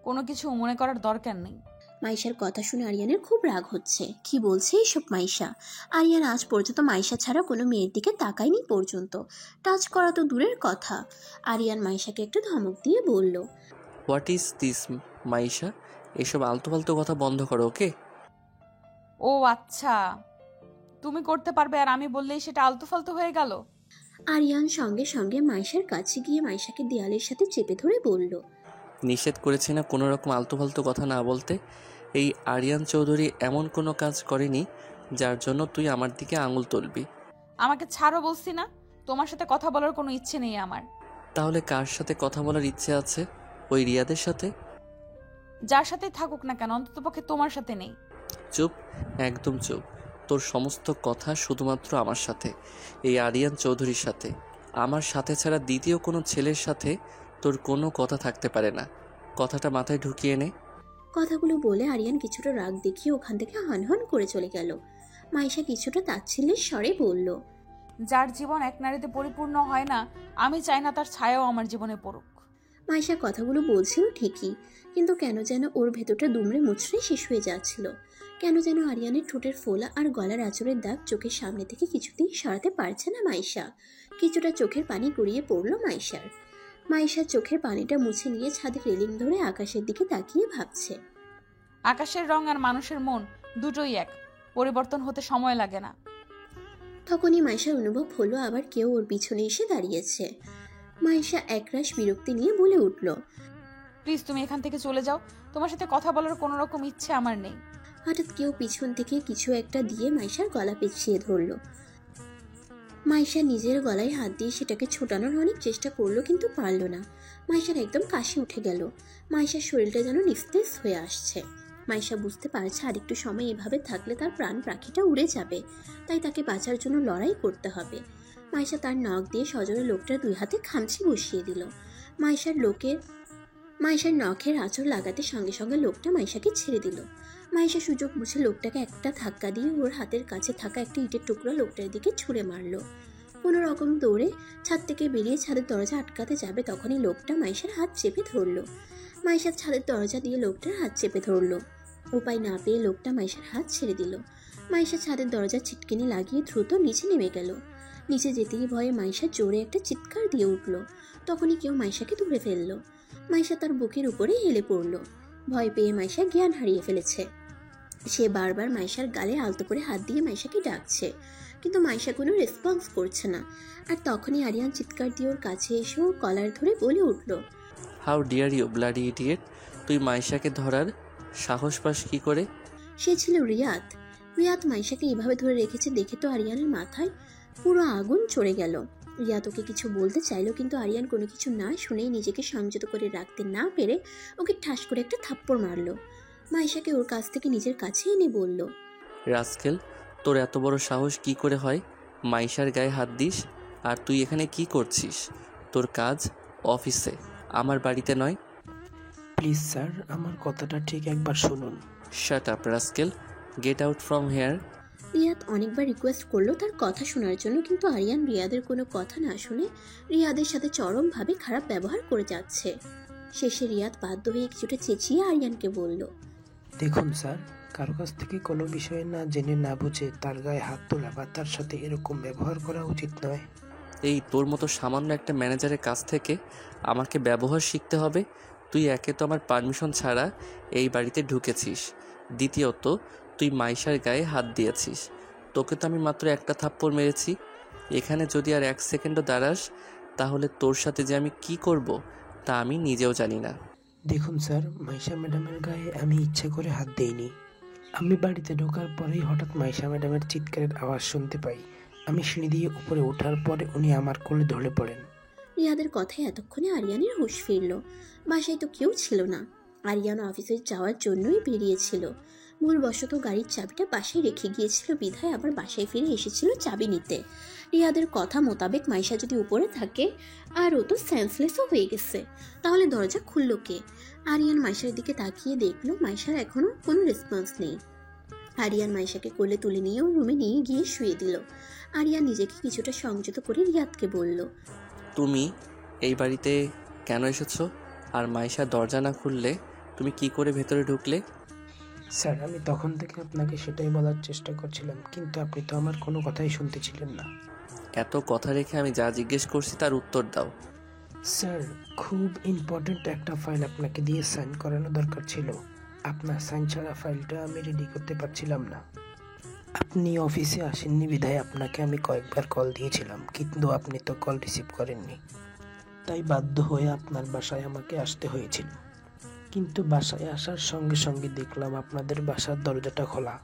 কোনো কিছু মনে করার দরকার নেই।
মাইশার কথা শুনে আরিয়ানের খুব রাগ হচ্ছে। কি বলছে এইসব মাইশা? আরিয়ান আজ পর্যন্ত মাইশা ছাড়া কোনো মেয়ের দিকে তাকায়নি পর্যন্ত, টাচ করা তো দূরের কথা। আরিয়ান মাইশাকে একটা ধমক দিয়ে বলল,
হোয়াট ইজ দিস মাইশা? এসব আলতু ফালতু কথা বন্ধ করো, ওকে?
ও আচ্ছা, তুমি করতে পারবে আর আমি বললেই সেটা আলতু ফালতু হয়ে গেল?
আরিয়ান সঙ্গে সঙ্গে মাইশার কাছে গিয়ে মাইশাকে দেয়ালের সাথে চেপে ধরে বলল,
নিষেধ করেছি না কোনো রকম আলতু ফালতু কথা না বলতে? এই আরিয়ান চৌধুরী এমন কোনো কাজ করেনি যার জন্য তুই আমার দিকে আঙুল তুলবি।
আমাকে ছাড়ো বলছি না, তোমার সাথে কথা বলার কোনো ইচ্ছে নেই আমার।
তাহলে কার সাথে কথা বলার ইচ্ছে আছে? ওই রিয়াদের সাথে?
যার সাথেই থাকুক না কেন, অন্ততপক্ষে তোমার সাথে নেই।
চুপ, একদম চুপ। তোর সমস্ত কথা শুধুমাত্র আমার সাথে, এই আরিয়ান চৌধুরীর সাথে। আমার সাথে ছাড়া দ্বিতীয় কোনো ছেলের সাথে তোর কোনো কথা থাকতে পারে না। কথাটা মাথায় ঢুকিয়ে নে।
কথাগুলো বলে আরিয়ান কিছুটা রাগ দেখিয়ে ওখান থেকে হনহন করে চলে গেল। মাইশা কিছুটা তাচ্ছিল্যের স্বরে বলল,
যার জীবন এক নারীতে পরিপূর্ণ হয় না, আমি চাই না তার ছায়াও আমার জীবনে পড়ুক।
মাইশা কথাগুলো বলছিল ঠিকই, কিন্তু কেন যেন ওর ভেতরটা দুমড়ে মুচড়ে শেষ হয়ে যাচ্ছিল। কেন যেন আরিয়ানের ঠোঁটের ফোলা আর গলার আঁচড়ের দাগ চোখের সামনে থেকে কিছুতেই সরাতে পারছে না মাইশা। কিছুটা চোখের পানি গড়িয়ে পড়ল মাইশার। মাইশা চোখের পানিটা মুছে নিয়ে ছাদের রেলিং ধরে আকাশের দিকে তাকিয়ে ভাবছে।
আকাশের রং আর মানুষের মন দুটোই এক, পরিবর্তন হতে সময় লাগে না।
তখনই মাইশার অনুভব হলো আবার কেউ ওর পিছনে এসে দাঁড়িয়েছে। মাইশা একরাশ বিরক্তি নিয়ে বলে উঠল,
প্লিজ তুমি এখান থেকে চলে যাও, তোমার সাথে কথা বলার কোনো রকম ইচ্ছে আমার নেই।
হঠাৎ কেউ পিছন থেকে কিছু একটা দিয়ে মাইশার গলা পেঁচিয়ে ধরল। মাইশা নিজের গলায় হাত দিয়ে সেটাকে ছোটানোর অনেক চেষ্টা করলো, কিন্তু পারল না। মাইশার একদম কাশি উঠে গেল। মাইশার শরীরটা যেন নিস্তেজ হয়ে আসছে। মাইশা বুঝতে পারছে আরেকটু সময় এভাবে থাকলে তার প্রাণ পাখিটা উড়ে যাবে, তাই তাকে বাঁচার জন্য লড়াই করতে হবে। মাইশা তার নখ দিয়ে সজোরে লোকটার দুই হাতে খামচি বসিয়ে দিল। মাইশার নখের আঁচড় লাগাতে সঙ্গে সঙ্গে লোকটা মাইশাকে ছেড়ে দিল। মাইশা সুযোগ বুঝে লোকটাকে একটা ধাক্কা দিয়ে ওর হাতের কাছে থাকা একটা ইটের টুকরো লোকটার দিকে ছুঁড়ে মারল। কোনো রকম দৌড়ে ছাদ থেকে বেরিয়ে ছাদের দরজা আটকাতে যাবে, তখনই লোকটা মাইশার হাত চেপে ধরল। মাইশার ছাদের দরজা দিয়ে লোকটার হাত চেপে ধরল। উপায় না পেয়ে লোকটা মাইশার হাত ছেড়ে দিল। মাইশা ছাদের দরজা ছিটকিনি লাগিয়ে দ্রুত নিচে নেমে গেল। নিচে যেতেই ভয়ে মাইশা জোরে একটা চিৎকার দিয়ে উঠল। তখনই কেউ মাইশাকে ধরে ফেলল। মাইশা তার বুকের উপরে হেলে পড়ল। ভয় পেয়ে মাইশা জ্ঞান হারিয়ে ফেলেছে। সে বারবার মাইশার গালে আলতো করে হাত দিয়ে মাইশাকে ডাকছে, কিন্তু মাইশা কোনো রেসপন্স করছে না। আর তখনই আরিয়ান চিৎকার দিয়ে ওর কাছে এসে ওর কলার ধরে বলে উঠল,
how dear you bloody idiot! তুই মাইশাকে ধরার সাহস পাস কি করে?
সে ছিল রিয়াদ। রিয়াদ মাইশাকে এভাবে ধরে রেখেছে দেখে তো আরিয়ানের মাথায় পুরো আগুন চড়ে গেল। রিয়াদ ওকে কিছু বলতে চাইলো, কিন্তু আরিয়ান কোনো কিছু না শুনেই নিজেকে সংযত করে রাখতে না পেরে ওকে ঠাস করে একটা থাপ্পড় মারলো। মাইশাকে ওর কাছ থেকে নিজের কাছে এনে বলল,
রাস্কেল, তোর এত বড় সাহস কি করে হয় মাইশার গায়ে হাত দিস? আর তুই এখানে কি করছিস? তোর কাজ অফিসে, আমার বাড়িতে নয়।
প্লিজ স্যার, আমার কথাটা ঠিক একবার শুনুন।
Shut up rascal, get out from here.
Riyad অনেকবার রিকোয়েস্ট করলো তার কথা শোনার জন্য, কিন্তু আরিয়ান রিয়াদের কোনো কথা না শুনে রিয়াদের সাথে চরমভাবে খারাপ ব্যবহার করে যাচ্ছে। শেষে রিয়াদ বাধ্য হয়ে কিছুটা চেঁচিয়ে আরিয়ানকে বলল,
দেখুন স্যার, কারো কাছ থেকে কোনো বিষয়ে না জেনে না বুঝে তার গায়ে হাত তোলা বা তার সাথে এরকম ব্যবহার করা উচিত নয়।
এই তোর মতো সামান্য একটা ম্যানেজারের কাছ থেকে আমাকে ব্যবহার শিখতে হবে? তুই একে তো আমার পারমিশন ছাড়া এই বাড়িতে ঢুকেছিস, দ্বিতীয়ত তুই মাইশার গায়ে হাত দিয়েছিস। তোকে তো আমি মাত্র একটা থাপ্পড় মেরেছি। এখানে যদি আর 1 সেকেন্ডও দাঁড়াস তাহলে তোর সাথে যে আমি কি করব তা আমি নিজেও জানি না।
দেখুন স্যার, মাইশা ম্যাডামের গায়ে আমি ইচ্ছে করে হাত দেইনি। আমি বাড়িতে ঢোকার পরেই হঠাৎ মাইশা ম্যাডামের চিৎকারের আওয়াজ শুনতে পাই। আমি সিঁড়ি দিয়ে উপরে ওঠার পরে উনি আমার কোলে ঢলে পড়েন।
রিয়াদের কথায় এতক্ষণে আরিয়ানের হুঁশ ফিরল। বাসায় তো কেউ ছিল না। আরিয়ান অফিসে যাওয়ার জন্যই বেরিয়েছিল। ভুলবশত গাড়ির চাবিটা বাসায় রেখে গিয়েছিল বিধায় আবার বাসায় ফিরে এসেছিল চাবি নিতে। রিয়াদের কথা মোতাবেক মাইশা যদি উপরে থাকে আর ও তো সেন্সলেসও হয়ে গেছে, তাহলে দরজা খুলল কে? আরিয়ান মাইশার দিকে তাকিয়ে দেখলো মাইশার এখনো কোনো রেসপন্স নেই। আরিয়ান মাইশাকে কোলে তুলে নিয়ে ওর রুমে নিয়ে গিয়ে শুয়ে দিল। আরিয়ান নিজেকে কিছুটা সংযত করে রিয়াদকে বলল,
তুমি এই বাড়িতে কেন এসেছো? আর মাইশা দরজা না খুললে তুমি কি করে ভেতরে ঢুকলে?
স্যার, আমি তখন থেকে আপনাকে সেটাই বলার চেষ্টা করছিলাম, কিন্তু আপনি তো আমার কোনো কথাই শুনতে ছিলেন না।
এত কথা রেখে আমি যা জিজ্ঞেস করছি তার উত্তর দাও।
স্যার, খুব ইম্পর্ট্যান্ট একটা ফাইল আপনাকে দিয়ে সাইন করানো দরকার ছিল। আপনার সাইন ছাড়া ফাইলটা আমি রেডি করতে পারছিলাম না। আপনি অফিসে আসেননি বিধায় আপনাকে আমি কয়েকবার কল দিয়েছিলাম, কিন্তু আপনি তো কল রিসিভ করেননি। তাই বাধ্য হয়ে আপনার বাসায় আমাকে আসতে হয়েছিল। কিন্তু বাসায় আসার সঙ্গে সঙ্গে দেখলাম আপনাদের বাসার দরজাটা খোলা।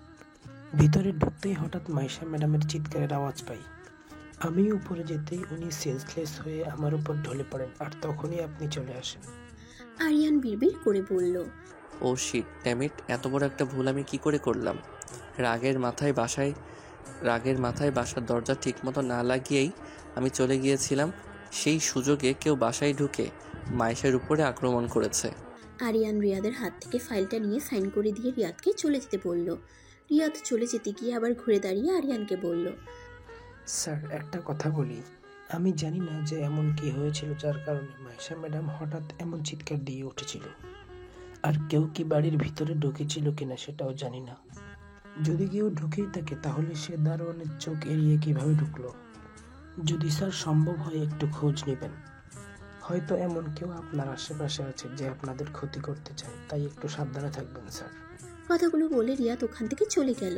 ভিতরে ঢুকতেই হঠাৎ মাইশা ম্যাডামের চিৎকারের আওয়াজ পাই। আমি উপরে যেতেই উনি সেন্সলেস হয়ে আমার উপর ঢলে পড়েন, আর তখনই আপনি চলে আসেন।
আরিয়ান বিড়বিড় করে বলল,
ও শিট ড্যামিট, এত বড় একটা ভুল আমি কি করে করলাম? রাগের মাথায় বাসার দরজা ঠিকমতো না লাগিয়েই আমি চলে গিয়েছিলাম। সেই সুযোগে কেউ বাসায় ঢুকে মাইশার উপরে আক্রমণ করেছে।
আরিয়ান রিয়াদের হাত থেকে ফাইলটা নিয়ে সাইন করে দিয়ে রিয়াদকে চলে যেতে বলল। রিয়াদ চলে যেতে গিয়ে আবার ঘুরে দাঁড়িয়ে আরিয়ানকে বলল,
স্যার, একটা কথা বলি। আমি জানি না যে এমন কি হয়েছিল যার কারণে মাইশা ম্যাডাম হঠাৎ এমন চিৎকার দিয়ে উঠেছিল, আর কেউ কি বাড়ির ভিতরে ঢুকেছিল কিনা সেটাও জানি না। যদি কেউ ঢুকেই থাকে তাহলে সে দারোয়ানের চোখ এড়িয়ে কিভাবে ঢুকলো? যদি স্যার সম্ভব হয় একটু খোঁজ নেবেন। হয়তো এমন কেউ আপনার আশেপাশে আছে যে আপনাদের ক্ষতি করতে চায়, তাই একটু সাবধানে থাকবেন স্যার।
কথাগুলো বলে রিয়াদ ওখান থেকে চলে গেল।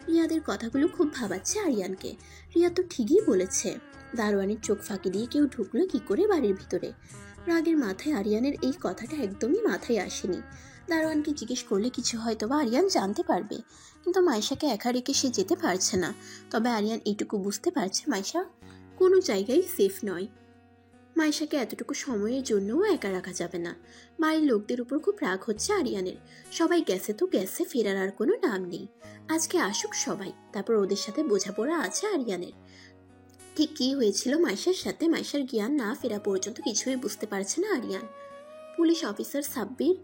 রিয়াদের কথাগুলো খুব ভাবাচ্ছে আরিয়ানকে। রিয়াদ তো ঠিকই বলেছে, দারোয়ানের চোখ ফাঁকি দিয়ে কেউ ঢুকলো কি করে বাড়ির ভিতরে? রাগের মাথায় আরিয়ানের এই কথাটা একদমই মাথায় আসেনি। দারোয়ানকে জিজ্ঞেস করলে কিছু হয়তো বা আরিয়ান জানতে পারবে, কিন্তু মাইশাকে একা রেখে সে যেতে পারছে না। তবে আরিয়ান এইটুকু বুঝতে পারছে মাইশা কোনো জায়গায় সেফ নয়। মাইশাকে এতটুকু সময়ের জন্যও একা রাখা যাবে না। বাড়ির লোকদের উপর খুব রাগ হচ্ছে আরিয়ানের। সবাই গেছে তো গেছে, ফেরার আর কোনো নাম নেই। আজকে আসুক সবাই, তারপর ওদের সাথে বোঝাপড়া আছে আরিয়ানের। ঠিক কী হয়েছিল মাইশার সাথে, মাইশার জ্ঞান না ফেরা পর্যন্ত কিছুই বুঝতে পারছে না আরিয়ান। পুলিশ অফিসার সাব্বির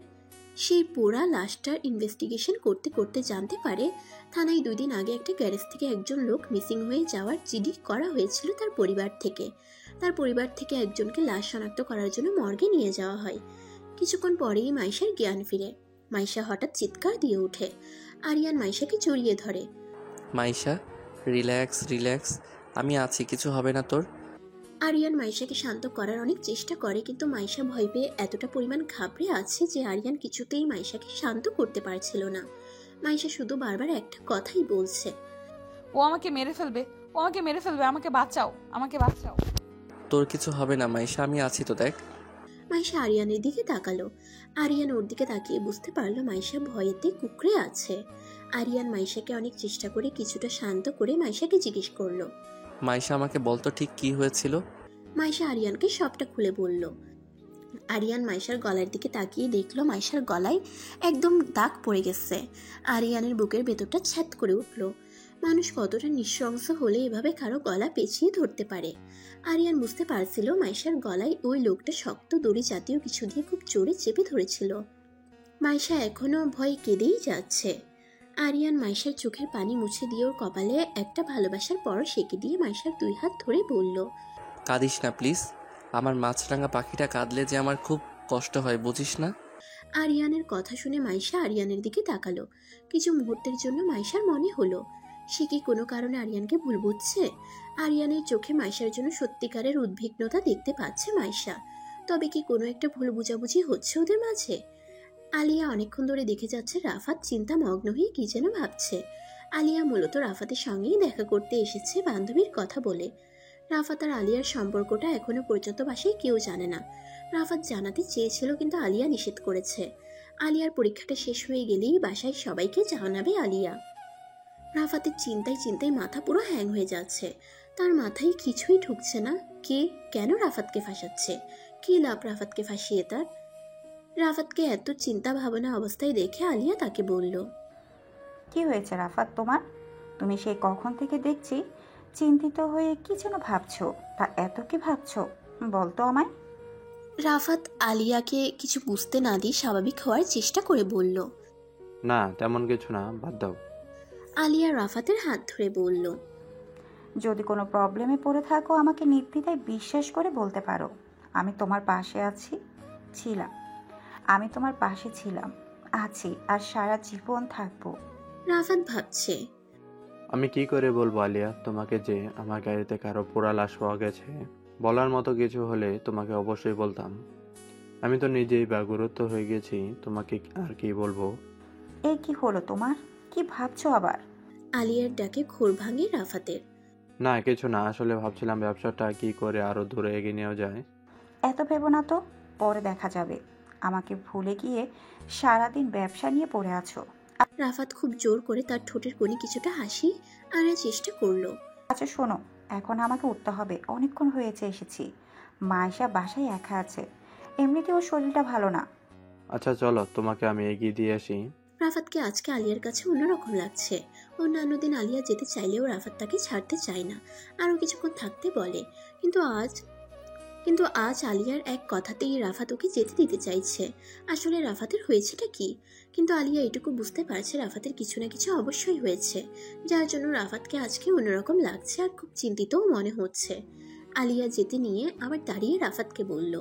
সেই পোড়া লাশটার ইনভেস্টিগেশন করতে করতে জানতে পারে থানায় 2 দিন আগে একটা গ্যারেজ থেকে একজন লোক মিসিং হয়ে যাওয়ার জিডি করা হয়েছিল তার পরিবার থেকে। তার পরিবার থেকে একজনকে লাশ শনাক্ত করার জন্য মর্গে নিয়ে যাওয়া হয়। কিছুক্ষণ পরেই মাইশার জ্ঞান ফিরে। মাইশা হঠাৎ চিৎকার দিয়ে ওঠে। আরিয়ান মাইশাকে জড়িয়ে ধরে।
মাইশা, রিল্যাক্স রিল্যাক্স, আমি আছি, কিছু হবে না তোর।
আরিয়ান মাইশাকে শান্ত করার অনেক চেষ্টা করে, কিন্তু মাইশা ভয় পেয়ে এতটা পরিমাণ ঘাবড়ে আছে যে আরিয়ান কিছুতেই মাইশাকে শান্ত করতে পারছিল না। মাইশা শুধু বারবার একটা কথাই বলছে,
ও আমাকে মেরে ফেলবে, ও আমাকে মেরে ফেলবে, আমাকে বাঁচাও, আমাকে বাঁচাও।
তোর কিছু হবে না মাইশা, আমি আছি তো, দেখ।
মাইশা আরিয়ানের দিকে তাকালো। আরিয়ান ওর দিকে তাকিয়ে বুঝতে পারলো মাইশা ভয়েতে কুকড়ে আছে। আরিয়ান মাইশাকে অনেক চেষ্টা করে কিছুটা শান্ত করে মাইশাকে জিজ্ঞেস করলো,
মাইশা আমাকে বলতো ঠিক কি হয়েছিল।
মাইশা আরিয়ানকে সবটা খুলে বলল। আরিয়ান মাইশার গলার দিকে তাকিয়ে দেখলো মাইশার গলায় একদম দাগ পড়ে গেছে। আরিয়ানের বুকের ভেতরটা ছ্যাদ করে উঠল। মানুষ কতটা নৃশংস হলে এভাবে কারো গলা পেঁচিয়ে ধরতে পারে। আরিয়ান বুঝতে পারছিল মাইশার গলায় ওই লোকটা শক্ত দড়ি জাতীয় কিছু দিয়ে খুব জোরে চেপে ধরেছিল। মাইশা এখনো ভয়ে কেঁদেই যাচ্ছে। আরিয়ান মাইশার চোখের পানি মুছে দিয়ে ওর কপালে একটা ভালোবাসার পরশ এঁকে দিয়ে মাইশার 2 হাত ধরে বলল,
কাঁদিস না প্লিজ, আমার মাছরাঙা পাখিটা কাঁদলে যে আমার খুব কষ্ট হয়, বুঝিস না।
আরিয়ানের কথা শুনে মাইশা আরিয়ানের দিকে তাকালো। কিছু মুহূর্তের জন্য মাইশার মনে হলো সে কি কোনো কারণে আরিয়ানকে ভুল বুঝছে। আরিয়ানের চোখে মাইশার জন্য সত্যিকারের উদ্বিগ্নতা দেখতে পাচ্ছে মাইশা। তবে কি কোনো একটা ভুল বুঝাবুঝি হচ্ছে ওদের মাঝে? আলিয়া অনেকক্ষণ ধরে দেখে যাচ্ছে রাফাত চিন্তা মগ্ন হয়ে কি যেন ভাবছে। আলিয়া মূলত রাফাতের সঙ্গেই দেখা করতে এসেছে বান্ধবীর কথা বলে। রাফাত আর আলিয়ার সম্পর্কটা এখনো পর্যন্ত বাসায় কেউ জানে না। রাফাত জানাতে চেয়েছিল কিন্তু আলিয়া নিষেধ করেছে। আলিয়ার পরীক্ষাটা শেষ হয়ে গেলেই বাসায় সবাইকে জানাবে আলিয়া। রাফাতের চিন্তায় চিন্তায় মাথা পুরো হ্যাং হয়ে যাচ্ছে। তার মাথায় কিছুই ঢুকছে না। কে কেন রাফাতকে ফাঁসাচ্ছে? কি লাভ রাফাতকে ফাঁসিয়ে তার? রাফাতকে এত চিন্তা ভাবনা অবস্থায় দেখে আলিয়া তাকে বলল,
কি হয়েছে রাফাত তোমার? তুমি সেই কখন থেকে দেখছি চিন্তিত হয়ে কি যেন ভাবছো। তা এত কি ভাবছো বলতো আমায়?
রাফাত আলিয়াকে কিছু বুঝতে না দিয়ে স্বাভাবিক হওয়ার চেষ্টা করে বলল।
না, তেমন কিছু না, বাদ দাও।
আলিয়া রাফাতের হাত ধরে বলল,
যদি কোনো প্রবলেমে পড়ে থাকো আমাকে নির্দ্বিধায় বিশ্বাস করে বলতে পারো। আমি তোমার পাশে ছিলাম, আমি তোমার পাশে ছিলাম, আছি আর সারা জীবন থাকবো।
রাফাত ভাবছে,
আমি কি করে বলবো আলিয়া তোমাকে যে আমার গাড়িতে কারো পোড়া লাশ পাওয়া গেছে? বলার মতো কিছু হলে তোমাকে অবশ্যই বলতাম। আমি তো নিজেই ব্যাগুরত্ব হয়ে গেছি, তোমাকে আর কি বলবো?
এই কি হলো তোমার? কি ভাবছো আবার?
আলিয়ার ডাকে ঘোর ভাঙে রাফাতের।
না কিছু না, আসলে ভাবছিলাম ব্যবসাটা কি করে আরো দূরে এগিয়ে নেওয়া যায়।
এত ভেবো না তো, পরে দেখা যাবে। আমাকে ভুলে গিয়ে সারাদিন ব্যবসা নিয়ে পড়ে আছো।
রাফাত খুব জোর করে তার ঠোঁটের কোণে কিছুটা হাসি আনার চেষ্টা করলো।
আচ্ছা শোনো, এখন আমাকে উঠতে হবে, অনেকক্ষণ হয়েছে এসেছি। মাইশা বাসায় একা আছে, এমনিতেও শরীরটা ভালো না।
আচ্ছা চলো, তোমাকে আমি এগিয়ে দিয়ে আসি।
রাফাতকে আজকে আলিয়ার কাছে অন্যরকম লাগছে। অন্যান্য দিন আলিয়া যেতে চাইলেও রাফাত তাকে ছাড়তে চায় না, আরও কিছুক্ষণ থাকতে বলে। কিন্তু আজ আলিয়ার এক কথাতেই রাফাত ওকে যেতে দিতে চাইছে। আসলে রাফাতের হয়েছেটা কি? কিন্তু আলিয়া এটুকু বুঝতে পারছে রাফাতের কিছু না কিছু অবশ্যই হয়েছে, যার জন্য রাফাতকে আজকে অন্যরকম লাগছে আর খুব চিন্তিতও মনে হচ্ছে। আলিয়া যেতে নিয়ে আবার দাঁড়িয়ে রাফাতকে বলল,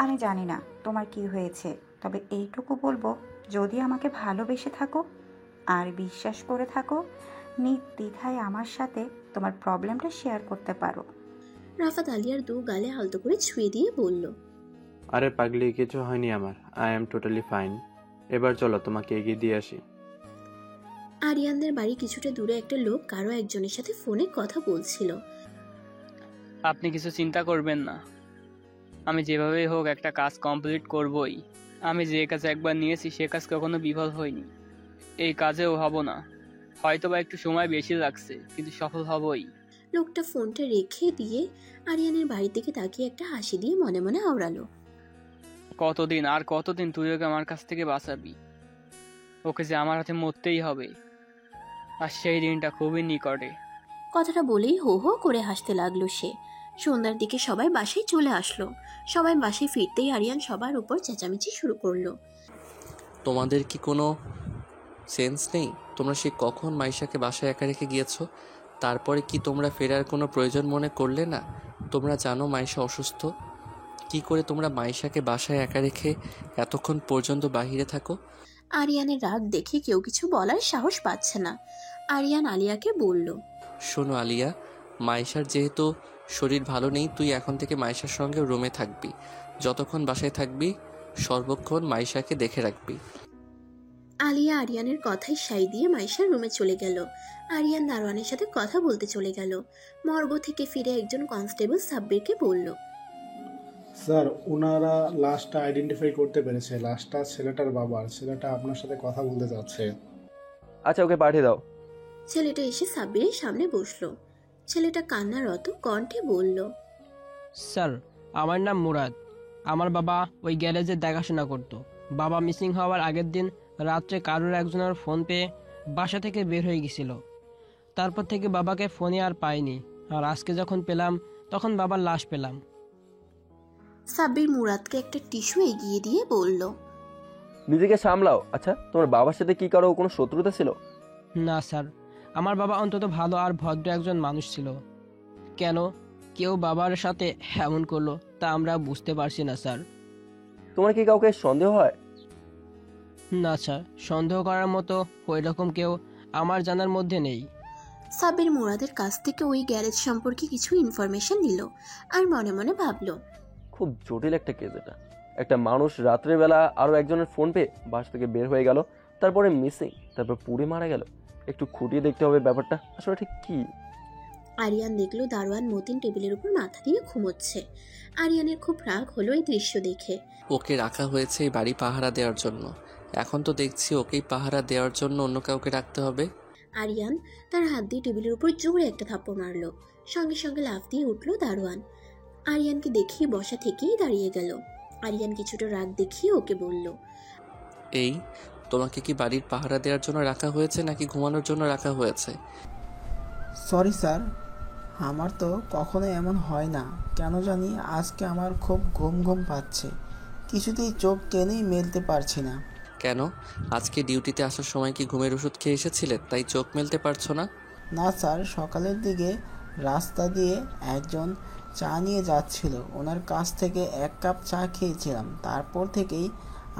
আমি জানি না তোমার কি হয়েছে, তবে এইটুকু বলবো, যদি আমাকে ভালোবেসে থাকো আর বিশ্বাস করে থাকো, নির্দ্বিধায় আমার সাথে তোমার প্রবলেমটা শেয়ার করতে পারো।
রাফাত আলিয়ার দু গালে আলতো করে ছুঁয়ে দিয়ে বলল,
আরে পাগলি, কিছু হয়নি আমার, আই এম টোটালি ফাইন। এবার চলো, তোমাকে এগিয়ে দিয়ে আসি।
আরিয়ানদের বাড়ি কিছুটা দূরে একটা লোক কারো একজনের সাথে ফোনে কথা বলছিল।
আপনি কিছু চিন্তা করবেন না, আমি যেভাবেই হোক একটা কাজ কমপ্লিট করবই। আমি যে কাজ একবার নিয়েছি সে কাজ কখনো বিফল হয়নি, এই কাজেও হব না। হয়তোবা একটু সময় বেশি লাগছে, কিন্তু সফল হবই।
লোকটা ফোনটা রেখে দিয়ে আরিয়ানের বাড়ির দিকে তাকিয়ে একটা হাসি দিয়ে মনে মনে আওড়ালো,
কতদিন তুই ওকে আমার কাছ থেকে বাঁচাবি? ওকে যে আমার হাতে মরতেই হবে, আর সেই দিনটা খুবই নিকটে।
কথাটা বলেই হো হো করে হাসতে লাগলো সে। সন্ধ্যার দিকে সবাই বাসায় চলে আসলো। সবাই বাসায় ফিরতেই আরিয়ান সবার উপর চেঁচামেচি শুরু করলো,
তোমাদের কি কোনো সেন্স নেই? তোমরা সে কখন মাইশাকে বাসায় একা রেখে গিয়েছো? তারপরে কি তোমরা ফেরার কোনো প্রয়োজন মনে করলে না? তোমরা জানো মাইশা অসুস্থ। কি করে তোমরা মাইশাকে বাসায় একা রেখে এতক্ষণ পর্যন্ত বাহিরে থাকো?
আরিয়ানের রাগ দেখে কেউ কিছু বলার সাহস পাচ্ছে না। আরিয়ান আলিয়াকে বলল,
শোনো আলিয়া, মাইশার যেহেতু শরীর ভালো নেই, তুই এখন থেকে মাইশার সঙ্গে রুমে থাকবি। যতক্ষণ বাসায় থাকবি সর্বক্ষণ মাইশাকে দেখে রাখবি।
আলিয়া আরিয়ানের কথায় সাই দিয়ে মাইশার রুমে চলে গেল। আরিয়ান দারোয়ানের সাথে কথা বলতে চলে গেল। মর্গ থেকে ফিরে একজন কনস্টেবল সাব্বিরকে বলল,
স্যার, ওনারা লাশটা আইডেন্টিফাই করতে পেরেছে। লাশটা ছেলেটার বাবার। ছেলেটা আপনার সাথে কথা বলতে চাচ্ছে।
আচ্ছা, ওকে পাঠিয়ে দাও।
ছেলেটা এসে সাব্বিরের সামনে বসলো। ছেলেটা কান্নারত কণ্ঠে বলল,
স্যার, আমার নাম মুরাদ। আমার বাবা ওই গ্যারেজে দেখাশোনা করত। বাবা মিসিং হওয়ার আগের দিন রাত্রে কারোর একজনের ফোন পেয়ে বাসা থেকে বের হয়ে গেছিল। তারপর থেকে বাবাকে ফোনে আর পাইনি, আর আজকে যখন পেলাম তখন বাবার লাশ পেলাম।
সাব্বির মুরাদকে একটা টিস্যু এগিয়ে দিয়ে বলল,
নিজেকে সামলাও। আচ্ছা, তোমার বাবার সাথে কি কারো কোনো শত্রুতা ছিল?
না স্যার, আমার বাবা অন্তত ভালো আর ভদ্র একজন মানুষ ছিল। কেন কেউ বাবার সাথে এমন করলো তা আমরা বুঝতে পারছি না স্যার।
তোমার কি কাউকে সন্দেহ হয়?
না স্যার, সন্দেহ করার মতো ওই রকম কেউ আমার জানার মধ্যে নেই।
সাব্বির মুরাদের কাছ থেকে ওই গ্যারেজ সম্পর্কে কিছু ইনফরমেশন নিল আর মনে মনে ভাবল,
খুব জটিল একটা কেস এটা। একটা মানুষ রাত্রেবেলা আরও একজনের ফোন পেয়ে বাসা থেকে বের হয়ে গেল, তারপরে মিসিং, তারপর পুড়ে মারা গেল। একটু খুঁটিয়ে দেখতে হবে ব্যাপারটা আসলে ঠিক কী।
আরিয়ান দেখলো দারোয়ান মতিন টেবিলের উপর মাথা দিয়ে ঘুমোচ্ছে। আরিয়ানের খুব রাগ হলো এই দৃশ্য দেখে।
ওকে রাখা হয়েছে এই বাড়ি পাহারা দেওয়ার জন্য, এখন তো দেখছি ওকেই পাহারা দেওয়ার জন্য অন্য কাউকে রাখতে হবে।
আরিয়ান তার হাত দিয়ে টেবিলের উপর জোরে একটা থাপ্পড় মারলো। সঙ্গে সঙ্গে লাফ দিয়ে উঠলো দারোয়ান। আরিয়ানকে দেখিয়ে বসা থেকেই দাঁড়িয়ে গেল। আরিয়ান কিছুটা রাগ দেখিয়ে ওকে বলল,
এই তোমাকে কি বাড়ির পাহারা দেওয়ার জন্য রাখা হয়েছে নাকি ঘুমানোর জন্য রাখা হয়েছে?
সরি স্যার, আমার তো কখনো এমন হয় না, কেন জানি আজকে আমার খুব ঘুম ঘুম পাচ্ছে, কিছুতেই চোখ টেনেই মেলতে পারছি না।
কেন, আজকে ডিউটিতে আসার সময় কি ঘুমের ওষুধ খেয়ে এসেছিলে তাই চোখ মেলতে পারছো না?
না স্যার, সকালের দিকে রাস্তা দিয়ে একজন চা নিয়ে যাচ্ছিল, ওনার কাছ থেকে 1 কাপ চা খেয়েছিলাম, তারপর থেকেই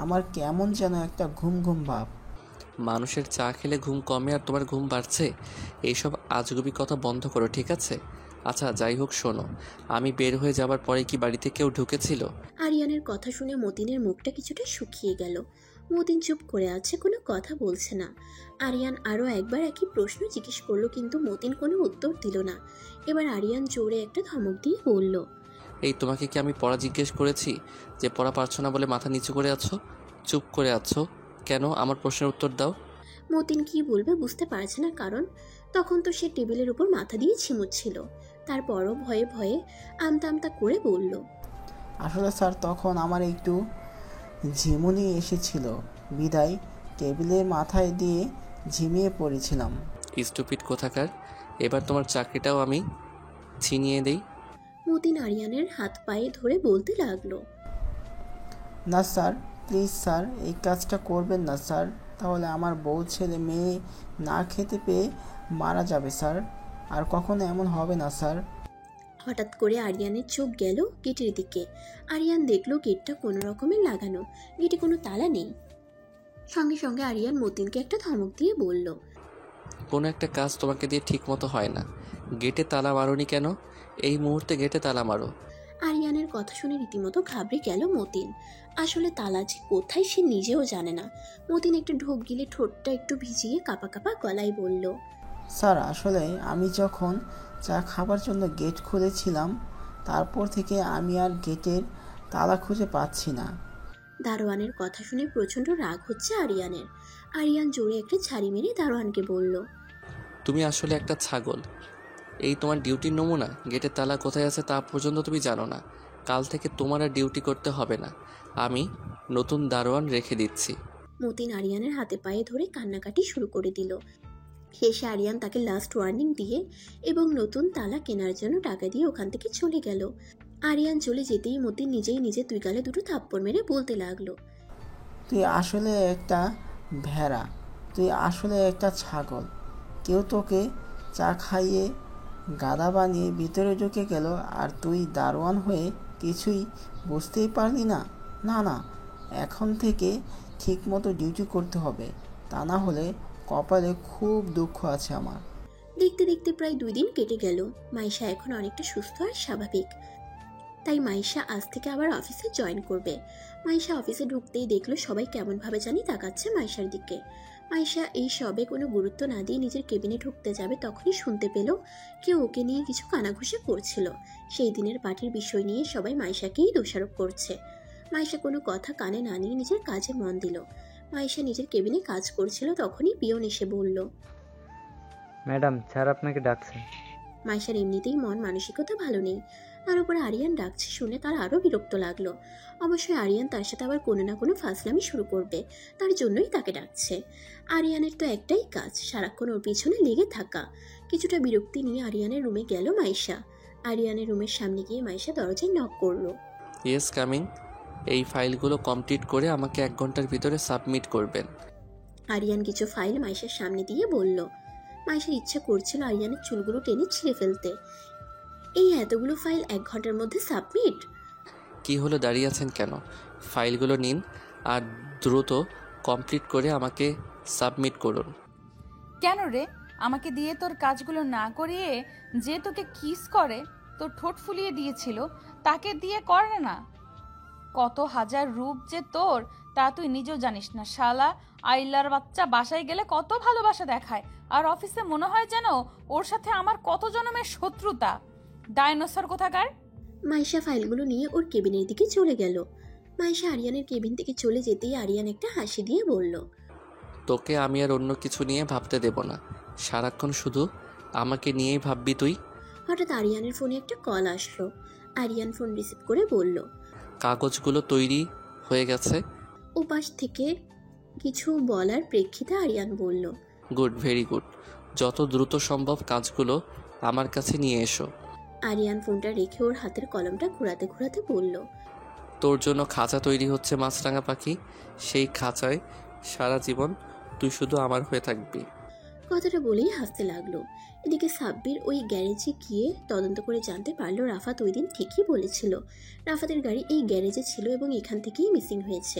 আমার কেমন যেন একটা ঘুম ঘুম ভাব।
মানুষের চা খেলে ঘুম কমে আর তোমার ঘুম বাড়ছে, এইসব আজগুবি কথা বন্ধ করো, ঠিক আছে? আচ্ছা যাই হোক, শোনো, আমি বের হয়ে যাবার পরে কি বাড়িতে কেউ ঢুকেছিল?
আরিয়ানের কথা শুনে মতিনের মুখটা কিছুটা শুকিয়ে গেল। মতিন চুপ করে আছে, কোনো কথা বলছে না। আরিয়ান আরও একবার একই প্রশ্ন জিজ্ঞেস করলো, কিন্তু মতিন কোনো উত্তর দিল না। এবার আরিয়ান জোরে একটা ধমক দিয়ে বলল,
এই তোমাকে কি আমি পড়া জিজ্ঞেস করেছি যে পড়া পারছো না বলে মাথা নিচু করে আছো, চুপ করে আছো কেন? আমার প্রশ্নের উত্তর দাও।
মতিন কি বলবে বুঝতে পারছে না, কারণ তখন তো সে টেবিলের উপর মাথা দিয়ে ছিমুচ্ছিল। তারপরও ভয়ে ভয়ে আমতা আমতা করে বলল,
আসলে স্যার তখন আমার একটু ঝিমুনি এসেছিল, বিদায় টেবিলে মাথায় দিয়ে ঝিমিয়ে পড়েছিলাম।
স্টুপিড কোথাকার, এবার তোমার চাকরিটাও আমি ছিনিয়ে দেই।
মতিন আরিয়ানের হাত পায়ে ধরে বলতে লাগলো,
না স্যার, প্লিজ স্যার, এই কাজটা করবেন না স্যার, তাহলে আমার বউ ছেলে মেয়ে না খেতে পেয়ে মারা যাবে স্যার, আর কখনো এমন হবে না স্যার।
হঠাৎ করে আরিয়ানের চোখ গেল গেটের দিকে। আরিয়ান দেখলো গেটটা কোনো রকমের লাগানো, গেটে কোনো তালা নেই। সঙ্গে সঙ্গে আরিয়ান মতিনকে একটা ধমক দিয়ে বলল,
কোনো একটা কাজ তোমাকে দিয়ে ঠিক মতো হয় না, গেটে তালা মারোনি কেন? এই মুহূর্তে গেটে তালা মারো।
আরিয়ানের কথা শুনে রীতিমতো ঘাবড়ে গেল মতিন। আসলে তালা যে কোথায় সে নিজেও জানে না। মতিন একটু ঢোক গিলে ঠোঁটটা একটু ভিজিয়ে কাঁপা কাঁপা গলায় বলল,
স্যার আসলে আমি যখন চা খাবার জন্য গেট খুলেছিলাম, তারপর থেকে আমি আর গেটের তালা খুঁজে পাচ্ছি না।
দারোয়ানের কথা শুনে প্রচন্ড রাগ হচ্ছে আরিয়ানের। আরিয়ান জোরে একটা ঝাড়ি মেরে দারোয়ানকে বলল,
তুমি আসলে একটা ছাগল। এই তোমার ডিউটির নমুনা, গেটের তালা কোথায় আছে তা পর্যন্ত তুমি জানো না। কাল থেকে তোমার আর ডিউটি করতে হবে না, আমি নতুন দারোয়ান রেখে দিচ্ছি।
মতিন আরিয়ানের হাতে পায়ে ধরে কান্নাকাটি শুরু করে দিল। শেষে আরিয়ান তাকে লাস্ট ওয়ার্নিং দিয়ে এবং নতুন তালা কেনার জন্য টাকা দিয়ে ওখান থেকে চলে গেল। আরিয়ান চলে যেতেই মতিন নিজেই নিজে 2 গালে 2 থাপ্পড় মেরে বলতে লাগলো,
তুই আসলে একটা ভেড়া, তুই আসলে একটা ছাগল, কেউ তোকে চা খাইয়ে গাদা বানিয়ে ভিতরে ঢুকে গেল আর তুই দারোয়ান হয়ে কিছুই বুঝতেই পারলি না। না না, এখন থেকে ঠিক মতো ডিউটি করতে হবে, তা না হলে কপালে খুব দুঃখ আছে আমার।
দেখতে দেখতে প্রায় 2 দিন কেটে গেল। মাইশা এখন অনেকটা সুস্থ আর স্বাভাবিক। তাই মাইশা আজ থেকে আবার অফিসে জয়েন করবে। মাইশা অফিসে ঢুকতেই দেখলো সবাই কেমনভাবে জানি তাকাচ্ছে মাইশার দিকে। মাইশা এই সবে কোনো গুরুত্ব না দিয়ে নিজের কেবিনে ঢুকতে যাবে, তখনই শুনতে পেল কেউ ওকে নিয়ে কিছু কানাঘুষা করছিল। সেই দিনের পার্টির বিষয় নিয়ে সবাই মাইশাকেই দোষারোপ করছে। মাইশা কোনো কথা কানে না নিয়ে নিজের কাজে মন দিল। মাইশা নিজের কেবিনে কাজ করছিল, তখনই পিয়ন এসে বলল,
ম্যাডাম স্যার আপনাকে ডাকছেন।
মাইশার এমনিতেই মন মানসিকতা ভালো নেই, তার উপরে আরিয়ান ডাকছে শুনে তার আরও বিরক্ত লাগলো। অবশ্যই আরিয়ান তার সাথে আবার কোনো না কোনো ফাজলামি শুরু করবে, তার জন্যই তাকে ডাকছে। আরিয়ানের তো একটাই কাজ, সারাক্ষণ ওর পিছনে লেগে থাকা। কিছুটা বিরক্তি নিয়ে আরিয়ানের রুমে গেল মাইশা। আরিয়ানের রুমের সামনে গিয়ে মাইশা দরজায় নক করলো।
Yes coming. এই ফাইলগুলো কমপ্লিট করে আমাকে 1 ঘন্টার ভিতরে সাবমিট করবেন।
আরিয়ান কিছু ফাইল মাইশার সামনে দিয়ে বলল। মাইশার ইচ্ছা করছিল আরিয়ানের চুলগুলো টেনে ছিঁড়ে ফেলতে। এই এতগুলো ফাইল 1 ঘন্টার মধ্যে সাবমিট?
কি হলো, দাঁড়িয়ে আছেন কেন? ফাইলগুলো নিন আর দ্রুত কমপ্লিট করে আমাকে সাবমিট করুন।
কেন রে, আমাকে দিয়ে তোর কাজগুলো না করিয়ে যে তোকে কিস করে, তোর ঠোঁট ফুলিয়ে দিয়েছিল, তাকে দিয়ে করে না। কত হাজার রূপ যে তোর তা তুই নিজেও জানিস না। শালা আইলার বাচ্চা বাসায় গেলে কত ভালোবাসা দেখায়, আর অফিসে মনে হয় যেন ওর সাথে আমার কত জন্মের শত্রুতা। ডাইনোসর কোথাকার।
মাইশা ফাইলগুলো নিয়ে ওর কেবিনের দিকে চলে গেল। মাইশা আরিয়ানের কেবিন থেকে চলে যেতেই আরিয়ান একটা হাসি দিয়ে বলল,
তোকে আমি আর অন্য কিছু নিয়ে ভাবতে দেব না, সারাক্ষণ শুধু আমাকে নিয়েই ভাববি তুই।
হঠাৎ আরিয়ানের ফোনে একটা কল আসলো। আরিয়ান ফোন রিসিভ করে বলল,
কাগজগুলো তৈরি হয়ে গেছে।
ওপাশ থেকে কিছু বলার প্রেক্ষিতে আরিয়ান বলল,
গুড, ভেরি গুড। যত দ্রুত সম্ভব কাজগুলো আমার কাছে নিয়ে এসো।
আরিয়ান ফোনটা রেখে ওর হাতের কলমটা ঘোরাতে ঘোরাতে বলল,
তোর জন্য খাঁচা তৈরি হচ্ছে মাছরাঙা পাখি, সেই খাঁচায় সারা জীবন তুই শুধু আমার হয়ে থাকবি।
কথাটা বলেই হাসতে লাগলো। এদিকে সাব্বির ওই গ্যারেজে গিয়ে তদন্ত করে জানতে পারলো রাফাত ওই দিন ঠিকই বলেছিল। রাফাতের গাড়ি এই গ্যারেজে ছিল এবং এখান থেকেই মিসিং হয়েছে,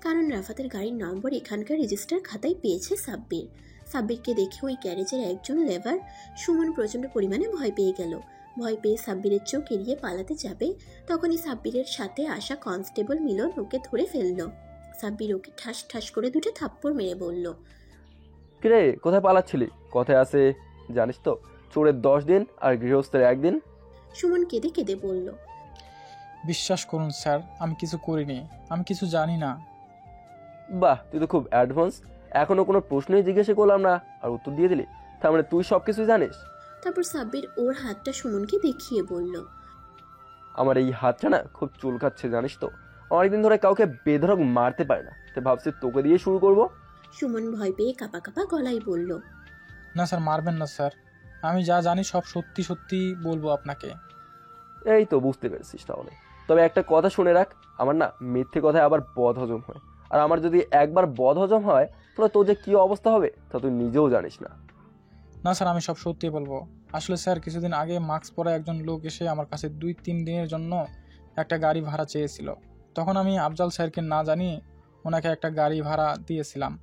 কারণ রাফাতের গাড়ির নম্বর এখানকার রেজিস্টার খাতায় পেয়েছে সাব্বির। সাব্বিরকে দেখে ওই গ্যারেজের একজন লেবার সুমন প্রচণ্ড পরিমাণে ভয় পেয়ে গেল। ভয় পেয়ে সাব্বিরের চোখ এড়িয়ে পালাতে যাবে, তখনই সাব্বিরের সাথে আসা কনস্টেবল মিলন ওকে ধরে ফেললো। সাব্বির ওকে ঠাস ঠাস করে দুটো থাপ্পড় মেরে বলল,
কিরে কোথায় পালাচ্ছিলি? কথায় আছে জানিস তো, চোরের 10 দিন আর গৃহস্থের 1 দিন।
সুমন কেঁদে কেঁদে বলল,
বিশ্বাস করুন স্যার, আমি কিছু করিনি, আমি কিছু জানি না।
বাহ, তুই তো খুব অ্যাডভান্স। এখনো কোনো প্রশ্নই জিজ্ঞাসা করলাম না আর উত্তর দিয়ে দিলি, তার মানে তুই সব কিছুই জানিস।
তারপর সাব্বির ওর হাতটা সুমনকে দেখিয়ে বলল,
আমার এই হাতটা না খুব চুলকাচ্ছে জানিস তো, অনেকদিন ধরে কাউকে বেধড়ক মারতে পারে না, তো ভাবছি তোকে দিয়ে শুরু করব।
সুমন ভয় পেয়ে কাঁপা কাঁপা গলায় বলল,
না স্যার, মারবেন না স্যার, আমি যা জানি সব সত্যি সত্যি বলবো আপনাকে।
এই তো বুঝতে পেরেছিস তাহলে। তবে একটা কথা শুনে রাখ, আমার না মিথ্যে কথায় আবার বদ হজম হয়, আর আমার যদি একবার বদ হজম হয় তাহলে তোর যে কী অবস্থা হবে তা তুই নিজেও জানিস না।
না স্যার, আমি সব সত্যি বলবো। আসলে স্যার, কিছুদিন আগে মাস্ক পরা একজন লোক এসে আমার কাছে 2-3 দিনের জন্য একটা গাড়ি ভাড়া চেয়েছিল। তখন আমি আফজাল স্যারকে না জানিয়ে ওনাকে একটা গাড়ি ভাড়া দিয়েছিলাম।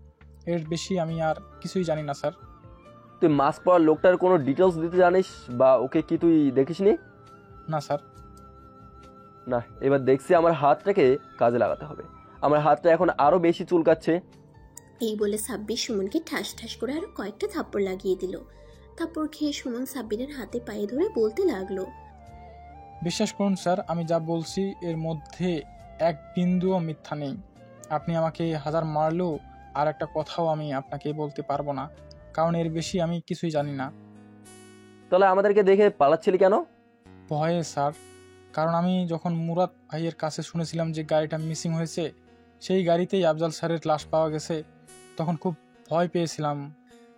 এর বেশি আমি আর কিছুই জানি না স্যার।
তুই মাস্ক পরা লোকটার কোনো ডিটেলস দিতে জানিস বা ওকে কি তুই দেখিসনি?
না স্যার।
না, এবার দেখছি আমার হাতটাকে কাজে লাগাতে হবে। আমার হাতটা এখন আরো বেশি চুলকাচ্ছে।
এই বলে সাব্বির সুমনকে ঠাস ঠাস করে আরো কয়েকটা থাপ্পড় লাগিয়ে দিল। থাপ্পড় খেয়ে সুমন সাব্বিরের হাতে পায়ে ধরে বলতে লাগলো,
বিশ্বাস করুন স্যার, আমি যা বলছি এর মধ্যে এক বিন্দুও মিথ্যা নেই। আপনি আমাকে 1000 মারলেও আর একটা কথাও আমি আপনাকে বলতে পারবো না, কারণ এর বেশি আমি কিছুই জানি না।
তাহলে আমাদেরকে দেখে পালাচ্ছিলি কেন?
ভয়ে স্যার, কারণ আমি যখন মুরাদ ভাইয়ের কাছে শুনেছিলাম যে গাড়িটা মিসিং হয়েছে, সেই গাড়িতেই আফজাল স্যারের লাশ পাওয়া গেছে, তখন খুব ভয় পেয়েছিলাম।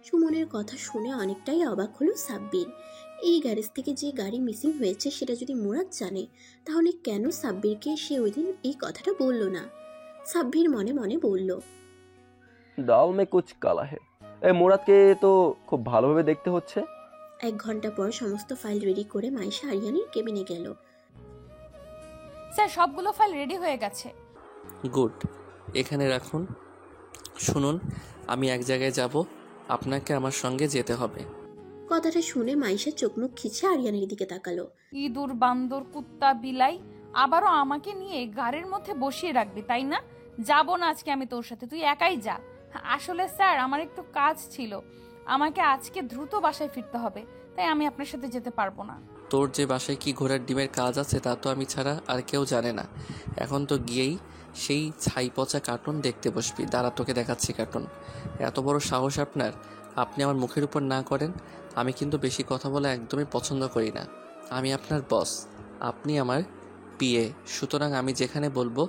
সুমনের কথা শুনে অনেকটাই অবাক হলো সাব্বির। এই গ্যারেজ থেকে যে গাড়ি মিসিং হয়েছে সেটা যদি মুরাদ জানে, তাহলে কেন সাব্বিরকে সে ওই দিন এই কথাটা বলল না? সাব্বির মনে মনে বলল,
দাল মে কুছ কালা হে। এই মুরাদকে তো খুব ভালোভাবে দেখতে হচ্ছে।
1 ঘন্টা পর সমস্ত ফাইল রেডি করে মাইশা আরিয়ানের কেবিনে গেল।
স্যার, সবগুলো ফাইল রেডি হয়ে গেছে।
গুড, এখানে রাখুন। শুনুন, আমি এক জায়গায় যাব, আপনাকে আমার সঙ্গে যেতে হবে।
কথাটা শুনে মাইশা চোখ মুখ খিচে আরিয়ানের দিকে তাকালো।
ইঁদুর, বান্দর, কুত্তা, বিলাই আবারও আমাকে নিয়ে গাড়ির মধ্যে বসিয়ে রাখবি, তাই না? যাবো না আজকে আমি তোর সাথে, তুই একাই যা। আসলে স্যার, আমার একটু কাজ ছিল, আমাকে আজকে দ্রুত বাসায় ফিরতে হবে, তাই আমি আপনার সাথে যেতে পারবো না।
তোর যে বাসায় কি ঘোড়ার ডিমের কাজ আছে তা তো আমি ছাড়া আর কেউ জানে না। এখন তো গিয়েই সেই ছাই পচা কার্টুন দেখতে বসবি। দাঁড়া, তোকে দেখাচ্ছি কার্টুন। এত বড় সাহস আপনার, আপনি আমার মুখের উপর না করেন। আমি কিন্তু বেশি কথা বলা একদমই পছন্দ করি না। আমি আপনার বস, আপনি আমার পিএ, সুতরাং আমি যেখানে বলবো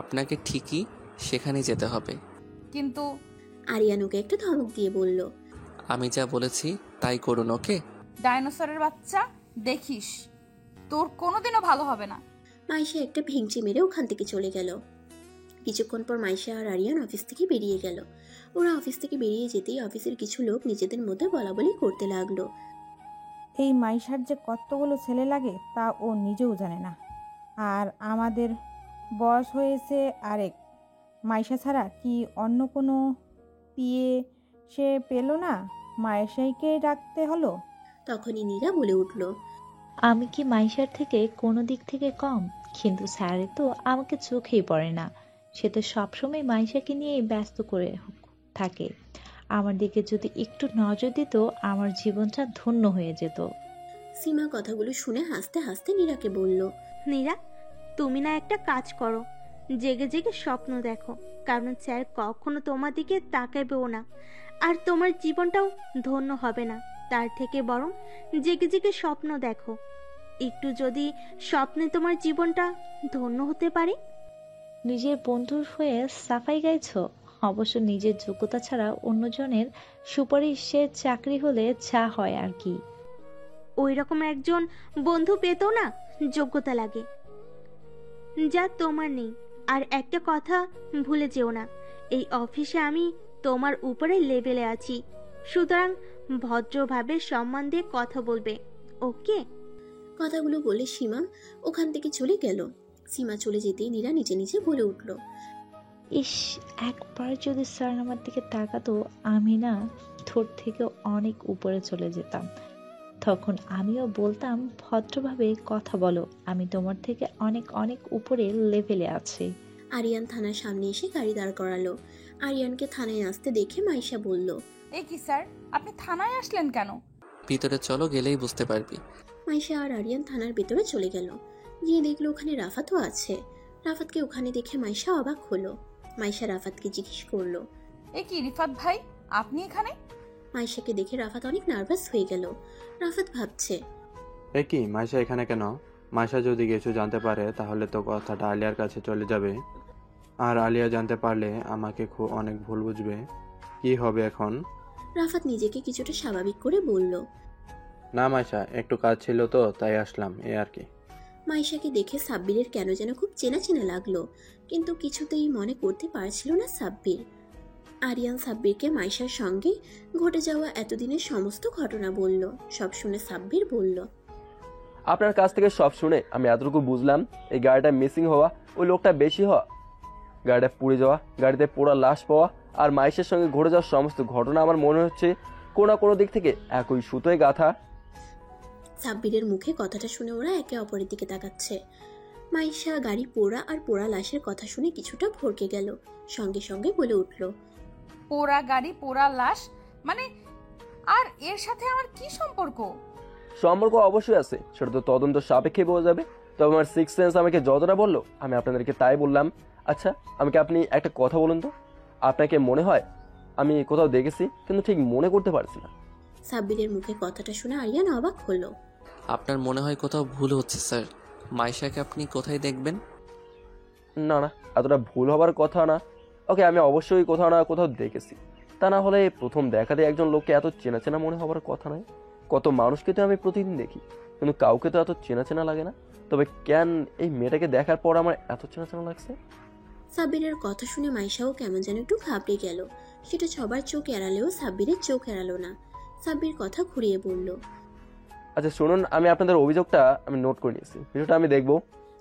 আপনাকে ঠিকই সেখানেই যেতে হবে।
কিন্তু আরিয়ান ওকে একটা ধমক দিয়ে বলল,
আমি যা বলেছি তাই করুন, ওকে?
ডাইনোসরের বাচ্চা, দেখিস তোর কোনোদিনও ভালো হবে না।
মাইশা একটা ভেঙচি মেরে ওখান থেকে চলে গেল। কিছুক্ষণ পর মাইশা আর আরিয়ান অফিস থেকে বেরিয়ে গেল। ওরা অফিস থেকে বেরিয়ে যেতেই অফিসের কিছু লোক নিজেদের মধ্যে বলাবলি করতে লাগলো,
এই মাইশার যে কতগুলো ছেলে লাগে তা ও নিজেও জানে না, আর আমাদের বয়স হয়েছে আরেক। মাইশা ছাড়া কি অন্য কোনো পিয়ে সে পেল না, মাইশাইকে রাখতে হলো।
তখনই নীরা বলে উঠল,
আমি কি মাইশার থেকে কোনো দিক থেকে কম? কিন্তু স্যারে তো আমাকে চোখেই পড়ে না। সে তো সবসময় মাইশাকে নিয়েই ব্যস্ত করে থাকে। আমার দিকে যদি একটু নজর দিত, আমার জীবনটা ধন্য হয়ে যেত।
সীমা কথাগুলো শুনে হাসতে হাসতে নীরাকে বলল,
নীরা, তুমি না একটা কাজ করো, জেগে জেগে স্বপ্ন দেখো, কারণ স্যার কখনো তোমার দিকে তাকাবেও না, আর তোমার জীবনটাও ধন্য হবে না। তার থেকে বরং জেগে জেগে স্বপ্ন দেখো, একটু যদি স্বপ্নে তোমার জীবনটা ধন্য হতে পারে।
নিজের বন্ধুর হয়ে সাফাই গাইছো? অবশ্য নিজের যোগ্যতা ছাড়া অন্যজনের সুপারিশে চাকরি হলে যা হয় আর কি।
ওই রকম একজন বন্ধু পেতেও না যোগ্যতা লাগে, যা তোমার নেই। আর একটা কথা ভুলে যেও না, এই অফিসে আমি তোমার উপরে লেভেলে আছি, সুতরাং ভদ্রভাবে সম্মান দিয়ে কথা বলবে, ওকে?
কথাগুলো বলে সীমা ওখান থেকে চলে গেল। সীমা চলে যেতেই নীরা নিজে নিজে বলে উঠল,
ইস, একবার যদি স্যার আমার দিকে তাকাতো, আমি না তোর থেকে অনেক উপরে চলে যেতাম। তখন আমিও বলতাম, ভদ্রভাবে কথা বলো, আমি তোমার থেকে অনেক অনেক উপরে লেভেলে আছি।
আরিয়ান থানার সামনে এসে গাড়ি দাঁড় করালো। আরিয়ানকে থানায় আসতে দেখে মাইশা বলল,
এ কি স্যার, আপনি থানায় আসলেন কেন?
ভিতরে চলো, গেলেই বুঝতে পারবি।
মাইশা আর আরিয়ান থানার ভেতরে চলে গেল। গিয়ে দেখলো ওখানে রাফাতও আছে। রাফাতকে ওখানে দেখে মাইশা অবাক হলো। মাইশা রাফাতকে জিজ্ঞেস করলো,
এ কি রিফাত ভাই, আপনি এখানে?
মাইশাকে দেখে রাফাত অনেক নার্ভাস হয়ে গেল। রাফাত ভাবছে,
এ কি মাইশা এখানে কেন? মাইশা যদি কিছু জানতে পারে তাহলে তো কথাটা আলিয়ার কাছে চলে যাবে, আর আলিয়া জানতে পারলে আমাকে অনেক ভুল বুঝবে। কি হবে এখন?
রাফাত নিজেকে কিছুটা স্বাভাবিক করে বলল,
না মাইশা, একটু কাজ ছিল তো তাই আসলাম, এ আর কি।
মাইশাকে দেখে সাব্বিরের কেন যেন খুব চেনা চেনা লাগলো, কিন্তু কিছুতেই মনে করতে পারছিল না সাব্বির। আরিয়ান সাব্বিরকে মাইশার সঙ্গে ঘটে যাওয়া এতদিনের সমস্ত ঘটনা বলল। সব শুনে সাব্বির বলল,
আপনার কাছ থেকে সব শুনে আমি এতটুকু বুঝলাম, এই গাড়িটা মিসিং হওয়া, ওই লোকটা বেশি হওয়া, গাড়িটা পুড়ে যাওয়া, গাড়িতে পোড়া লাশ পাওয়া, আর মাইশের সঙ্গে ঘটে যাওয়া সমস্ত ঘটনা আমার মনে হচ্ছে কোনো না কোনো দিক থেকে একই সুতোয় গাঁথা।
সাব্বিরের মুখে কথাটা শুনে ওরা একে অপরের দিকে তাকাচ্ছে। মাইশা গাড়ি পোড়া আর পোড়া লাশের কথা শুনে কিছুটা ভরকে গেল, সঙ্গে সঙ্গে বলে উঠল,
পোড়া গাড়ি, পোড়া লাশ মানে? আর এর সাথে আমার কি সম্পর্ক?
সম্পর্ক অবশ্যই আছে, সেটা তো তদন্ত সাপেক্ষে বোঝা যাবে। তবে আমার সিক্স সেন্স আমাকে যতটা বললো আমি আপনাদেরকে তাই বললাম। আচ্ছা, আমাকে আপনি একটা কথা বলুন তো, আপনাকে মনে হয় আমি কোথাও দেখেছি কিন্তু ঠিক মনে করতে পারছি না?
সাব্বিরের মুখে কথাটা শুনে আরিয়ান অবাক হলো।
আপনার মনে হয় কোথাও ভুল হচ্ছে স্যার। মাইশাকে আপনি কোথায় দেখবেন?
না না, এতটা ভুল হবার কথা না। ওকে আমি অবশ্যই কোথাও না কোথাও দেখেছি, তা না হলে প্রথম দেখাতে একজন লোককে এত চেনা চেনা মনে হবার কথা নয়। কত মানুষকে তো আমি প্রতিদিন দেখি, কিন্তু কাউকে তো এত চেনা চেনা লাগে না। তবে কেন এই মেয়েটাকে দেখার পর আমার এত চেনা চেনা লাগছে?
সাব্বিরের কথা শুনে মাইশাও কেমন যেন একটু ঘাবড়ে গেল। সেটা সবার চোখ এড়ালেও সাব্বিরের চোখ এড়ালো না। সাব্বির কথা ঘুরিয়ে বলল,
আচ্ছা শুনুন, আমি আপনাদের অভিযোগটা আমি নোট করে নিয়েছি, ভিডিওটা আমি দেখবো।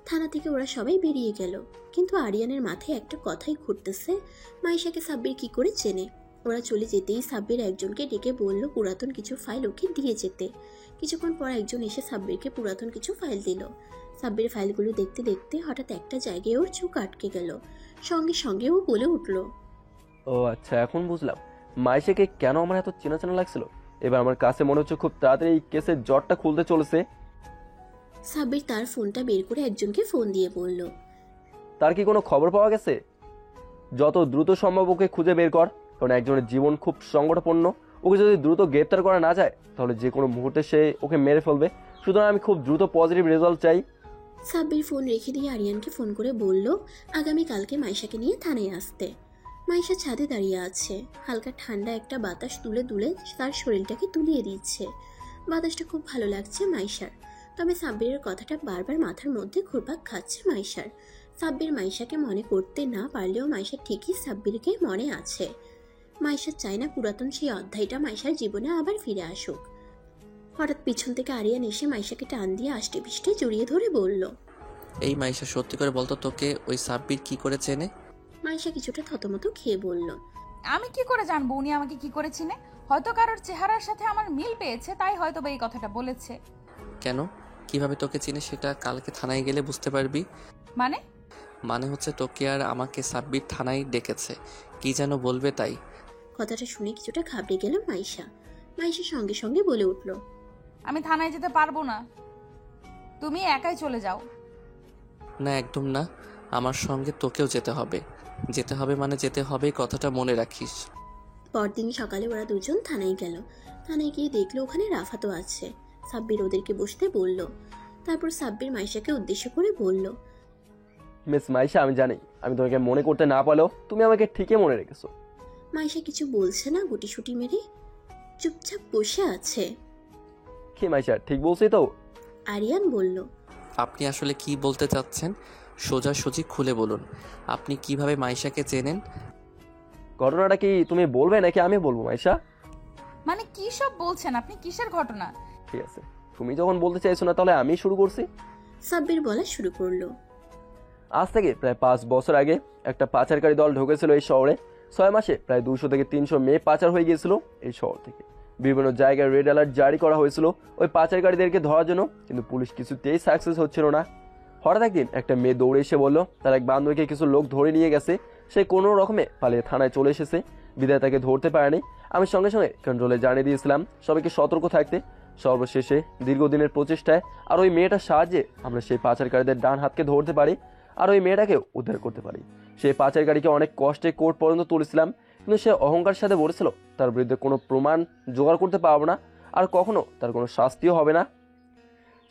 থানা থেকে ওরা সবাই বেরিয়ে গেল, কিন্তু আরিয়ানের মাথায় একটা কথাই ঘুরতেছে, মাইশাকে সাব্বির কি করে চেনে। ওরা চলে যেতেই সাব্বির একজনকে ডেকে বলল পুরাতন কিছু ফাইল ওকে দিয়ে যেতে। কিছুক্ষণ পর একজন এসে সাব্বিরকে পুরাতন কিছু ফাইল দিল। সাব্বির ফাইলগুলো দেখতে দেখতে হঠাৎ একটা জায়গায় ওর চোখ আটকে গেল। সঙ্গে সঙ্গে ও বলে উঠল,
ও আচ্ছা, এখন বুঝলাম মাইশাকে কেন আমার এত চেনা চেনা লাগছিল। এবার আমার কাছে মনে হচ্ছে খুব তাড়াতাড়ি এই কেসের জটটা খুলতে চলেছে।
সাব্বির তার ফোনটা বের করে একজনকে ফোন দিয়ে বলল,
তার কি কোনো খবর পাওয়া গেছে? যত দ্রুত সম্ভব ওকে খুঁজে বের কর, কারণ একজনের জীবন খুব সংকটাপন্ন। ওকে যদি দ্রুত গ্রেপ্তার করা না যায় তাহলে যে কোনো মুহূর্তে সে ওকে মেরে ফেলবে। সুতরাং আমি খুব দ্রুত পজিটিভ রেজাল্ট চাই।
সাব্বির ফোন রেখে দিয়ে আরিয়ানকে ফোন করে বলল আগামীকালকে মাইশাকে নিয়ে থানায় আসতে। মাইশা ছাদে দাঁড়িয়ে আছে, হালকা ঠান্ডা একটা বাতাস তুলে তুলে তার শরীরটাকে তুলিয়ে দিচ্ছে। বাতাসটা খুব ভালো লাগছে মাইশার। তবে সাব্বিরের কথাটা বারবার মাথার মধ্যে ঘুরপাক খাচ্ছে মাইশার। সাব্বির মাইশাকে মনে করতে না পারলেও মাইশা ঠিকই সাব্বিরকে মনে আছে। মাইশা চায় না পুরাতন সেই অধ্যায়টা মাইশার জীবনে আবার ফিরে আসুক। হঠাৎ পিছন থেকে আরিয়ান এসে মাইশাকে টান দিয়ে আষ্টে পিষ্টে জড়িয়ে ধরে বলল,
এই মাইশা, সত্যি করে বলতো, তোকে ওই সাব্বির কি করে চেনে?
মাইশা কিছুটা থতমত খেয়ে বলল,
আমি কি করে জানবো উনি আমাকে কি করে চিনে? হয়তো কারোর চেহারার সাথে আমার মিল পেয়েছে, তাই হয়তো বা এই কথাটা বলেছে।
কেন, কিভাবে তোকে চিনি সেটা কালকে থানায় গেলে বুঝতে পারবি। মানে হচ্ছে তোকে আর আমাকে সাব্বির থানায় ডেকেছে, কি যেন বলবে তাই।
কথাটা শুনে কিছুটা ঘাবড়ে গেল মাইশা। মাইশা সঙ্গে সঙ্গে বলে উঠল,
আমি থানায় যেতে পারবো না, তুমি একাই চলে যাও।
না একদম না, আমার সঙ্গে তোকেও যেতে হবে। যেতে হবে মানে যেতে হবে, কথাটা মনে রাখিস।
পরদিন সকালে ওরা দুজন থানায় গেল। থানায় গিয়ে দেখলো ওখানে রাফাতও আছে। সাব্বির ওদেরকে বসতে বলল। তারপর সাব্বির মাইশাকে উদ্দেশ্য করে বলল,
মিস মাইশা, আমি জানি আমি তোমাকে মনে করতে না পারলেও তুমি আমাকে ঠিকই মনে রেখেছো।
মাইশা কিছু বলছে না, গুটিসুটি মেরে চুপচাপ বসে আছে।
কি মাইশা, ঠিক বলছি তো?
আরিয়ান বলল,
আপনি আসলে কি বলতে চাচ্ছেন সোজাসুজি খুলে বলুন। আপনি কিভাবে মাইশাকে চেনেন?
ঘটনাটা কি তুমি বলবে নাকি আমি বলবো মাইশা?
মানে কি সব বলছেন আপনি, কিসের ঘটনা?
ঠিক আছে, তুমি যখন বলতে চাইছো না তাহলে আমি শুরু করছি।
সাব্বির বলা শুরু করলো।
আজ থেকে প্রায় 5 বছর আগে একটা পাচারকারী দল ঢুকেছিল এই শহরে। 6 মাসে প্রায় 200 থেকে 300 মেয়ে পাচার হয়ে গিয়েছিল এই শহর থেকে। বিভিন্ন জায়গায় রেড অ্যালার্ট জারি করা হয়েছিল ওই পাচারকারীদেরকে ধরার জন্য, কিন্তু পুলিশ কিছুতেই সাকসেস হচ্ছিল না। হঠাৎ একদিন একটা মেয়ে দৌড়ে এসে বলল তার এক বান্ধবীকে কিছু লোক ধরে নিয়ে গেছে। সে কোনো রকমে পালিয়ে থানায় চলে এসেছে, বিদায় তাকে ধরতে পারেনি। আমি সঙ্গে সঙ্গে কন্ট্রোলে জানিয়ে দিয়েছিলাম সবাইকে সতর্ক থাকতে। সর্বশেষে দীর্ঘদিনের প্রচেষ্টায় আর ওই মেয়েটার সাহায্যে আমরা সেই পাচারকারীদের ডান হাতকে ধরতে পারি আর ওই মেয়েটাকেও উদ্ধার করতে পারি। সেই পাচারকারীকে অনেক কষ্টে কোর্ট পর্যন্ত তুলেছিলাম, কিন্তু সে অহংকার সাথে বলেছিল তার বিরুদ্ধে কোনো প্রমাণ জোগাড় করতে পারবো না আর কখনো তার কোনো শাস্তিও হবে না।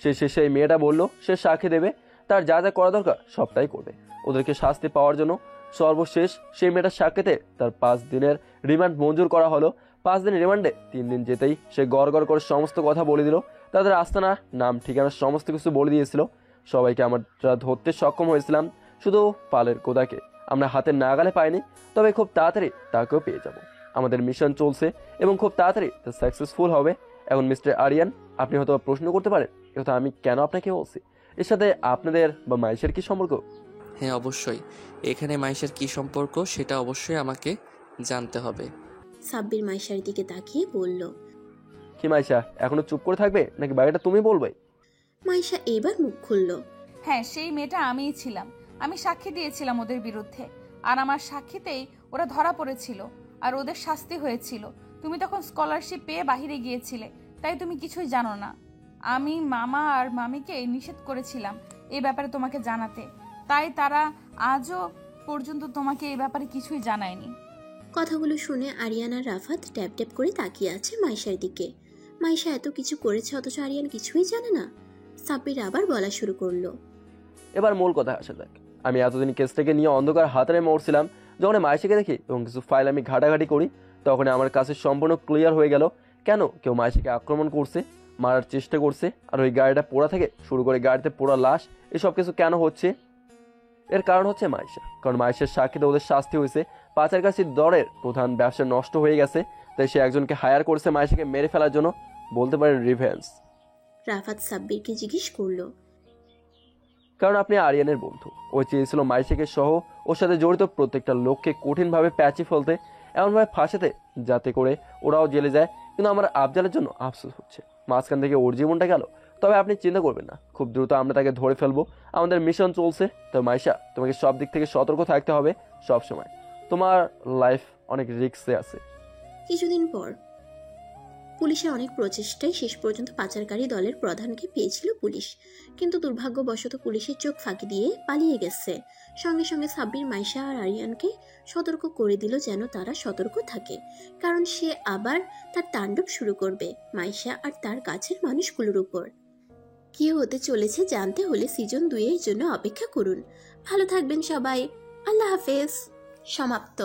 শেষে এই মেয়েটা বলল সে সাক্ষী দেবে, তার যা যা করা দরকার সবটাই করবে ওদেরকে শাস্তি পাওয়ার জন্য। সর্বশেষ সেই মেয়েটার সাক্ষীতে তার 5 দিনের রিমান্ড মঞ্জুর করা হলো। 5 দিন রিমান্ডে 3 দিন যেতেই সে গড় করে সমস্ত কথা বলে দিল। তাদের আস্তানা, নাম, ঠিকানা সমস্ত কিছু বলে দিয়েছিল। সবাইকে আমরা ধরতে সক্ষম হয়েছিলাম, শুধু পালের কোদাকে আমরা হাতের নাগালে পাইনি। তবে খুব তাড়াতাড়ি তাকেও পেয়ে যাব। আমাদের মিশন চলছে এবং খুব তাড়াতাড়ি তা সাকসেসফুল হবে। এখন মিস্টার আরিয়ান, আপনি হয়তো প্রশ্ন করতে পারেন এটা আমি কেন আপনাকে বলছি, এর সাথে আপনাদের বা মাইশের কি সম্পর্ক?
হ্যাঁ অবশ্যই, এখানে মাইশার কি সম্পর্ক সেটা অবশ্যই আমাকে জানতে হবে।
সাব্বির মাইশার দিকে তাকিয়ে বলল,
কি মাইশা এখনো চুপ করে থাকবে নাকি বাকিটা তুমি বলবে?
মাইশা এবার মুখ খুলল।
হ্যাঁ, সেই মেয়েটা আমিই ছিলাম। আমি সাক্ষী দিয়েছিলাম ওদের বিরুদ্ধে, আর আমার সাক্ষীতেই ওরা ধরা পড়েছিল আর ওদের শাস্তি হয়েছিল। তুমি তখন স্কলারশিপ পেয়ে বাহিরে গিয়েছিলে, তাই তুমি কিছুই জানো না। আমি মামা আর মামিকে নিষেধ করেছিলাম এই ব্যাপারে তোমাকে জানাতে, তাই তারা আজও পর্যন্ত তোমাকে এই ব্যাপারে কিছুই জানায়নি।
কথাগুলো শুনে আরিয়ান আর রাফাত ট্যাপ ট্যাপ করে তাকিয়ে আছে মাইশার দিকে। মাইশা এত কিছু করেছে অথচ আরিয়ান কিছুই জানে না। সাব্বির আবার বলা শুরু করলো,
এবার মূল কথা আসা যাক। আমি এতদিন কেসটাকে নিয়ে অন্ধকার হাতারে মরছিলাম। যখন মাইশাকে দেখি এবং কিছু ফাইল আমি ঘাটাঘাটি করি, তখন আমার কাছে সম্পূর্ণ ক্লিয়ার হয়ে গেল কেন কেউ মাইশাকে আক্রমণ করছে, মারার চেষ্টা করছে, আর ওই গাড়িটা পোড়া থেকে শুরু করে গাড়িতে পোড়া লাশ, এসব কিছু কেন হচ্ছে। এর কারণ হচ্ছে মাইশা। কারণ মাইশার সাক্ষীতে ওদের শাস্তি হয়েছে। পাচারকারী দলের প্রধান ব্যবসা নষ্ট হয়ে গেছে, তাই সে একজনকে হায়ার করেছে মাইশাকে মেরে ফেলার জন্য, বলতে পারেন রিভেঞ্জ।
রাফাত সাব্বিরকে জিজ্ঞেস করলো,
কারণ আপনি আরিয়ানের বন্ধু। ও চেয়েছিল মাইশাকে সহ ওর সাথে জড়িত প্রত্যেকটা লোককে কঠিনভাবে প্যাচে ফেলতে, এমনভাবে ফাঁসাতে যাতে করে ওরাও জেলে যায়। কিন্তু আমার আফজালের জন্য আফসোস হচ্ছে, মাঝখান থেকে ওর জীবনটা গেল। তবে আপনি চিন্তা করবেন না, খুব দ্রুত আমরা তাকে ধরে ফেলবো। আমাদের মিশন চলছে। তো মাইশা, তোমাকে সব দিক থেকে সতর্ক থাকতে হবে সব সময়। তোমার লাইফ অনেক রিস্কে আছে।
কিছুদিন পর পুলিশের অনেক প্রচেষ্টায় শেষ পর্যন্ত পাচারকারী দলের প্রধানকে পেয়েছিল পুলিশ, কিন্তু দুর্ভাগ্যবশত পুলিশের চোখ ফাঁকি দিয়ে পালিয়ে গেছে। সঙ্গে সঙ্গে সাব্বির মাইশা আর আরিয়ানকে সতর্ক করে দিল যেন তারা সতর্ক থাকে, কারণ সে আবার তার তাণ্ডব শুরু করবে মাইশা আর তার কাছের মানুষগুলোর উপর। কি হতে চলেছে জানতে হলে সিজন 2 এর জন্য অপেক্ষা করুন। ভালো থাকবেন সবাই। আল্লাহ হাফেজ। সমাপ্ত।